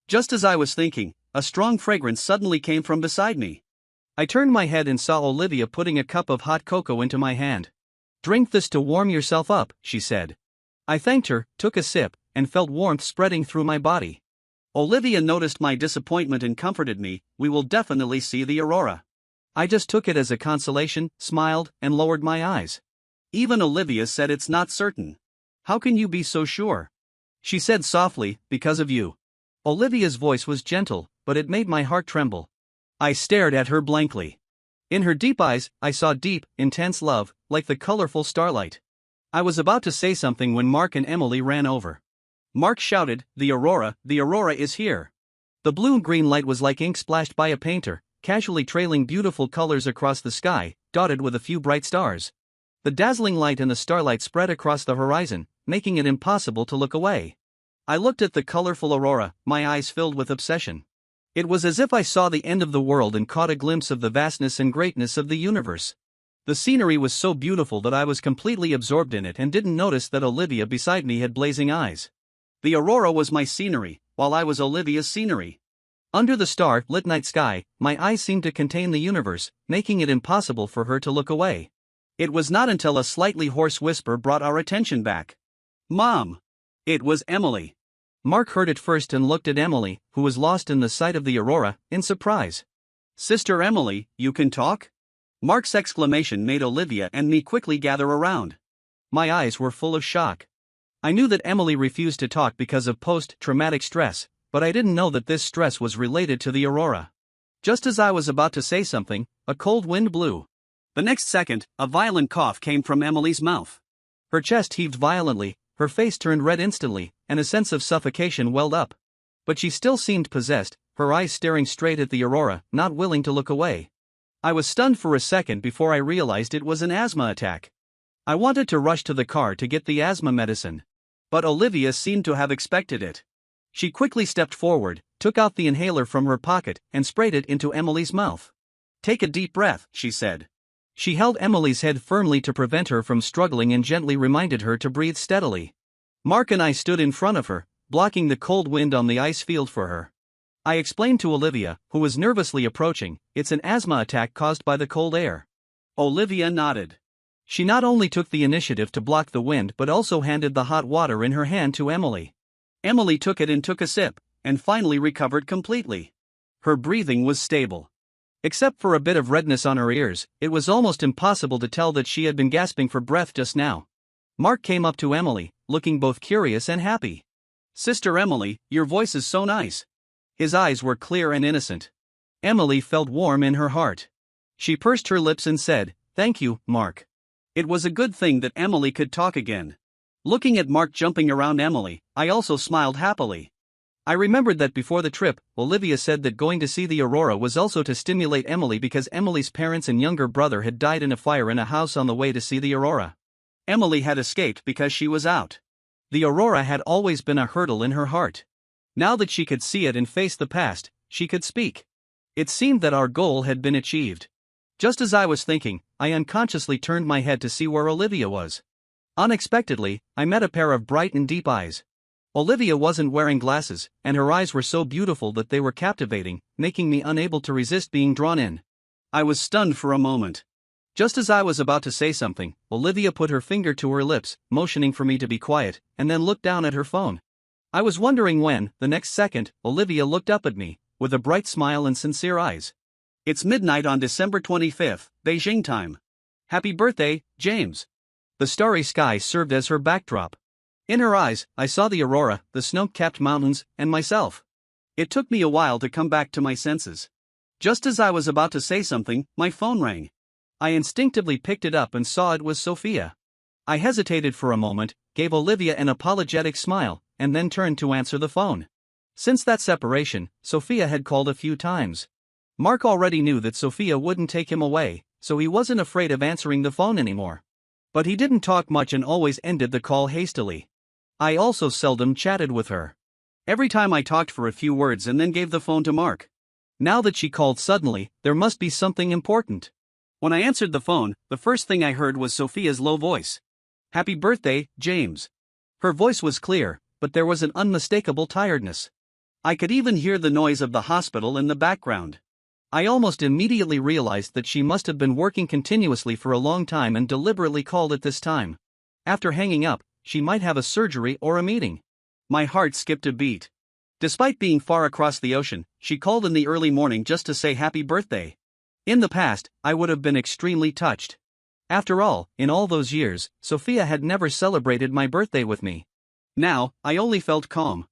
Just as I was thinking, a strong fragrance suddenly came from beside me. I turned my head and saw Olivia putting a cup of hot cocoa into my hand. "Drink this to warm yourself up," she said. I thanked her, took a sip, and felt warmth spreading through my body. Olivia noticed my disappointment and comforted me, "We will definitely see the aurora." I just took it as a consolation, smiled, and lowered my eyes. Even Olivia said, "It's not certain." "How can you be so sure?" She said softly, "Because of you." Olivia's voice was gentle, but it made my heart tremble. I stared at her blankly. In her deep eyes, I saw deep, intense love, like the colorful starlight. I was about to say something when Mark and Emily ran over. Mark shouted, the aurora is here." The blue-green light was like ink splashed by a painter, casually trailing beautiful colors across the sky, dotted with a few bright stars. The dazzling light and the starlight spread across the horizon, making it impossible to look away. I looked at the colorful aurora, my eyes filled with obsession. It was as if I saw the end of the world and caught a glimpse of the vastness and greatness of the universe. The scenery was so beautiful that I was completely absorbed in it and didn't notice that Olivia beside me had blazing eyes. The aurora was my scenery, while I was Olivia's scenery. Under the star-lit night sky, my eyes seemed to contain the universe, making it impossible for her to look away. It was not until a slightly hoarse whisper brought our attention back. "Mom!" It was Emily. Mark heard it first and looked at Emily, who was lost in the sight of the aurora, in surprise. "Sister Emily, you can talk?" Mark's exclamation made Olivia and me quickly gather around. My eyes were full of shock. I knew that Emily refused to talk because of post-traumatic stress, but I didn't know that this stress was related to the aurora. Just as I was about to say something, a cold wind blew. The next second, a violent cough came from Emily's mouth. Her chest heaved violently, her face turned red instantly, and a sense of suffocation welled up. But she still seemed possessed, her eyes staring straight at the aurora, not willing to look away. I was stunned for a second before I realized it was an asthma attack. I wanted to rush to the car to get the asthma medicine. But Olivia seemed to have expected it. She quickly stepped forward, took out the inhaler from her pocket, and sprayed it into Emily's mouth. "Take a deep breath," she said. She held Emily's head firmly to prevent her from struggling and gently reminded her to breathe steadily. Mark and I stood in front of her, blocking the cold wind on the ice field for her. I explained to Olivia, who was nervously approaching, "It's an asthma attack caused by the cold air." Olivia nodded. She not only took the initiative to block the wind but also handed the hot water in her hand to Emily. Emily took it and took a sip, and finally recovered completely. Her breathing was stable. Except for a bit of redness on her ears, it was almost impossible to tell that she had been gasping for breath just now. Mark came up to Emily, looking both curious and happy. "Sister Emily, your voice is so nice." His eyes were clear and innocent. Emily felt warm in her heart. She pursed her lips and said, "Thank you, Mark." It was a good thing that Emily could talk again. Looking at Mark jumping around Emily, I also smiled happily. I remembered that before the trip, Olivia said that going to see the aurora was also to stimulate Emily because Emily's parents and younger brother had died in a fire in a house on the way to see the aurora. Emily had escaped because she was out. The aurora had always been a hurdle in her heart. Now that she could see it and face the past, she could speak. It seemed that our goal had been achieved. Just as I was thinking, I unconsciously turned my head to see where Olivia was. Unexpectedly, I met a pair of bright and deep eyes. Olivia wasn't wearing glasses, and her eyes were so beautiful that they were captivating, making me unable to resist being drawn in. I was stunned for a moment. Just as I was about to say something, Olivia put her finger to her lips, motioning for me to be quiet, and then looked down at her phone. I was wondering when, the next second, Olivia looked up at me, with a bright smile and sincere eyes. "It's midnight on December 25th, Beijing time. Happy birthday, James." The starry sky served as her backdrop. In her eyes, I saw the aurora, the snow-capped mountains, and myself. It took me a while to come back to my senses. Just as I was about to say something, my phone rang. I instinctively picked it up and saw it was Sophia. I hesitated for a moment, gave Olivia an apologetic smile, and then turned to answer the phone. Since that separation, Sophia had called a few times. Mark already knew that Sophia wouldn't take him away, so he wasn't afraid of answering the phone anymore. But he didn't talk much and always ended the call hastily. I also seldom chatted with her. Every time I talked for a few words and then gave the phone to Mark. Now that she called suddenly, there must be something important. When I answered the phone, the first thing I heard was Sophia's low voice. "Happy birthday, James." Her voice was clear, but there was an unmistakable tiredness. I could even hear the noise of the hospital in the background. I almost immediately realized that she must have been working continuously for a long time and deliberately called at this time. After hanging up, she might have a surgery or a meeting. My heart skipped a beat. Despite being far across the ocean, she called in the early morning just to say happy birthday. In the past, I would have been extremely touched. After all, in all those years, Sophia had never celebrated my birthday with me. Now, I only felt calm.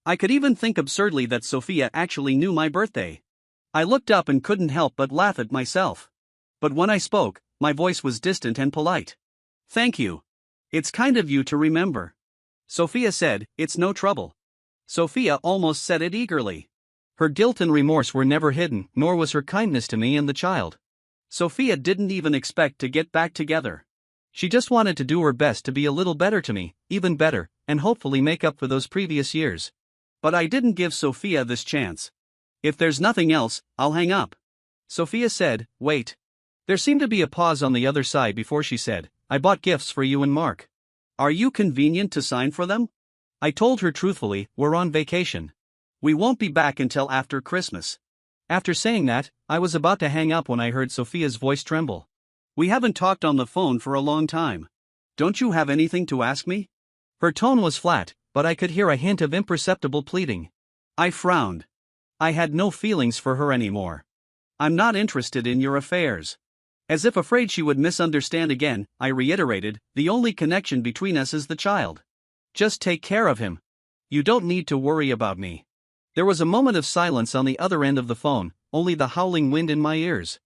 I could even think absurdly that Sophia actually knew my birthday. I looked up and couldn't help but laugh at myself. But when I spoke, my voice was distant and polite. "Thank you. It's kind of you to remember." Sophia said, "It's no trouble." Sophia almost said it eagerly. Her guilt and remorse were never hidden, nor was her kindness to me and the child. Sophia didn't even expect to get back together. She just wanted to do her best to be a little better to me, even better, and hopefully make up for those previous years. But I didn't give Sophia this chance. If there's nothing else, I'll hang up. Sophia said, wait. There seemed to be a pause on the other side before she said, I bought gifts for you and Mark. Are you convenient to sign for them? I told her truthfully, we're on vacation. We won't be back until after Christmas. After saying that, I was about to hang up when I heard Sophia's voice tremble. We haven't talked on the phone for a long time. Don't you have anything to ask me? Her tone was flat, but I could hear a hint of imperceptible pleading. I frowned. I had no feelings for her anymore. I'm not interested in your affairs. As if afraid she would misunderstand again, I reiterated, the only connection between us is the child. Just take care of him. You don't need to worry about me. There was a moment of silence on the other end of the phone, only the howling wind in my ears.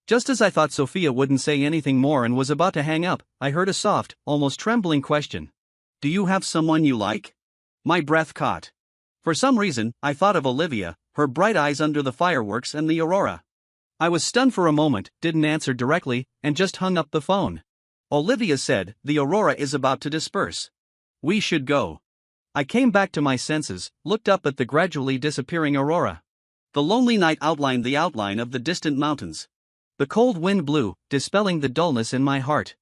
Just as I thought Sophia wouldn't say anything more and was about to hang up, I heard a soft, almost trembling question. Do you have someone you like? My breath caught. For some reason, I thought of Olivia, her bright eyes under the fireworks and the aurora. I was stunned for a moment, didn't answer directly, and just hung up the phone. Olivia said, the aurora is about to disperse. We should go. I came back to my senses, looked up at the gradually disappearing aurora. The lonely night outlined the outline of the distant mountains. The cold wind blew, dispelling the dullness in my heart.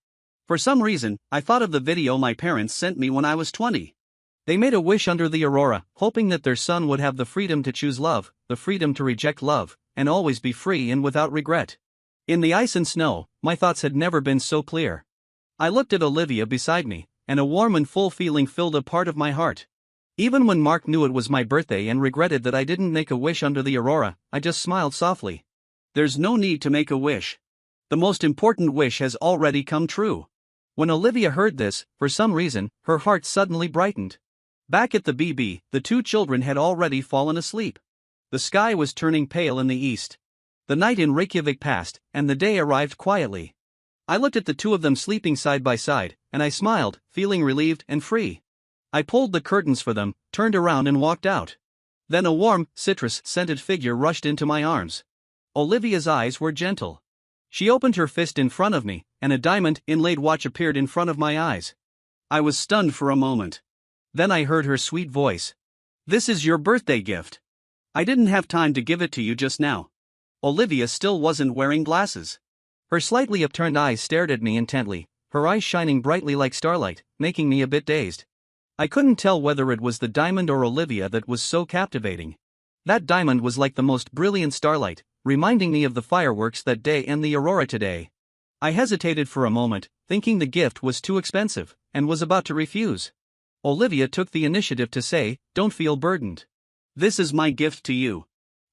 For some reason, I thought of the video my parents sent me when I was 20. They made a wish under the aurora, hoping that their son would have the freedom to choose love, the freedom to reject love, and always be free and without regret. In the ice and snow, my thoughts had never been so clear. I looked at Olivia beside me, and a warm and full feeling filled a part of my heart. Even when Mark knew it was my birthday and regretted that I didn't make a wish under the aurora, I just smiled softly. There's no need to make a wish. The most important wish has already come true. When Olivia heard this, for some reason, her heart suddenly brightened. Back at the BB, the two children had already fallen asleep. The sky was turning pale in the east. The night in Reykjavik passed, and the day arrived quietly. I looked at the two of them sleeping side by side, and I smiled, feeling relieved and free. I pulled the curtains for them, turned around and walked out. Then a warm, citrus-scented figure rushed into my arms. Olivia's eyes were gentle. She opened her fist in front of me, and a diamond-inlaid watch appeared in front of my eyes. I was stunned for a moment. Then I heard her sweet voice. This is your birthday gift. I didn't have time to give it to you just now. Olivia still wasn't wearing glasses. Her slightly upturned eyes stared at me intently, her eyes shining brightly like starlight, making me a bit dazed. I couldn't tell whether it was the diamond or Olivia that was so captivating. That diamond was like the most brilliant starlight, reminding me of the fireworks that day and the aurora today. I hesitated for a moment, thinking the gift was too expensive, and was about to refuse. Olivia took the initiative to say, "Don't feel burdened. This is my gift to you.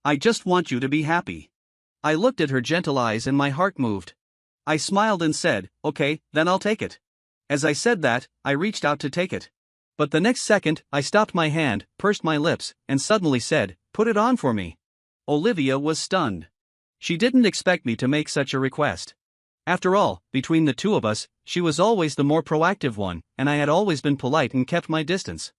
I just want you to be happy." I looked at her gentle eyes and my heart moved. I smiled and said, "Okay, then I'll take it." As I said that, I reached out to take it. But the next second, I stopped my hand, pursed my lips, and suddenly said, "Put it on for me." Olivia was stunned. She didn't expect me to make such a request. After all, between the two of us, she was always the more proactive one, and I had always been polite and kept my distance.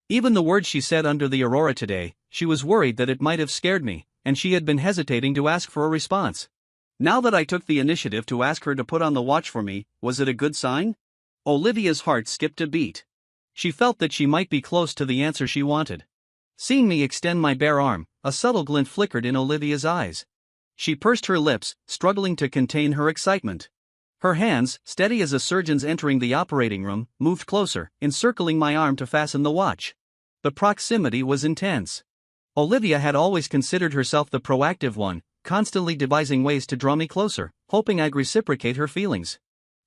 Even the words she said under the aurora today, she was worried that it might have scared me, and she had been hesitating to ask for a response. Now that I took the initiative to ask her to put on the watch for me, was it a good sign? Olivia's heart skipped a beat. She felt that she might be close to the answer she wanted. Seeing me extend my bare arm, a subtle glint flickered in Olivia's eyes. She pursed her lips, struggling to contain her excitement. Her hands, steady as a surgeon's entering the operating room, moved closer, encircling my arm to fasten the watch. The proximity was intense. Olivia had always considered herself the proactive one, constantly devising ways to draw me closer, hoping I'd reciprocate her feelings.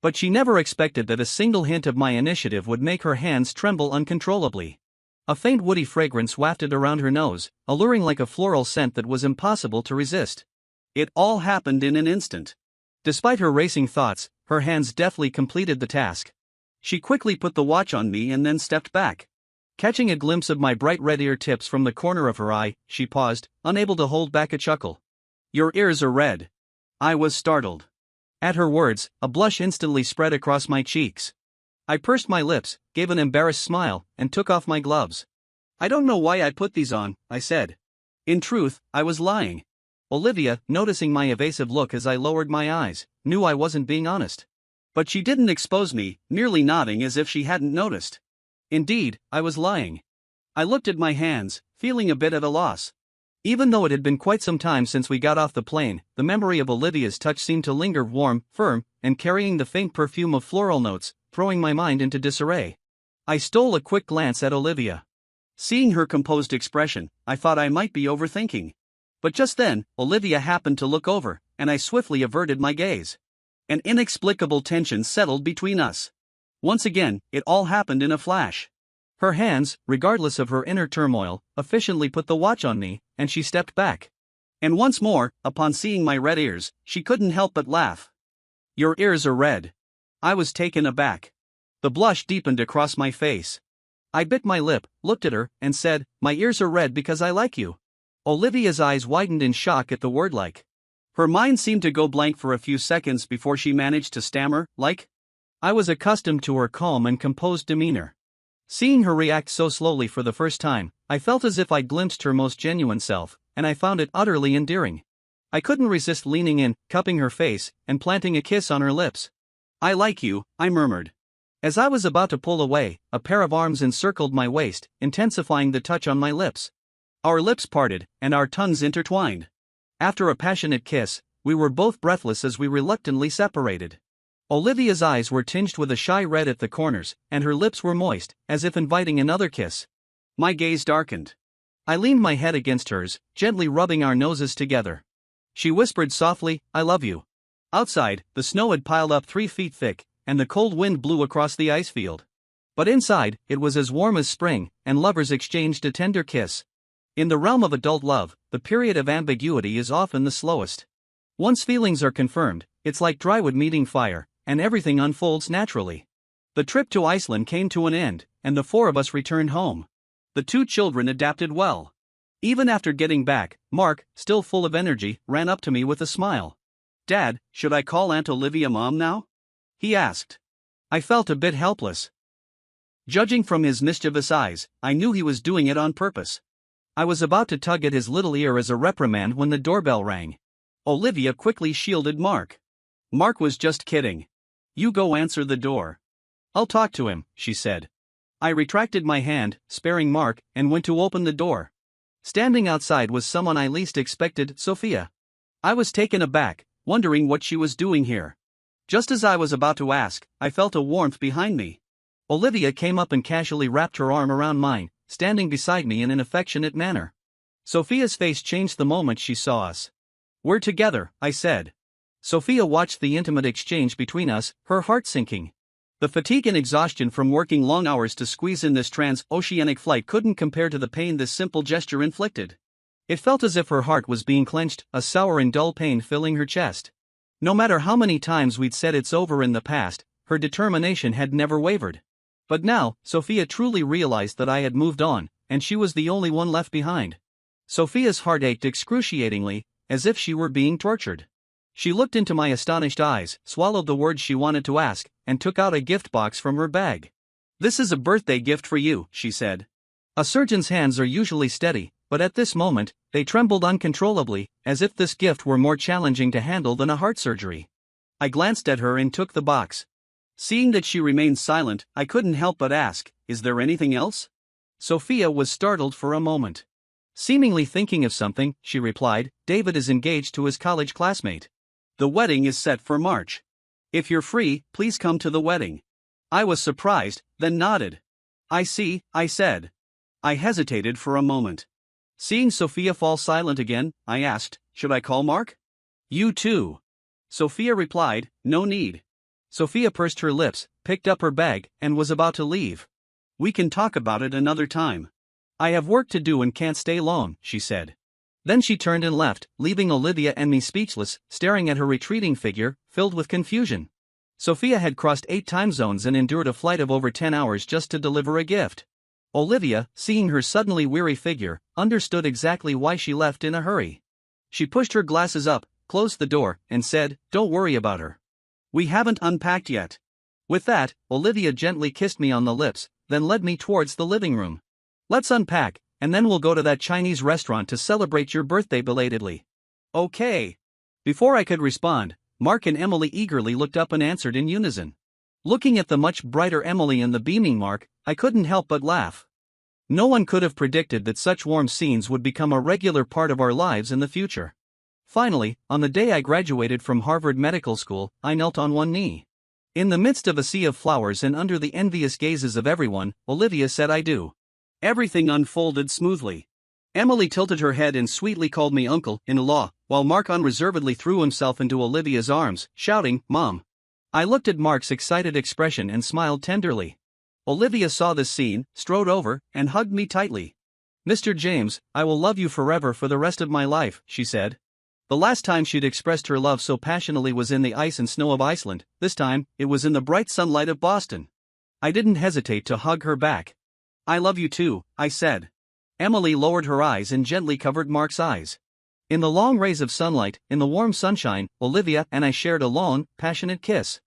But she never expected that a single hint of my initiative would make her hands tremble uncontrollably. A faint woody fragrance wafted around her nose, alluring like a floral scent that was impossible to resist. It all happened in an instant. Despite her racing thoughts, her hands deftly completed the task. She quickly put the watch on me and then stepped back. Catching a glimpse of my bright red ear tips from the corner of her eye, she paused, unable to hold back a chuckle. "Your ears are red." I was startled. At her words, a blush instantly spread across my cheeks. I pursed my lips, gave an embarrassed smile, and took off my gloves. "I don't know why I put these on," I said. In truth, I was lying. Olivia, noticing my evasive look as I lowered my eyes, knew I wasn't being honest. But she didn't expose me, merely nodding as if she hadn't noticed. Indeed, I was lying. I looked at my hands, feeling a bit at a loss. Even though it had been quite some time since we got off the plane, the memory of Olivia's touch seemed to linger warm, firm, and carrying the faint perfume of floral notes, throwing my mind into disarray. I stole a quick glance at Olivia. Seeing her composed expression, I thought I might be overthinking. But just then, Olivia happened to look over, and I swiftly averted my gaze. An inexplicable tension settled between us. Once again, it all happened in a flash. Her hands, regardless of her inner turmoil, efficiently put the watch on me, and she stepped back. And once more, upon seeing my red ears, she couldn't help but laugh. "Your ears are red." I was taken aback. The blush deepened across my face. I bit my lip, looked at her, and said, "My ears are red because I like you." Olivia's eyes widened in shock at the word like. Her mind seemed to go blank for a few seconds before she managed to stammer, "Like?" I was accustomed to her calm and composed demeanor. Seeing her react so slowly for the first time, I felt as if I'd glimpsed her most genuine self, and I found it utterly endearing. I couldn't resist leaning in, cupping her face, and planting a kiss on her lips. "I like you," I murmured. As I was about to pull away, a pair of arms encircled my waist, intensifying the touch on my lips. Our lips parted, and our tongues intertwined. After a passionate kiss, we were both breathless as we reluctantly separated. Olivia's eyes were tinged with a shy red at the corners, and her lips were moist, as if inviting another kiss. My gaze darkened. I leaned my head against hers, gently rubbing our noses together. She whispered softly, "I love you." Outside, the snow had piled up 3 feet thick, and the cold wind blew across the ice field. But inside, it was as warm as spring, and lovers exchanged a tender kiss. In the realm of adult love, the period of ambiguity is often the slowest. Once feelings are confirmed, it's like dry wood meeting fire, and everything unfolds naturally. The trip to Iceland came to an end, and the 4 of us returned home. The 2 children adapted well. Even after getting back, Mark, still full of energy, ran up to me with a smile. "Dad, should I call Aunt Olivia Mom now?" he asked. I felt a bit helpless. Judging from his mischievous eyes, I knew he was doing it on purpose. I was about to tug at his little ear as a reprimand when the doorbell rang. Olivia quickly shielded Mark. "Mark was just kidding. You go answer the door." "I'll talk to him," she said. I retracted my hand, sparing Mark, and went to open the door. Standing outside was someone I least expected, Sophia. I was taken aback, wondering what she was doing here. Just as I was about to ask, I felt a warmth behind me. Olivia came up and casually wrapped her arm around mine, standing beside me in an affectionate manner. Sophia's face changed the moment she saw us. "We're together," I said. Sophia watched the intimate exchange between us, her heart sinking. The fatigue and exhaustion from working long hours to squeeze in this trans-oceanic flight couldn't compare to the pain this simple gesture inflicted. It felt as if her heart was being clenched, a sour and dull pain filling her chest. No matter how many times we'd said it's over in the past, her determination had never wavered. But now, Sophia truly realized that I had moved on, and she was the only one left behind. Sophia's heart ached excruciatingly, as if she were being tortured. She looked into my astonished eyes, swallowed the words she wanted to ask, and took out a gift box from her bag. "This is a birthday gift for you," she said. A surgeon's hands are usually steady, but at this moment, they trembled uncontrollably, as if this gift were more challenging to handle than a heart surgery. I glanced at her and took the box. Seeing that she remained silent, I couldn't help but ask, "Is there anything else?" Sophia was startled for a moment. Seemingly thinking of something, she replied, "David is engaged to his college classmate. The wedding is set for March. If you're free, please come to the wedding." I was surprised, then nodded. "I see," I said. I hesitated for a moment. Seeing Sophia fall silent again, I asked, "Should I call Mark?" "You too." Sophia replied, "No need." Sophia pursed her lips, picked up her bag, and was about to leave. "We can talk about it another time. I have work to do and can't stay long," she said. Then she turned and left, leaving Olivia and me speechless, staring at her retreating figure, filled with confusion. Sophia had crossed 8 time zones and endured a flight of over 10 hours just to deliver a gift. Olivia, seeing her suddenly weary figure, understood exactly why she left in a hurry. She pushed her glasses up, closed the door, and said, "Don't worry about her. We haven't unpacked yet." With that, Olivia gently kissed me on the lips, then led me towards the living room. "Let's unpack, and then we'll go to that Chinese restaurant to celebrate your birthday belatedly." "Okay." Before I could respond, Mark and Emily eagerly looked up and answered in unison. Looking at the much brighter Emily and the beaming Mark, I couldn't help but laugh. No one could have predicted that such warm scenes would become a regular part of our lives in the future. Finally, on the day I graduated from Harvard Medical School, I knelt on one knee. In the midst of a sea of flowers and under the envious gazes of everyone, Olivia said I do. Everything unfolded smoothly. Emily tilted her head and sweetly called me uncle-in-law, while Mark unreservedly threw himself into Olivia's arms, shouting, "Mom." I looked at Mark's excited expression and smiled tenderly. Olivia saw this scene, strode over, and hugged me tightly. "Mr. James, I will love you forever for the rest of my life," she said. The last time she'd expressed her love so passionately was in the ice and snow of Iceland. This time, it was in the bright sunlight of Boston. I didn't hesitate to hug her back. "I love you too," I said. Emily lowered her eyes and gently covered Mark's eyes. In the long rays of sunlight, in the warm sunshine, Olivia and I shared a long, passionate kiss.